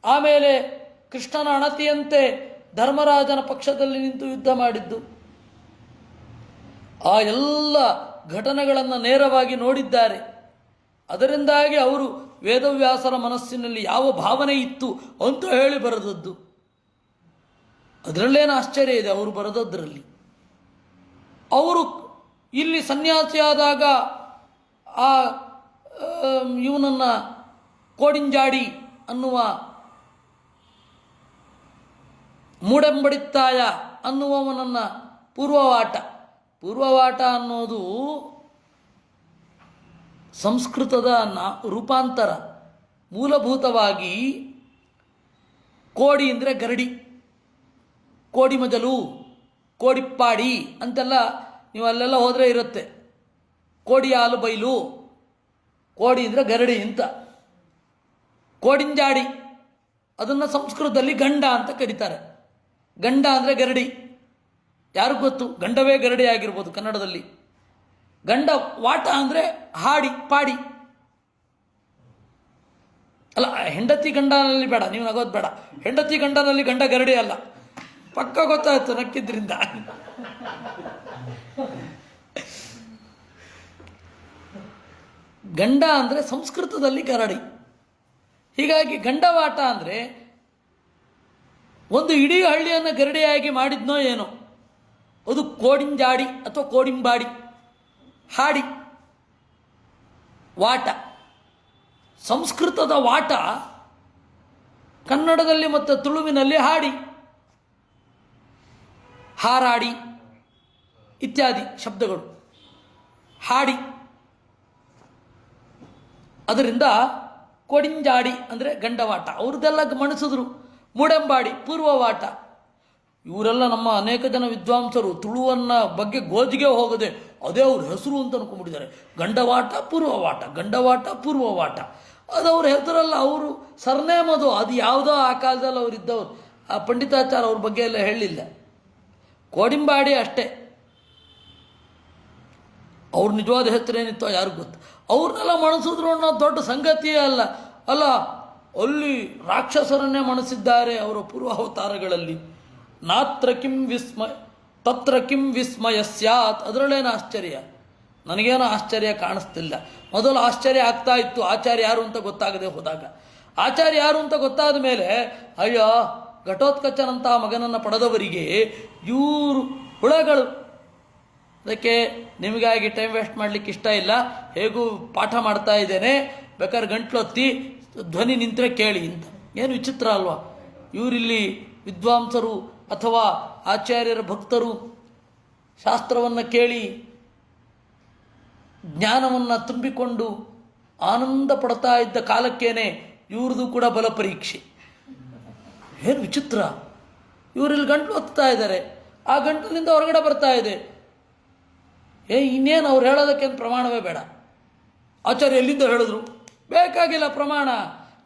ಆಮೇಲೆ ಕೃಷ್ಣನ ಅಣತಿಯಂತೆ ಧರ್ಮರಾಜನ ಪಕ್ಷದಲ್ಲಿ ನಿಂತು ಯುದ್ಧ ಮಾಡಿದ್ದು. ಆ ಎಲ್ಲ ಘಟನೆಗಳನ್ನು ನೇರವಾಗಿ ನೋಡಿದ್ದಾರೆ. ಅದರಿಂದಾಗಿ ಅವರು ವೇದವ್ಯಾಸರ ಮನಸ್ಸಿನಲ್ಲಿ ಯಾವ ಭಾವನೆ ಇತ್ತು ಅಂತ ಹೇಳಿ ಬರೆದದ್ದು. ಅದರಲ್ಲೇನು ಆಶ್ಚರ್ಯ ಇದೆ ಅವರು ಬರೆದದ್ರಲ್ಲಿ. ಅವರು ಇಲ್ಲಿ ಸನ್ಯಾಸಿಯಾದಾಗ ಆ ಇವನನ್ನು ಕೋಡಿಂಜಾಡಿ ಅನ್ನುವ ಮೂಡೆಂಬಡಿತ್ತಾಯ ಅನ್ನುವವನನ್ನು ಪೂರ್ವವಾಟ ಅನ್ನೋದು ಸಂಸ್ಕೃತದ ರೂಪಾಂತರ. ಮೂಲಭೂತವಾಗಿ ಕೋಡಿ ಅಂದರೆ ಗರಡಿ, ಕೋಡಿ ಮಜಲು, ಕೋಡಿಪ್ಪಾಡಿ ಅಂತೆಲ್ಲ ನೀವು ಅಲ್ಲೆಲ್ಲ ಹೋದರೆ ಇರುತ್ತೆ. ಕೋಡಿ ಹಾಲು ಬೈಲು, ಕೋಡಿ ಅಂದರೆ ಗರಡಿ ಅಂತ. ಕೋಡಿಂಜಾಡಿ ಅದನ್ನು ಸಂಸ್ಕೃತದಲ್ಲಿ ಗಂಡ ಅಂತ ಕರೀತಾರೆ. ಗಂಡ ಅಂದರೆ ಗರಡಿ. ಯಾರಿಗೂ ಗೊತ್ತು, ಗಂಡವೇ ಗರಡಿ ಆಗಿರ್ಬೋದು ಕನ್ನಡದಲ್ಲಿ. ಗಂಡ ವಾಟ ಅಂದರೆ ಹಾಡಿ ಪಾಡಿ ಅಲ್ಲ. ಹೆಂಡತಿ ಗಂಡನಲ್ಲಿ ಬೇಡ, ನೀವು ನಗೋದು ಬೇಡ. ಹೆಂಡತಿ ಗಂಡನಲ್ಲಿ ಗಂಡ ಗರಡಿ ಅಲ್ಲ, ಪಕ್ಕ ಗೊತ್ತಾಯ್ತು ನಕ್ಕಿದ್ರಿಂದ. ಗಂಡ ಅಂದರೆ ಸಂಸ್ಕೃತದಲ್ಲಿ ಗರಡಿ. ಹೀಗಾಗಿ ಗಂಡವಾಟ ಅಂದರೆ ಒಂದು ಇಡೀ ಹಳ್ಳಿಯನ್ನು ಗರಡಿಯಾಗಿ ಮಾಡಿದ್ನೋ ಏನೋ, ಅದು ಕೋಡಿಂಜಾಡಿ ಅಥವಾ ಕೋಡಿಂಬಾಡಿ. ಹಾಡಿ ವಾಟ. ಸಂಸ್ಕೃತದ ವಾಟ ಕನ್ನಡದಲ್ಲಿ ಮತ್ತು ತುಳುವಿನಲ್ಲಿ ಹಾಡಿ, ಹಾರಾಡಿ ಇತ್ಯಾದಿ ಶಬ್ದಗಳು. ಹಾಡಿ, ಅದರಿಂದ ಕೋಡಿಂಜಾಡಿ ಅಂದರೆ ಗಂಡವಾಟ. ಅವ್ರದ್ದೆಲ್ಲ ಮಣಿಸಿದ್ರು. ಮೂಡೆಂಬಾಡಿ ಪೂರ್ವವಾಟ. ಇವರೆಲ್ಲ ನಮ್ಮ ಅನೇಕ ಜನ ವಿದ್ವಾಂಸರು ತುಳುವನ್ನ ಬಗ್ಗೆ ಗೋಜಿಗೆ ಹೋಗದೆ ಅದೇ ಅವ್ರ ಹೆಸರು ಅಂತ ಅನ್ಕೊಂಡ್ಬಿಟ್ಟಿದ್ದಾರೆ. ಗಂಡವಾಟ ಪೂರ್ವವಾಟ, ಗಂಡವಾಟ ಪೂರ್ವವಾಟ. ಅದು ಅವ್ರ ಹೆಸರಲ್ಲ, ಅವರು ಸರ್ನೇಮ್ ಅದು. ಅದು ಯಾವುದೋ ಆ ಕಾಲದಲ್ಲಿ ಅವ್ರು ಇದ್ದವರು. ಆ ಪಂಡಿತಾಚಾರ ಅವ್ರ ಬಗ್ಗೆ ಎಲ್ಲ ಹೇಳಲಿಲ್ಲ. ಕೋಡಿಂಬಾಡಿ ಅಷ್ಟೇ. ಅವ್ರ ನಿಜವಾದ ಹೆಸರೇನಿತ್ತೋ ಯಾರಿಗೂ ಗೊತ್ತು. ಅವ್ರನ್ನೆಲ್ಲ ಮಣಿಸಿದ್ರು ಅನ್ನೋದು ದೊಡ್ಡ ಸಂಗತಿಯೇ ಅಲ್ಲ. ಅಲ್ಲಿ ರಾಕ್ಷಸರನ್ನೇ ಮಣಿಸಿದ್ದಾರೆ ಅವರ ಪೂರ್ವಾವತಾರಗಳಲ್ಲಿ. ನಾತ್ರ ಕಿಂ ವಿಸ್ಮಯ ತತ್ರ ಕಿಂ ವಿಸ್ಮಯ ಸ್ಯಾತ್. ಅದರಲ್ಲೇನು ಆಶ್ಚರ್ಯ? ನನಗೇನೋ ಆಶ್ಚರ್ಯ ಕಾಣಿಸ್ತಿಲ್ಲ. ಮೊದಲು ಆಶ್ಚರ್ಯ ಆಗ್ತಾ ಇತ್ತು ಆಚಾರ್ಯ ಯಾರು ಅಂತ ಗೊತ್ತಾಗದೆ ಹೋದಾಗ. ಆಚಾರ್ಯ ಯಾರು ಅಂತ ಗೊತ್ತಾದ ಮೇಲೆ ಅಯ್ಯೋ ಘಟೋತ್ಕಚನಂತಹ ಮಗನನ್ನು ಪಡೆದವರಿಗೆ ಇವರು ಹುಳಗಳು. ಅದಕ್ಕೆ ನಿಮಗಾಗಿ ಟೈಮ್ ವೇಸ್ಟ್ ಮಾಡಲಿಕ್ಕೆ ಇಷ್ಟ ಇಲ್ಲ. ಹೇಗೂ ಪಾಠ ಮಾಡ್ತಾ ಇದ್ದೇನೆ, ಬೇಕಾದ್ರೆ ಗಂಟ್ಲೊತ್ತಿ ಧ್ವನಿ ನಿಂತರೆ ಕೇಳಿ ಅಂತ. ಏನು ವಿಚಿತ್ರ ಅಲ್ವಾ? ಇವರಿಲ್ಲಿ ವಿದ್ವಾಂಸರು ಅಥವಾ ಆಚಾರ್ಯರ ಭಕ್ತರು ಶಾಸ್ತ್ರವನ್ನು ಕೇಳಿ ಜ್ಞಾನವನ್ನು ತುಂಬಿಕೊಂಡು ಆನಂದ ಪಡ್ತಾ ಇದ್ದ ಕಾಲಕ್ಕೇನೆ ಇವ್ರದ್ದು ಕೂಡ ಬಲ ಪರೀಕ್ಷೆ. ಏನು ವಿಚಿತ್ರ, ಇವರಿಲ್ಲಿ ಗಂಟಲು ಹೊತ್ತಾ ಇದ್ದಾರೆ, ಆ ಗಂಟಲಿಂದ ಹೊರಗಡೆ ಬರ್ತಾ ಇದೆ. ಇನ್ನೇನು ಅವ್ರು ಹೇಳೋದಕ್ಕೆ ಅಂತ ಪ್ರಮಾಣವೇ ಬೇಡ. ಆಚಾರ್ಯ ಎಲ್ಲಿಂದ ಹೇಳಿದ್ರು, ಬೇಕಾಗಿಲ್ಲ ಪ್ರಮಾಣ,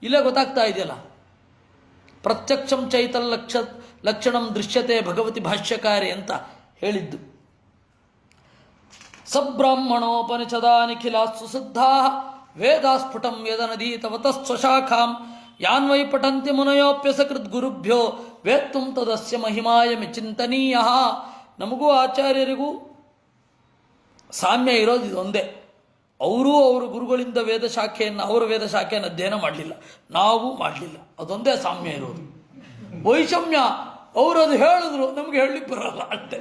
ಇಲ್ಲೇ ಗೊತ್ತಾಗ್ತಾ ಇದೆಯಲ್ಲ. ಪ್ರತ್ಯಕ್ಷಂ ಚೈತಲ್ ಲಕ್ಷಣಂ ದೃಶ್ಯತೆ ಭಗವತಿ ಭಾಷ್ಯಕಾರಿ ಅಂತ ಹೇಳಿದ್ದು. ಸಬ್ರಾಹ್ಮಣೋಪನಿಷದಾ ನಿಖಿಲಾ ಸುಸಿದ್ಧಾ ವೇದಾಸ್ಫುಟಂ ಯದನದೀತವತ ಸ್ವಶಾಖಾಂ ಯಾನ್ವೈ ಪಠಂತಿ ಮುನಯೋಪ್ಯಸಕೃತ್ ಗುರುಭ್ಯೋ ವೇತ್ತುಂ ತದಸ್ಯ ಮಹಿಮಾಯಮಿ ಚಿಂತನೀಯ. ನಮಗೂ ಆಚಾರ್ಯರಿಗೂ ಸಾಮ್ಯ ಇರೋದು ಇದೊಂದೇ. ಅವರು ಅವರ ಗುರುಗಳಿಂದ ವೇದ ಶಾಖೆಯನ್ನು ಅಧ್ಯಯನ ಮಾಡಲಿಲ್ಲ, ನಾವು ಮಾಡಲಿಲ್ಲ. ಅದೊಂದೇ ಸಾಮ್ಯ ಇರೋದು. ವೈಷಮ್ಯ, ಅವರು ಅದು ಹೇಳಿದ್ರು, ನಮಗೆ ಹೇಳಲಿಕ್ಕೆ ಬರಲ್ಲ ಅಷ್ಟೇ.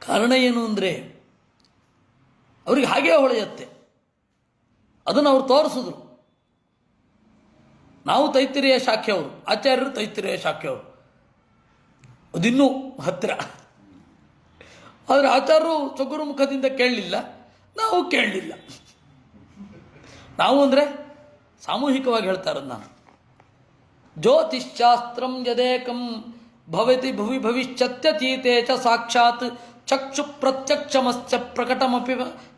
ಕಾರಣ ಏನು ಅಂದರೆ ಅವ್ರಿಗೆ ಹಾಗೇ ಹೊಳೆಯುತ್ತೆ, ಅದನ್ನು ಅವ್ರು ತೋರಿಸಿದ್ರು. ನಾವು ತೈತ್ತಿರಿಯ ಶಾಖೆಯವರು, ಆಚಾರ್ಯರು ತೈತ್ತಿರಿಯ ಶಾಖೆಯವರು, ಅದಿನ್ನೂ ಹತ್ತಿರ. ಆದರೆ ಆಚಾರ್ಯರು ಸಗುರು ಮುಖದಿಂದ ಕೇಳಲಿಲ್ಲ, ನಾವು ಕೇಳಲಿಲ್ಲ. ನಾವು ಅಂದರೆ ಸಾಮೂಹಿಕವಾಗಿ ಹೇಳ್ತಾ ಇರೋದು ನಾನು. ಜ್ಯೋತಿಷ್ಶಾಸ್ತ್ರಂ ಯದೇಕಂ ಭವತಿ ಭುವಿ ಭವಿಷ್ಯತ್ಯತೀತೆ ಚ ಸಾಕ್ಷಾತ್ ಚಕ್ಷು ಪ್ರತ್ಯಕ್ಷಮಸ್ಯ ಪ್ರಕಟಮಪಿ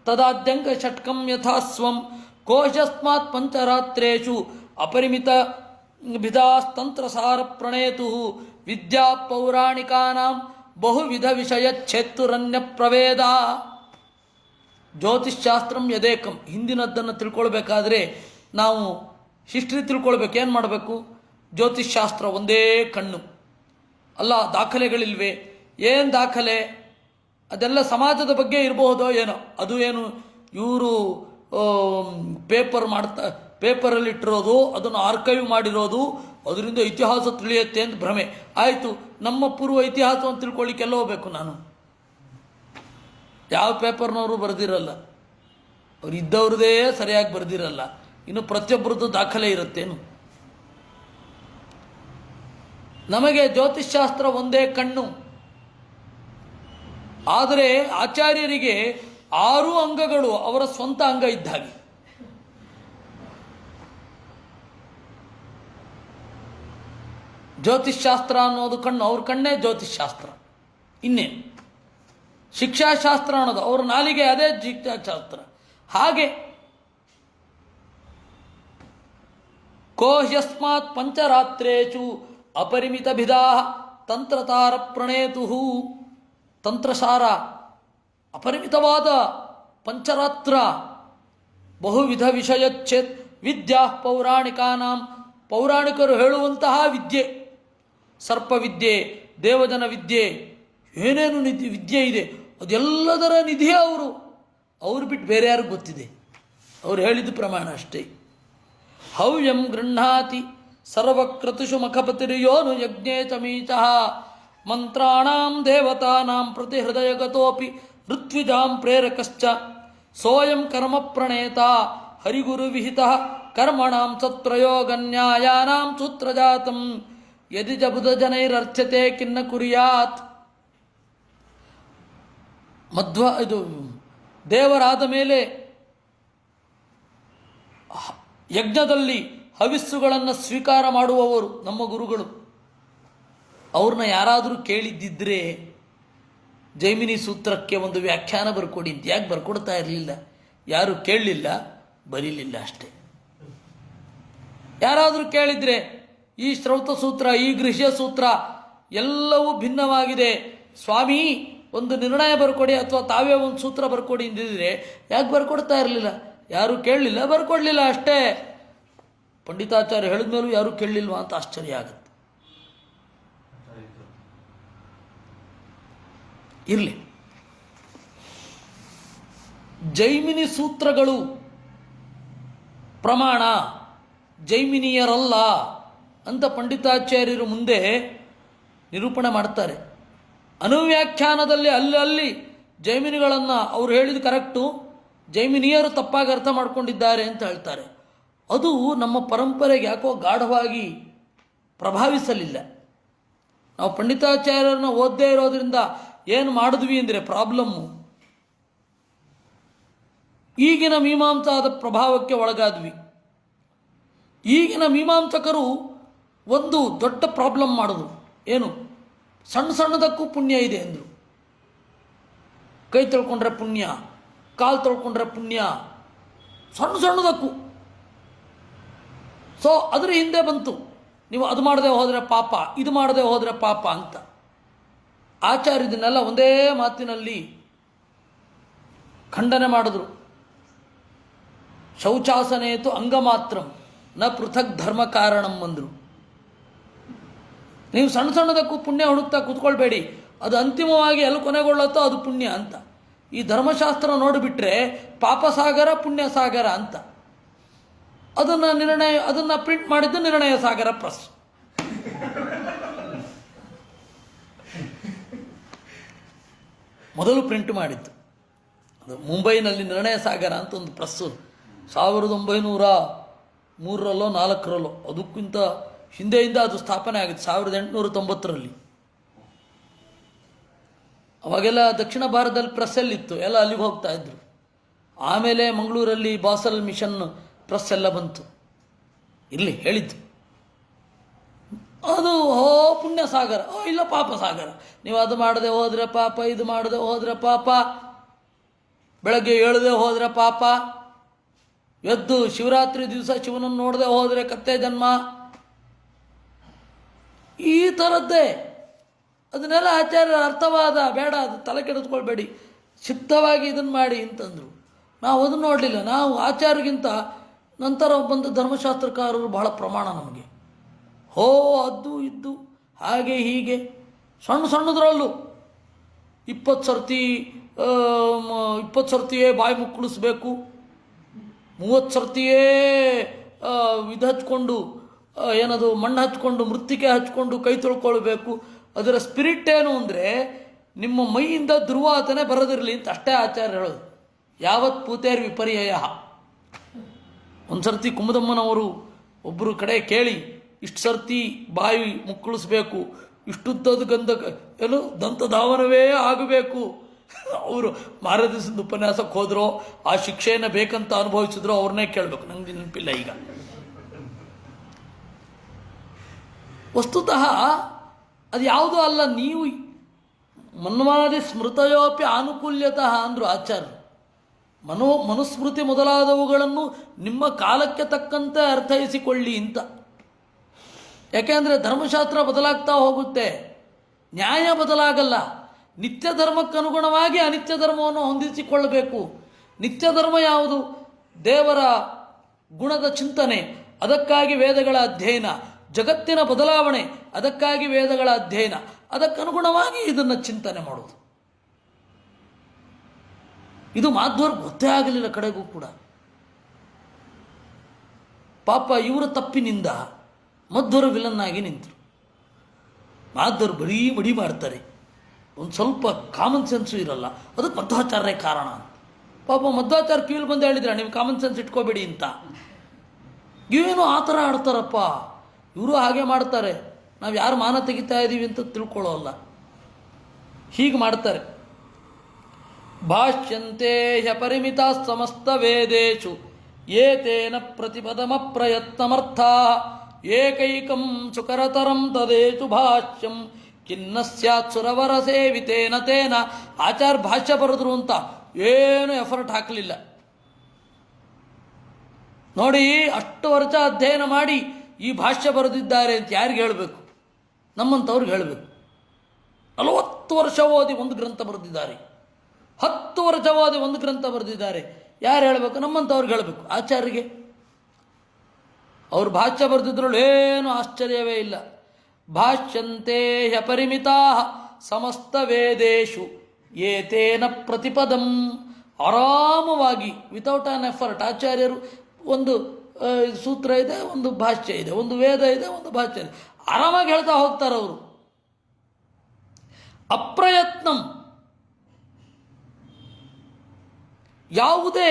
ತದಾದ್ಯಂಗ ಷಟ್ಕಂ ಯಥಾ ಸ್ವಂ ಕೋಶಸ್ಮಾತ್ ಪಂಚರಾತ್ರೇಷು ಅಪರಿಮಿತ ವಿಧಾಸ್ತಂತ್ರಸಾರ ಪ್ರಣೇತು ವಿದ್ಯಾ ಪೌರಾಣಿಕಾನಾಂ ಬಹುವಿಧ ವಿಷಯ ಛೇತ್ತುರನ್ಯ ಪ್ರವೇದ. ಜ್ಯೋತಿಷ್ಶಾಸ್ತ್ರಂ ಯದೇಕಂ, ಹಿಂದಿನದ್ದನ್ನು ತಿಳ್ಕೊಳ್ಬೇಕಾದ್ರೆ ನಾವು ಹಿಸ್ಟ್ರಿ ತಿಳ್ಕೊಳ್ಬೇಕು. ಏನು ಮಾಡಬೇಕು? ಜ್ಯೋತಿಷ್ಶಾಸ್ತ್ರ ಒಂದೇ ಕಣ್ಣು ಅಲ್ಲ, ದಾಖಲೆಗಳಿಲ್ವೇ? ಏನು ದಾಖಲೆ? ಅದೆಲ್ಲ ಸಮಾಜದ ಬಗ್ಗೆ ಇರಬಹುದೋ ಏನೋ. ಅದು ಏನು ಇವರು ಪೇಪರಲ್ಲಿ ಇಟ್ಟಿರೋದು, ಅದನ್ನು ಆರ್ಕೈವ್ ಮಾಡಿರೋದು, ಅದರಿಂದ ಇತಿಹಾಸ ತಿಳಿಯುತ್ತೆ ಅಂತ ಭ್ರಮೆ. ಆಯಿತು, ನಮ್ಮ ಪೂರ್ವ ಇತಿಹಾಸವನ್ನು ತಿಳ್ಕೊಳ್ಳಿಕ್ಕೆ ಎಲ್ಲ ಹೋಗ್ಬೇಕು ನಾನು. ಯಾವ ಪೇಪರ್ನವರು ಬರೆದಿರಲ್ಲ, ಅವ್ರು ಇದ್ದವ್ರದೇ ಸರಿಯಾಗಿ ಬರೆದಿರಲ್ಲ, ಇನ್ನು ಪ್ರತಿಯೊಬ್ಬರದ್ದು ದಾಖಲೆ ಇರುತ್ತೇನು? ನಮಗೆ ಜ್ಯೋತಿಷ್ಶಾಸ್ತ್ರ ಒಂದೇ ಕಣ್ಣು. ಆದರೆ ಆಚಾರ್ಯರಿಗೆ 6 ಅಂಗಗಳು ಅವರ ಸ್ವಂತ ಅಂಗ ಇದ್ದ ಹಾಗೆ. ಜ್ಯೋತಿಷ್ಶಾಸ್ತ್ರ ಅನ್ನೋದು ಕಣ್ಣು, ಅವ್ರ ಕಣ್ಣೇ ಜ್ಯೋತಿಷ್ಶಾಸ್ತ್ರ. ಇನ್ನೇನು ಶಿಕ್ಷಾಶಾಸ್ತ್ರ ಅನ್ನೋದು ಅವ್ರ ನಾಲಿಗೆ, ಅದೇ ಶಿಕ್ಷಾಶಾಸ್ತ್ರ. ಹಾಗೆ ಕೋಹ್ಯಸ್ಮಾತ್ ಪಂಚರಾತ್ರೇಷು ಅಪರಿಮಿತ ಭಿದಾ ತಂತ್ರತಾರ ಪ್ರಣೇತು. ತಂತ್ರಸಾರ ಅಪರಿಮಿತವಾದ ಪಂಚರಾತ್ರ, ಬಹುವಿಧ ವಿಷಯಚ್ಛೇತ್ ವಿದ್ಯಾ ಪೌರಾಣಿಕಾನಾಂ, ಪೌರಾಣಿಕರು ಹೇಳುವಂತಹ ವಿದ್ಯೆ, ಸರ್ಪವಿದ್ಯೆ, ದೇವಜನ ವಿದ್ಯೆ, ಏನೇನು ವಿದ್ಯೆ ಇದೆ ಅದೆಲ್ಲದರ ನಿಧಿ ಅವರು ಬಿಟ್ಟು ಬೇರೆ ಯಾರಿಗೂ ಗೊತ್ತಿದೆ? ಅವ್ರು ಹೇಳಿದ ಪ್ರಮಾಣ ಅಷ್ಟೇ. ಹವ್ಯಂ ಗೃಹ್ಣಾತಿ ಸರ್ವಕ್ರತುಷು ಮಖಪತಿರ್ಯೋನು ಯಜ್ಞೇ ಚಮೀಚಃ ಮಂತ್ರಾಣಾಂ ದೇವತಾನಾಂ ಪ್ರತಿ ಹೃದಯಗತೋಪಿ ಋತ್ವಿಜಾಂ ಪ್ರೇರಕಶ್ಚ ಸೋಯಂ ಕರ್ಮ ಪ್ರಣೇತ ಹರಿಗುರು ವಿಹಿತಃ ಕರ್ಮಣಾಂ ಸತ್ಪ್ರಯೋಗನ್ಯಾಯಾನಾಂ ಸೂತ್ರಜಾತಂ ಯದಿ ಜಬುಧ ಜನೈರರ್ಥ್ಯತೆ ಕಿನ್ನ ಕುರ್ಯಾತ್. ಇದು ದೇವರಾದ ಮೇಲೆ ಯಜ್ಞದಲ್ಲಿ ಹವಿಸ್ಸುಗಳನ್ನು ಸ್ವೀಕಾರ ಮಾಡುವವರು ನಮ್ಮ ಗುರುಗಳು. ಅವ್ರನ್ನ ಯಾರಾದರೂ ಕೇಳಿದ್ದಿದ್ರೆ ಜೈಮಿನಿ ಸೂತ್ರಕ್ಕೆ ಒಂದು ವ್ಯಾಖ್ಯಾನ ಬರ್ಕೊಡಿ ಅಂತ ಯಾಕೆ ಬರ್ಕೊಡ್ತಾ ಇರಲಿಲ್ಲ? ಯಾರು ಕೇಳಲಿಲ್ಲ, ಬರೀಲಿಲ್ಲ ಅಷ್ಟೇ. ಯಾರಾದರೂ ಕೇಳಿದರೆ ಈ ಶ್ರೌತ ಸೂತ್ರ, ಈ ಗೃಹ್ಯ ಸೂತ್ರ ಎಲ್ಲವೂ ಭಿನ್ನವಾಗಿದೆ ಸ್ವಾಮಿ, ಒಂದು ನಿರ್ಣಯ ಬರ್ಕೊಡಿ ಅಥವಾ ತಾವೇ ಒಂದು ಸೂತ್ರ ಬರ್ಕೊಡಿ ಅಂದಿದ್ರೆ ಯಾಕೆ ಬರ್ಕೊಡ್ತಾ ಇರಲಿಲ್ಲ? ಯಾರೂ ಕೇಳಲಿಲ್ಲ, ಬರ್ಕೊಡ್ಲಿಲ್ಲ ಅಷ್ಟೇ. ಪಂಡಿತಾಚಾರ್ಯ ಹೇಳಿದ ಮೇಲೂ ಯಾರೂ ಕೇಳಲಿಲ್ವಾ ಅಂತ ಆಶ್ಚರ್ಯ ಆಗುತ್ತೆ. ಇರಲಿ, ಜೈಮಿನಿ ಸೂತ್ರಗಳು ಪ್ರಮಾಣ, ಜೈಮಿನಿಯರಲ್ಲ ಅಂತ ಪಂಡಿತಾಚಾರ್ಯರು ಮುಂದೆ ನಿರೂಪಣೆ ಮಾಡ್ತಾರೆ. ಅನುವ್ಯಾಖ್ಯಾನದಲ್ಲಿ ಅಲ್ಲಿ ಜೈಮಿನಿಗಳನ್ನು ಅವ್ರು ಹೇಳಿದ ಕರೆಕ್ಟು, ಜೈಮಿನಿಯರು ತಪ್ಪಾಗಿ ಅರ್ಥ ಮಾಡ್ಕೊಂಡಿದ್ದಾರೆ ಅಂತ ಹೇಳ್ತಾರೆ. ಅದು ನಮ್ಮ ಪರಂಪರೆಗೆ ಯಾಕೋ ಗಾಢವಾಗಿ ಪ್ರಭಾವಿಸಲಿಲ್ಲ. ನಾವು ಪಂಡಿತಾಚಾರ್ಯರನ್ನ ಓದದೇ ಇರೋದ್ರಿಂದ ಏನು ಮಾಡಿದ್ವಿ ಅಂದರೆ ಪ್ರಾಬ್ಲಮ್ಮು, ಈಗಿನ ಮೀಮಾಂಸಾದ ಪ್ರಭಾವಕ್ಕೆ ಒಳಗಾದ್ವಿ. ಈಗಿನ ಮೀಮಾಂಸಕರು ಒಂದು ದೊಡ್ಡ ಪ್ರಾಬ್ಲಮ್ ಮಾಡೋದು ಏನು, ಸಣ್ಣ ಸಣ್ಣದಕ್ಕೂ ಪುಣ್ಯ ಇದೆ ಅಂದರು. ಕೈ ತೊಳ್ಕೊಂಡ್ರೆ ಪುಣ್ಯ, ಕಾಲು ತೊಳ್ಕೊಂಡ್ರೆ ಪುಣ್ಯ, ಸಣ್ಣ ಸಣ್ಣದಕ್ಕೂ. ಸೊ ಅದರ ಹಿಂದೆ ಬಂತು, ನೀವು ಅದು ಮಾಡದೆ ಹೋದರೆ ಪಾಪ, ಇದು ಮಾಡದೆ ಹೋದರೆ ಪಾಪ ಅಂತ. ಆಚಾರ್ಯ ಇದನ್ನೆಲ್ಲ ಒಂದೇ ಮಾತಿನಲ್ಲಿ ಖಂಡನೆ ಮಾಡಿದ್ರು. ಶೌಚಾಸನೇತು ಅಂಗಮಾತ್ರಂ ನ ಪೃಥಕ್ ಧರ್ಮ ಕಾರಣಂ ಅಂದರು. ನೀವು ಸಣ್ಣ ಸಣ್ಣದಕ್ಕೂ ಪುಣ್ಯ ಹುಡುಕ್ತಾ ಕೂತ್ಕೊಳ್ಬೇಡಿ, ಅದು ಅಂತಿಮವಾಗಿ ಎಲ್ಲಿ ಕೊನೆಗೊಳ್ಳುತ್ತೋ ಅದು ಪುಣ್ಯ ಅಂತ. ಈ ಧರ್ಮಶಾಸ್ತ್ರ ನೋಡಿಬಿಟ್ರೆ ಪಾಪಸಾಗರ ಪುಣ್ಯ ಸಾಗರ ಅಂತ. ಅದನ್ನು ಪ್ರಿಂಟ್ ಮಾಡಿದ್ದು ನಿರ್ಣಯ ಸಾಗರ ಪ್ರೆಸ್. ಮೊದಲು ಪ್ರಿಂಟ್ ಮಾಡಿದ್ದು ಅದು ಮುಂಬೈನಲ್ಲಿ ನಿರ್ಣಯ ಸಾಗರ ಅಂತ ಒಂದು ಪ್ರೆಸ್ಸು 1903 4 ಅದಕ್ಕಿಂತ ಹಿಂದೆಯಿಂದ ಅದು ಸ್ಥಾಪನೆ ಆಗಿತ್ತು 1890. ಅವಾಗೆಲ್ಲ ದಕ್ಷಿಣ ಭಾರತದಲ್ಲಿ ಪ್ರೆಸ್ಸಲ್ಲಿತ್ತು, ಎಲ್ಲ ಅಲ್ಲಿಗೆ ಹೋಗ್ತಾ ಇದ್ರು. ಆಮೇಲೆ ಮಂಗಳೂರಲ್ಲಿ ಬಾಸಲ್ ಮಿಷನ್ ಪ್ರೆಸ್ ಎಲ್ಲ ಬಂತು. ಇರಲಿ ಹೇಳಿದ್ದು ಅದು ಪುಣ್ಯ ಸಾಗರ, ಇಲ್ಲ ಪಾಪ ಸಾಗರ. ನೀವು ಅದು ಮಾಡದೆ ಹೋದರೆ ಪಾಪ, ಇದು ಮಾಡದೆ ಹೋದರೆ ಪಾಪ, ಬೆಳಗ್ಗೆ ಏಳದೆ ಹೋದರೆ ಪಾಪ, ಎದ್ದು ಶಿವರಾತ್ರಿ ದಿವಸ ಶಿವನನ್ನು ನೋಡದೆ ಹೋದರೆ ಕತ್ತೆ ಜನ್ಮ, ಈ ಥರದ್ದೇ. ಅದನ್ನೆಲ್ಲ ಆಚಾರ್ಯರ ಅರ್ಥವಾದ, ಬೇಡ ಅದು ತಲೆ ಕೆಡಿಸ್ಕೊಳ್ಬೇಡಿ, ಸಿದ್ಧವಾಗಿ ಇದನ್ನು ಮಾಡಿ ಅಂತಂದರು. ನಾವು ಅದನ್ನು ನೋಡಲಿಲ್ಲ. ನಾವು ಆಚಾರ್ಯಗಿಂತ ನಂತರ ಬಂದ ಧರ್ಮಶಾಸ್ತ್ರಕಾರರು ಬಹಳ ಪ್ರಮಾಣ ನಮಗೆ. ಅದು ಇದ್ದು ಹಾಗೆ ಹೀಗೆ ಸಣ್ಣ ಸಣ್ಣದ್ರಲ್ಲೂ 20 ಸರ್ತಿಯೇ ಬಾಯಿ ಮುಕ್ಕಳಿಸ್ಬೇಕು, 30 ಸರ್ತಿಯೇ ಇದು ಹಚ್ಕೊಂಡು, ಏನದು ಮಣ್ಣು ಹಚ್ಕೊಂಡು ಮೃತ್ತಿಕೆ ಹಚ್ಕೊಂಡು ಕೈ ತೊಳ್ಕೊಳ್ಬೇಕು. ಅದರ ಸ್ಪಿರಿಟ್ ಏನು ಅಂದರೆ ನಿಮ್ಮ ಮೈಯಿಂದ ದುರ್ವಾಸನೆ ಬರೋದಿರಲಿ ಅಂತ ಅಷ್ಟೇ ಆಚಾರ್ಯ ಹೇಳೋದು. ಯಾವತ್ ಪೂತೇರ್ ವಿಪರ್ಯಯ. ಒಂದು ಸರ್ತಿ ಕುಮುದಮ್ಮನವರು ಒಬ್ಬರು ಕಡೆ ಕೇಳಿ, ಇಷ್ಟು ಸರ್ತಿ ಬಾಯಿ ಮುಕ್ಕಳಿಸ್ಬೇಕು, ಇಷ್ಟುದ್ದದ ಗಂಧ ಏನು ದಂತಧಾವನವೇ ಆಗಬೇಕು. ಅವರು ಮಾರ ದಿವಸದ ಉಪನ್ಯಾಸಕ್ಕೆ ಹೋದ್ರೋ ಆ ಶಿಕ್ಷೆಯನ್ನು ಬೇಕಂತ ಅನುಭವಿಸಿದ್ರು, ಅವ್ರನ್ನೇ ಕೇಳಬೇಕು, ನಂಗೆ ನೆನಪಿಲ್ಲ ಈಗ. ವಸ್ತುತಃ ಅದು ಯಾವುದೂ ಅಲ್ಲ. ನೀವು ಮನ್ವಾದಿ ಸ್ಮೃತಯೋಪಿ ಆನುಕೂಲ್ಯತಃ ಅಂದರು ಆಚಾರ್ಯರು. ಮನುಸ್ಮೃತಿ ಮೊದಲಾದವುಗಳನ್ನು ನಿಮ್ಮ ಕಾಲಕ್ಕೆ ತಕ್ಕಂತೆ ಅರ್ಥೈಸಿಕೊಳ್ಳಿ ಅಂತ. ಯಾಕೆಂದರೆ ಧರ್ಮಶಾಸ್ತ್ರ ಬದಲಾಗ್ತಾ ಹೋಗುತ್ತೆ, ನ್ಯಾಯ ಬದಲಾಗಲ್ಲ. ನಿತ್ಯ ಧರ್ಮಕ್ಕನುಗುಣವಾಗಿ ಅನಿತ್ಯ ಧರ್ಮವನ್ನು ಹೊಂದಿಸಿಕೊಳ್ಳಬೇಕು. ನಿತ್ಯ ಧರ್ಮ ಯಾವುದು? ದೇವರ ಗುಣದ ಚಿಂತನೆ, ಅದಕ್ಕಾಗಿ ವೇದಗಳ ಅಧ್ಯಯನ. ಜಗತ್ತಿನ ಬದಲಾವಣೆ, ಅದಕ್ಕಾಗಿ ವೇದಗಳ ಅಧ್ಯಯನ. ಅದಕ್ಕನುಗುಣವಾಗಿ ಇದನ್ನು ಚಿಂತನೆ ಮಾಡೋದು. ಇದು ಮಾಧ್ವರ್ಗೆ ಗೊತ್ತೇ ಆಗಲಿಲ್ಲ ಕಡೆಗೂ ಕೂಡ. ಪಾಪ ಇವರ ತಪ್ಪಿನಿಂದ ಮಧ್ವರು ವಿಲನ್ನಾಗಿ ನಿಂತರು. ಮಾಧ್ವರು ಬರೀ ಮಡಿ ಮಾಡ್ತಾರೆ, ಒಂದು ಸ್ವಲ್ಪ ಕಾಮನ್ ಸೆನ್ಸು ಇರಲ್ಲ. ಅದಕ್ಕೆ ಮಧ್ವಾಚಾರ್ಯ ಕಾರಣ ಅಂತ. ಪಾಪ ಮಧ್ವಾಚಾರ್ಯ ಕಿವಿಲ್ ಬಂದು ಹೇಳಿದ್ರೆ ನೀವು ಕಾಮನ್ ಸೆನ್ಸ್ ಇಟ್ಕೋಬೇಡಿ ಅಂತ. ಇವೇನು ಆ ಥರ ಆಡ್ತಾರಪ್ಪ, ಇವರು ಹಾಗೆ ಮಾಡ್ತಾರೆ. ನಾವು ಯಾರು ಮಾನ ತೆಗಿತಾ ಇದ್ದೀವಿ ಅಂತ ತಿಳ್ಕೊಳ್ಳೋಲ್ಲ, ಹೀಗೆ ಮಾಡ್ತಾರೆ. ಭಾಷ್ಯಂತೆ ಹ್ಯಪರಿಮಿತ ಸಮಸ್ತ ವೇದೇಶು ಏತೇನ ಪ್ರತಿಪದಮ ಪ್ರಯತ್ನಮರ್ಥಾ ಏಕೈಕಂ ಸುಕರತರಂ ತದೇಶು ಭಾಷ್ಯಂ ಖಿನ್ನ ಸ್ಯಾತ್ ಸುರವರ ಸೇವಿತೇನ ತೇನ. ಆಚಾರ್ಯ ಭಾಷ್ಯ ಬರೆದ್ರು ಅಂತ ಏನು ಎಫರ್ಟ್ ಹಾಕಲಿಲ್ಲ ನೋಡಿ. ಅಷ್ಟು ವರ್ಷ ಅಧ್ಯಯನ ಮಾಡಿ ಈ ಭಾಷ್ಯ ಬರೆದಿದ್ದಾರೆ ಅಂತ ಯಾರಿಗೆ ಹೇಳಬೇಕು? ನಮ್ಮಂಥವ್ರಿಗೆ ಹೇಳಬೇಕು. 40 ವರ್ಷ ಓದಿ ಒಂದು ಗ್ರಂಥ ಬರೆದಿದ್ದಾರೆ, 10 ವರ್ಷ ಓದಿ ಒಂದು ಗ್ರಂಥ ಬರೆದಿದ್ದಾರೆ. ಯಾರು ಹೇಳಬೇಕು? ನಮ್ಮಂಥವ್ರಿಗೆ ಹೇಳಬೇಕು. ಆಚಾರ್ಯರಿಗೆ ಅವರು ಭಾಷ್ಯ ಬರೆದಿದ್ರಲ್ಲಿ ಏನು ಆಶ್ಚರ್ಯವೇ ಇಲ್ಲ. ಭಾಷ್ಯಂತೆ ಹ್ಯಪರಿಮಿತಾ ಸಮಸ್ತ ವೇದೇಶು ಏತೇನ ಪ್ರತಿಪದಂ. ಆರಾಮವಾಗಿ ವಿತೌಟ್ ಆನ್ ಎಫರ್ಟ್ ಆಚಾರ್ಯರು ಒಂದು ಸೂತ್ರ ಇದೆ, ಒಂದು ಭಾಷ್ಯ ಇದೆ, ಒಂದು ವೇದ ಇದೆ, ಒಂದು ಭಾಷ್ಯ ಇದೆ, ಆರಾಮಾಗಿ ಹೇಳ್ತಾ ಹೋಗ್ತಾರೆ ಅವರು. ಅಪ್ರಯತ್ನಂ, ಯಾವುದೇ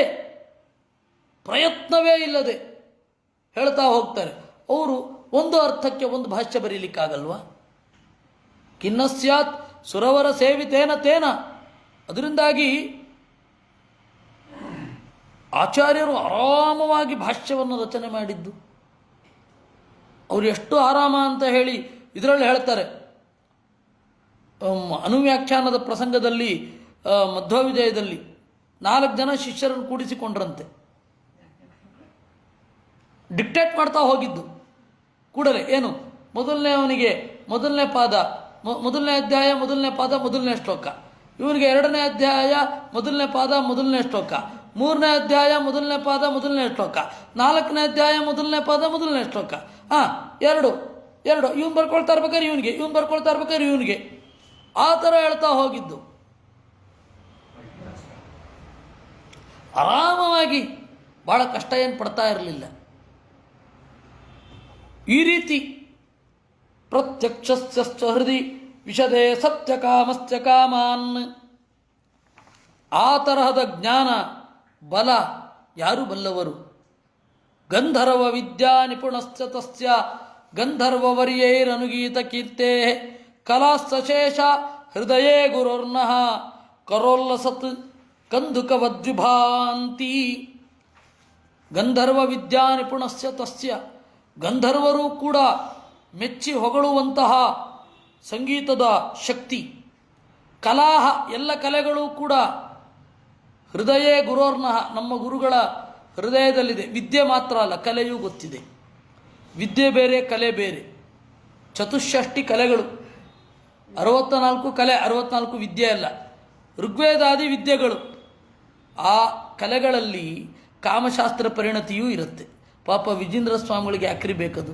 ಪ್ರಯತ್ನವೇ ಇಲ್ಲದೆ ಹೇಳ್ತಾ ಹೋಗ್ತಾರೆ. ಅವರು ಒಂದು ಅರ್ಥಕ್ಕೆ ಒಂದು ಭಾಷ್ಯ ಬರೀಲಿಕ್ಕಾಗಲ್ವಾ? ಖಿನ್ನಸ್ಯಾತ್ ಸುರವರ ಸೇವಿತೇನ ತೇನ. ಅದರಿಂದಾಗಿ ಆಚಾರ್ಯರು ಆರಾಮವಾಗಿ ಭಾಷ್ಯವನ್ನು ರಚನೆ ಮಾಡಿದ್ದು. ಅವರು ಎಷ್ಟು ಆರಾಮ ಅಂತ ಹೇಳಿ ಇದರಲ್ಲಿ ಹೇಳ್ತಾರೆ. ಅನುವ್ಯಾಖ್ಯಾನದ ಪ್ರಸಂಗದಲ್ಲಿ ಮಧ್ವವಿಜಯದಲ್ಲಿ 4 ಜನ ಶಿಷ್ಯರನ್ನು ಕೂಡಿಸಿಕೊಂಡ್ರಂತೆ. ಡಿಕ್ಟೇಟ್ ಮಾಡ್ತಾ ಹೋಗಿದ್ದು ಕೂಡಲೇ ಏನು, ಮೊದಲನೇ ಪಾದ, ಮೊದಲನೇ ಅಧ್ಯಾಯ ಮೊದಲನೇ ಪಾದ ಮೊದಲನೇ ಶ್ಲೋಕ, ಇವನಿಗೆ 2ನೇ ಅಧ್ಯಾಯ ಮೊದಲನೇ ಪಾದ ಮೊದಲನೇ ಶ್ಲೋಕ, 3ನೇ ಅಧ್ಯಾಯ ಮೊದಲನೇ ಪಾದ ಮೊದಲನೇ ಶ್ಲೋಕ, 4ನೇ ಅಧ್ಯಾಯ ಮೊದಲನೇ ಪಾದ ಮೊದಲನೇ ಶ್ಲೋಕ. ಎರಡು ಇವನು ಬರ್ಕೊಳ್ತಾ ಇರ್ಬೇಕಾದ್ರೆ ಇವನಿಗೆ, ಇವನು ಬರ್ಕೊಳ್ತಾ ಇರ್ಬೇಕಾದ್ರೆ ಇವನಿಗೆ, ಆ ಥರ ಹೇಳ್ತಾ ಹೋಗಿದ್ದು. ಆರಾಮವಾಗಿ, ಭಾಳ ಕಷ್ಟ ಏನು ಪಡ್ತಾ ಇರಲಿಲ್ಲ. ಈ ರೀತಿ ಪ್ರತ್ಯಕ್ಷಸ್ಯ ಹೃದಯ ವಿಶದೇ ಸತ್ಯಕಾಮಸ್ಯ ಕಾಮಾನ್, ಆ ತರಹದ ಜ್ಞಾನ ಬಲ ಯಾರು ಬಲ್ಲವರು? ಗಂಧರ್ವ ವಿದ್ಯಾ ನಿಪುಣಶ್ಚ ತಸ್ಯ ಗಂಧರ್ವವರ್ಯೈರನುಗೀತ ಕೀರ್ತೆ ಕಲಾಸಶೇಷ ಹೃದಯೇ ಗುರೋರ್ನಃ ಕರೋಲ್ಲಸತ್ ಕಂದುಕವದ್ವಿಭಾಂತಿ. ಗಂಧರ್ವ ವಿದ್ಯಾ ನಿಪುಣಸ್ಯ ತಸ್ಯ, ಗಂಧರ್ವರು ಕೂಡ ಮೆಚ್ಚಿ ಹೊಗಳುವಂತಹ ಸಂಗೀತದ ಶಕ್ತಿ, ಕಲಾಹ ಎಲ್ಲ ಕಲೆಗಳು ಕೂಡ ಹೃದಯೇ ಗುರೋರ್ನಃ ನಮ್ಮ ಗುರುಗಳ ಹೃದಯದಲ್ಲಿದೆ. ವಿದ್ಯೆ ಮಾತ್ರ ಅಲ್ಲ, ಕಲೆಯೂ ಗೊತ್ತಿದೆ. ವಿದ್ಯೆ ಬೇರೆ, ಕಲೆ ಬೇರೆ. ಚತುಷ್ಷಷ್ಟಿ ಕಲೆಗಳು, 64 ಕಲೆ, 64 ವಿದ್ಯೆ ಅಲ್ಲ, ಋಗ್ವೇದಾದಿ ವಿದ್ಯೆಗಳು. ಆ ಕಲೆಗಳಲ್ಲಿ ಕಾಮಶಾಸ್ತ್ರ ಪರಿಣತಿಯೂ ಇರುತ್ತೆ. ಪಾಪ ವಿಜೇಂದ್ರ ಸ್ವಾಮಿಗಳಿಗೆ ಯಾಕ್ರಿ ಬೇಕದು?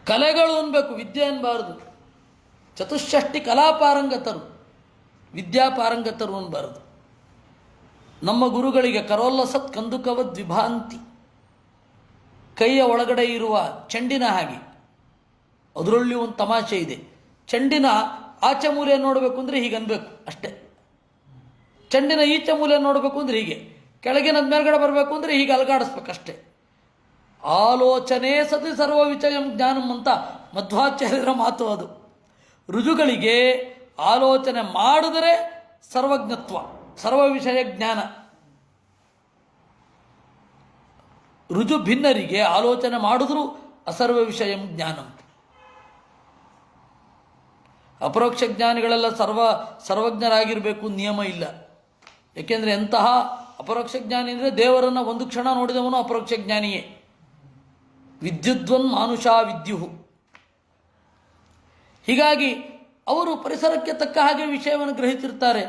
ಕಲೆಗಳು ಅನ್ಬೇಕು, ವಿದ್ಯೆ ಅನ್ಬಾರದು. ಚತುಷ್ಷಷ್ಟಿ ಕಲಾಪಾರಂಗತರು, ವಿದ್ಯಾಪಾರಂಗತರು ಅನ್ಬಾರದು. ನಮ್ಮ ಗುರುಗಳಿಗೆ ಕರೋಲ್ಲಸತ್ ಕಂದುಕವದ್ ವಿಭಾಂತಿ, ಕೈಯ ಒಳಗಡೆ ಇರುವ ಚೆಂಡಿನ ಹಾಗೆ. ಅದರಲ್ಲಿ ಒಂದು ತಮಾಷೆ ಇದೆ. ಚೆಂಡಿನ ಆಚೆ ಮೂಲೆ ನೋಡಬೇಕು ಅಂದರೆ ಹೀಗೆ ಅನ್ಬೇಕು ಅಷ್ಟೇ. ಚೆಂಡಿನ ಈಚೆ ಮೂಲೆ ನೋಡಬೇಕು ಅಂದರೆ ಹೀಗೆ, ಕೆಳಗಿನದ ಮೇಲ್ಗಡೆ ಬರಬೇಕು ಅಂದರೆ ಹೀಗೆ ಅಲಗಾಡಿಸ್ಬೇಕಷ್ಟೆ. ಆಲೋಚನೆ ಸತಿ ಸರ್ವ ವಿಷಯಂ ಜ್ಞಾನಂ ಅಂತ ಮಧ್ವಾಚಾರ್ಯರ ಮಾತು ಅದು. ರುಜುಗಳಿಗೆ ಆಲೋಚನೆ ಮಾಡಿದರೆ ಸರ್ವಜ್ಞತ್ವ, ಸರ್ವ ವಿಷಯ ಜ್ಞಾನ. ರುಜು ಭಿನ್ನರಿಗೆ ಆಲೋಚನೆ ಮಾಡಿದ್ರೂ ಅಸರ್ವ ವಿಷಯಂ ಜ್ಞಾನಂ. ಅಪರೋಕ್ಷ ಜ್ಞಾನಿಗಳೆಲ್ಲ ಸರ್ವಜ್ಞರಾಗಿರಬೇಕು ನಿಯಮ ಇಲ್ಲ. ಏಕೆಂದರೆ ಎಂತಹ ಅಪರೋಕ್ಷ ಜ್ಞಾನಿ ಅಂದರೆ ದೇವರನ್ನು ಒಂದು ಕ್ಷಣ ನೋಡಿದವನು ಅಪರೋಕ್ಷ ಜ್ಞಾನಿಯೇ. ವಿದ್ಯುದ್ವನ್ ಮಾನುಷಾ ವಿದ್ಯುಹು. ಹೀಗಾಗಿ ಅವರು ಪರಿಸರಕ್ಕೆ ತಕ್ಕ ಹಾಗೆ ವಿಷಯವನ್ನು ಗ್ರಹಿಸಿರ್ತಾರೆ.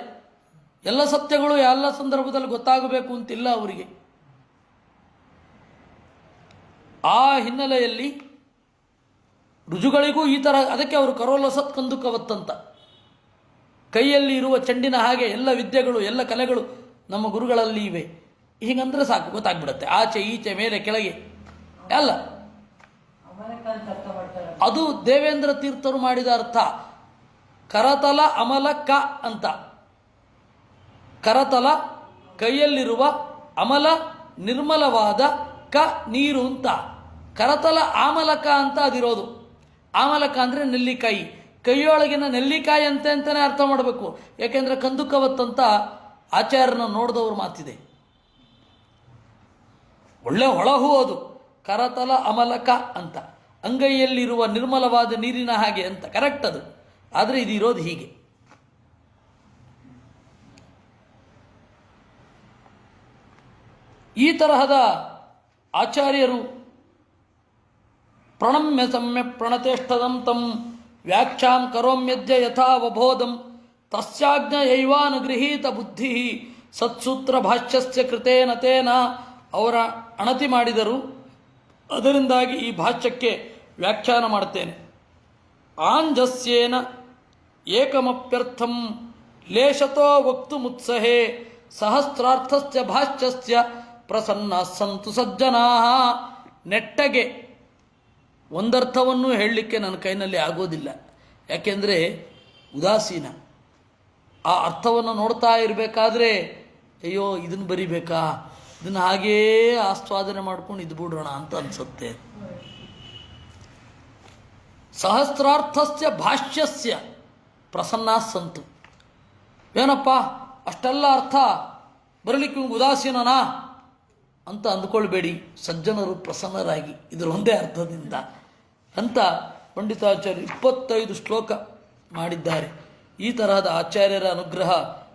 ಎಲ್ಲ ಸತ್ಯಗಳು ಎಲ್ಲ ಸಂದರ್ಭದಲ್ಲಿ ಗೊತ್ತಾಗಬೇಕು ಅಂತಿಲ್ಲ ಅವರಿಗೆ. ಆ ಹಿನ್ನೆಲೆಯಲ್ಲಿ ರುಜುಗಳಿಗೂ ಈ ಥರ, ಅದಕ್ಕೆ ಅವರು ಕರೋಲಸತ್ ಕಂದುಕವತ್ತಂತ. ಕೈಯಲ್ಲಿ ಇರುವ ಚೆಂಡಿನ ಹಾಗೆ ಎಲ್ಲ ವಿದ್ಯೆಗಳು ಎಲ್ಲ ಕಲೆಗಳು ನಮ್ಮ ಗುರುಗಳಲ್ಲಿ ಇವೆ. ಹೀಗಂದ್ರೆ ಸಾಕು, ಗೊತ್ತಾಗ್ಬಿಡುತ್ತೆ. ಆಚೆ ಈಚೆ ಮೇಲೆ ಕೆಳಗೆ ಎಲ್ಲ. ಅದು ದೇವೇಂದ್ರ ತೀರ್ಥರು ಮಾಡಿದ ಅರ್ಥ. ಕರತಲ ಅಮಲ ಕ ಅಂತ. ಕರತಲ ಕೈಯಲ್ಲಿರುವ, ಅಮಲ ನಿರ್ಮಲವಾದ, ಕ ನೀರು ಅಂತ. ಕರತಲ ಆಮಲಕ ಅಂತ ಅದಿರೋದು. ಆಮಲಕ ಅಂದರೆ ನೆಲ್ಲಿಕಾಯಿ, ಕೈಯೊಳಗಿನ ನೆಲ್ಲಿಕಾಯಿ ಅಂತಲೇ ಅರ್ಥ ಮಾಡಬೇಕು. ಯಾಕೆಂದರೆ ಕಂದುಕವತ್ತಂತ ಆಚಾರ್ಯನ ನೋಡಿದವ್ರ ಮಾತಿದೆ. ಒಳ್ಳೆ ಹೊಳಹು ಅದು. ಕರತಲ ಅಮಲಕ ಅಂತ, ಅಂಗೈಯಲ್ಲಿರುವ ನಿರ್ಮಲವಾದ ನೀರಿನ ಹಾಗೆ ಅಂತ. ಕರೆಕ್ಟ್ ಅದು. ಆದರೆ ಇದು ಇರೋದು ಹೀಗೆ. ಈ ತರಹದ ಆಚಾರ್ಯರು ಪ್ರಣಮ್ಯ ಸಮ್ಯ ಪ್ರಣತೇಷ್ಟದಂ ತಂ ವ್ಯಾಖ್ಯಾಂ ಕರೋಮ್ಯದ್ಯ ಯಥಾವಬೋಧಂ ತಸ್ಯಾಜ್ಞಯೈವಾನು ಗೃಹೀತ ಬುದ್ಧಿ ಸತ್ಸೂತ್ರ ಭಾಷ್ಯಸ್ಯ ಕೃತೇನ ತೇನ. ಅವರ ಅಣತಿ ಮಾಡಿದರು, ಅದರಿಂದಾಗಿ ಈ ಭಾಷ್ಯಕ್ಕೆ ವ್ಯಾಖ್ಯಾನ ಮಾಡುತ್ತೇನೆ. ಆಂಜಸ್ಯೇನ ಏಕಮಪ್ಯರ್ಥಂ ಲೇಷತೋ ವಕ್ತುಮುತ್ಸಹೇ ಸಹಸ್ರಾರ್ಥಸ್ಯ ಭಾಷ್ಯಸ್ಯ ಪ್ರಸನ್ನ ಸಂತು ಸಜ್ಜನಾಃ. ನೆಟ್ಟಗೆ ಒಂದರ್ಥವನ್ನು ಹೇಳಲಿಕ್ಕೆ ನನ್ನ ಕೈನಲ್ಲಿ ಆಗೋದಿಲ್ಲ. ಯಾಕೆಂದರೆ ಉದಾಸೀನ. ಆ ಅರ್ಥವನ್ನು ನೋಡ್ತಾ ಇರಬೇಕಾದ್ರೆ ಅಯ್ಯೋ ಇದನ್ನು ಬರಿಬೇಕಾ, ಇದನ್ನು ಹಾಗೇ ಆಸ್ವಾದನೆ ಮಾಡ್ಕೊಂಡು ಇದ್ಬಿಡೋಣ ಅಂತ ಅನಿಸುತ್ತೆ. ಸಹಸ್ರಾರ್ಥಸ್ಯ ಭಾಷ್ಯಸ್ಯ ಪ್ರಸನ್ನಾ ಸಂತು. ಏನಪ್ಪ ಅಷ್ಟೆಲ್ಲ ಅರ್ಥ ಬರಲಿಕ್ಕೆ ಉದಾಸೀನನಾ ಅಂತ ಅಂದ್ಕೊಳ್ಬೇಡಿ, ಸಜ್ಜನರು ಪ್ರಸನ್ನರಾಗಿ ಇದರ ಒಂದೇ ಅರ್ಥದಿಂದ ಅಂತ ಪಂಡಿತಾಚಾರ್ಯ 25 ಶ್ಲೋಕ ಮಾಡಿದ್ದಾರೆ. ಈ ತರಹದ ಆಚಾರ್ಯರ ಅನುಗ್ರಹ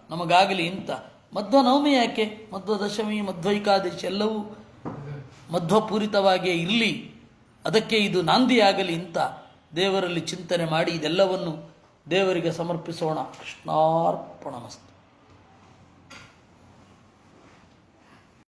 ನಮಗಾಗಲಿ ಅಂತ. ಮಧ್ವ ನವಮಿ ಯಾಕೆ, ಮಧ್ವ ದಶಮಿ, ಮಧ್ವೈಕಾದಶಿ ಎಲ್ಲವೂ ಮಧ್ವಪೂರಿತವಾಗಿಯೇ ಇರಲಿ, ಅದಕ್ಕೆ ಇದು ನಾಂದಿಯಾಗಲಿ ಅಂತ ದೇವರಲ್ಲಿ ಚಿಂತನೆ ಮಾಡಿ ಇದೆಲ್ಲವನ್ನು ದೇವರಿಗೆ ಸಮರ್ಪಿಸೋಣ. ಕೃಷ್ಣಾರ್ಪಣಮಸ್ತು.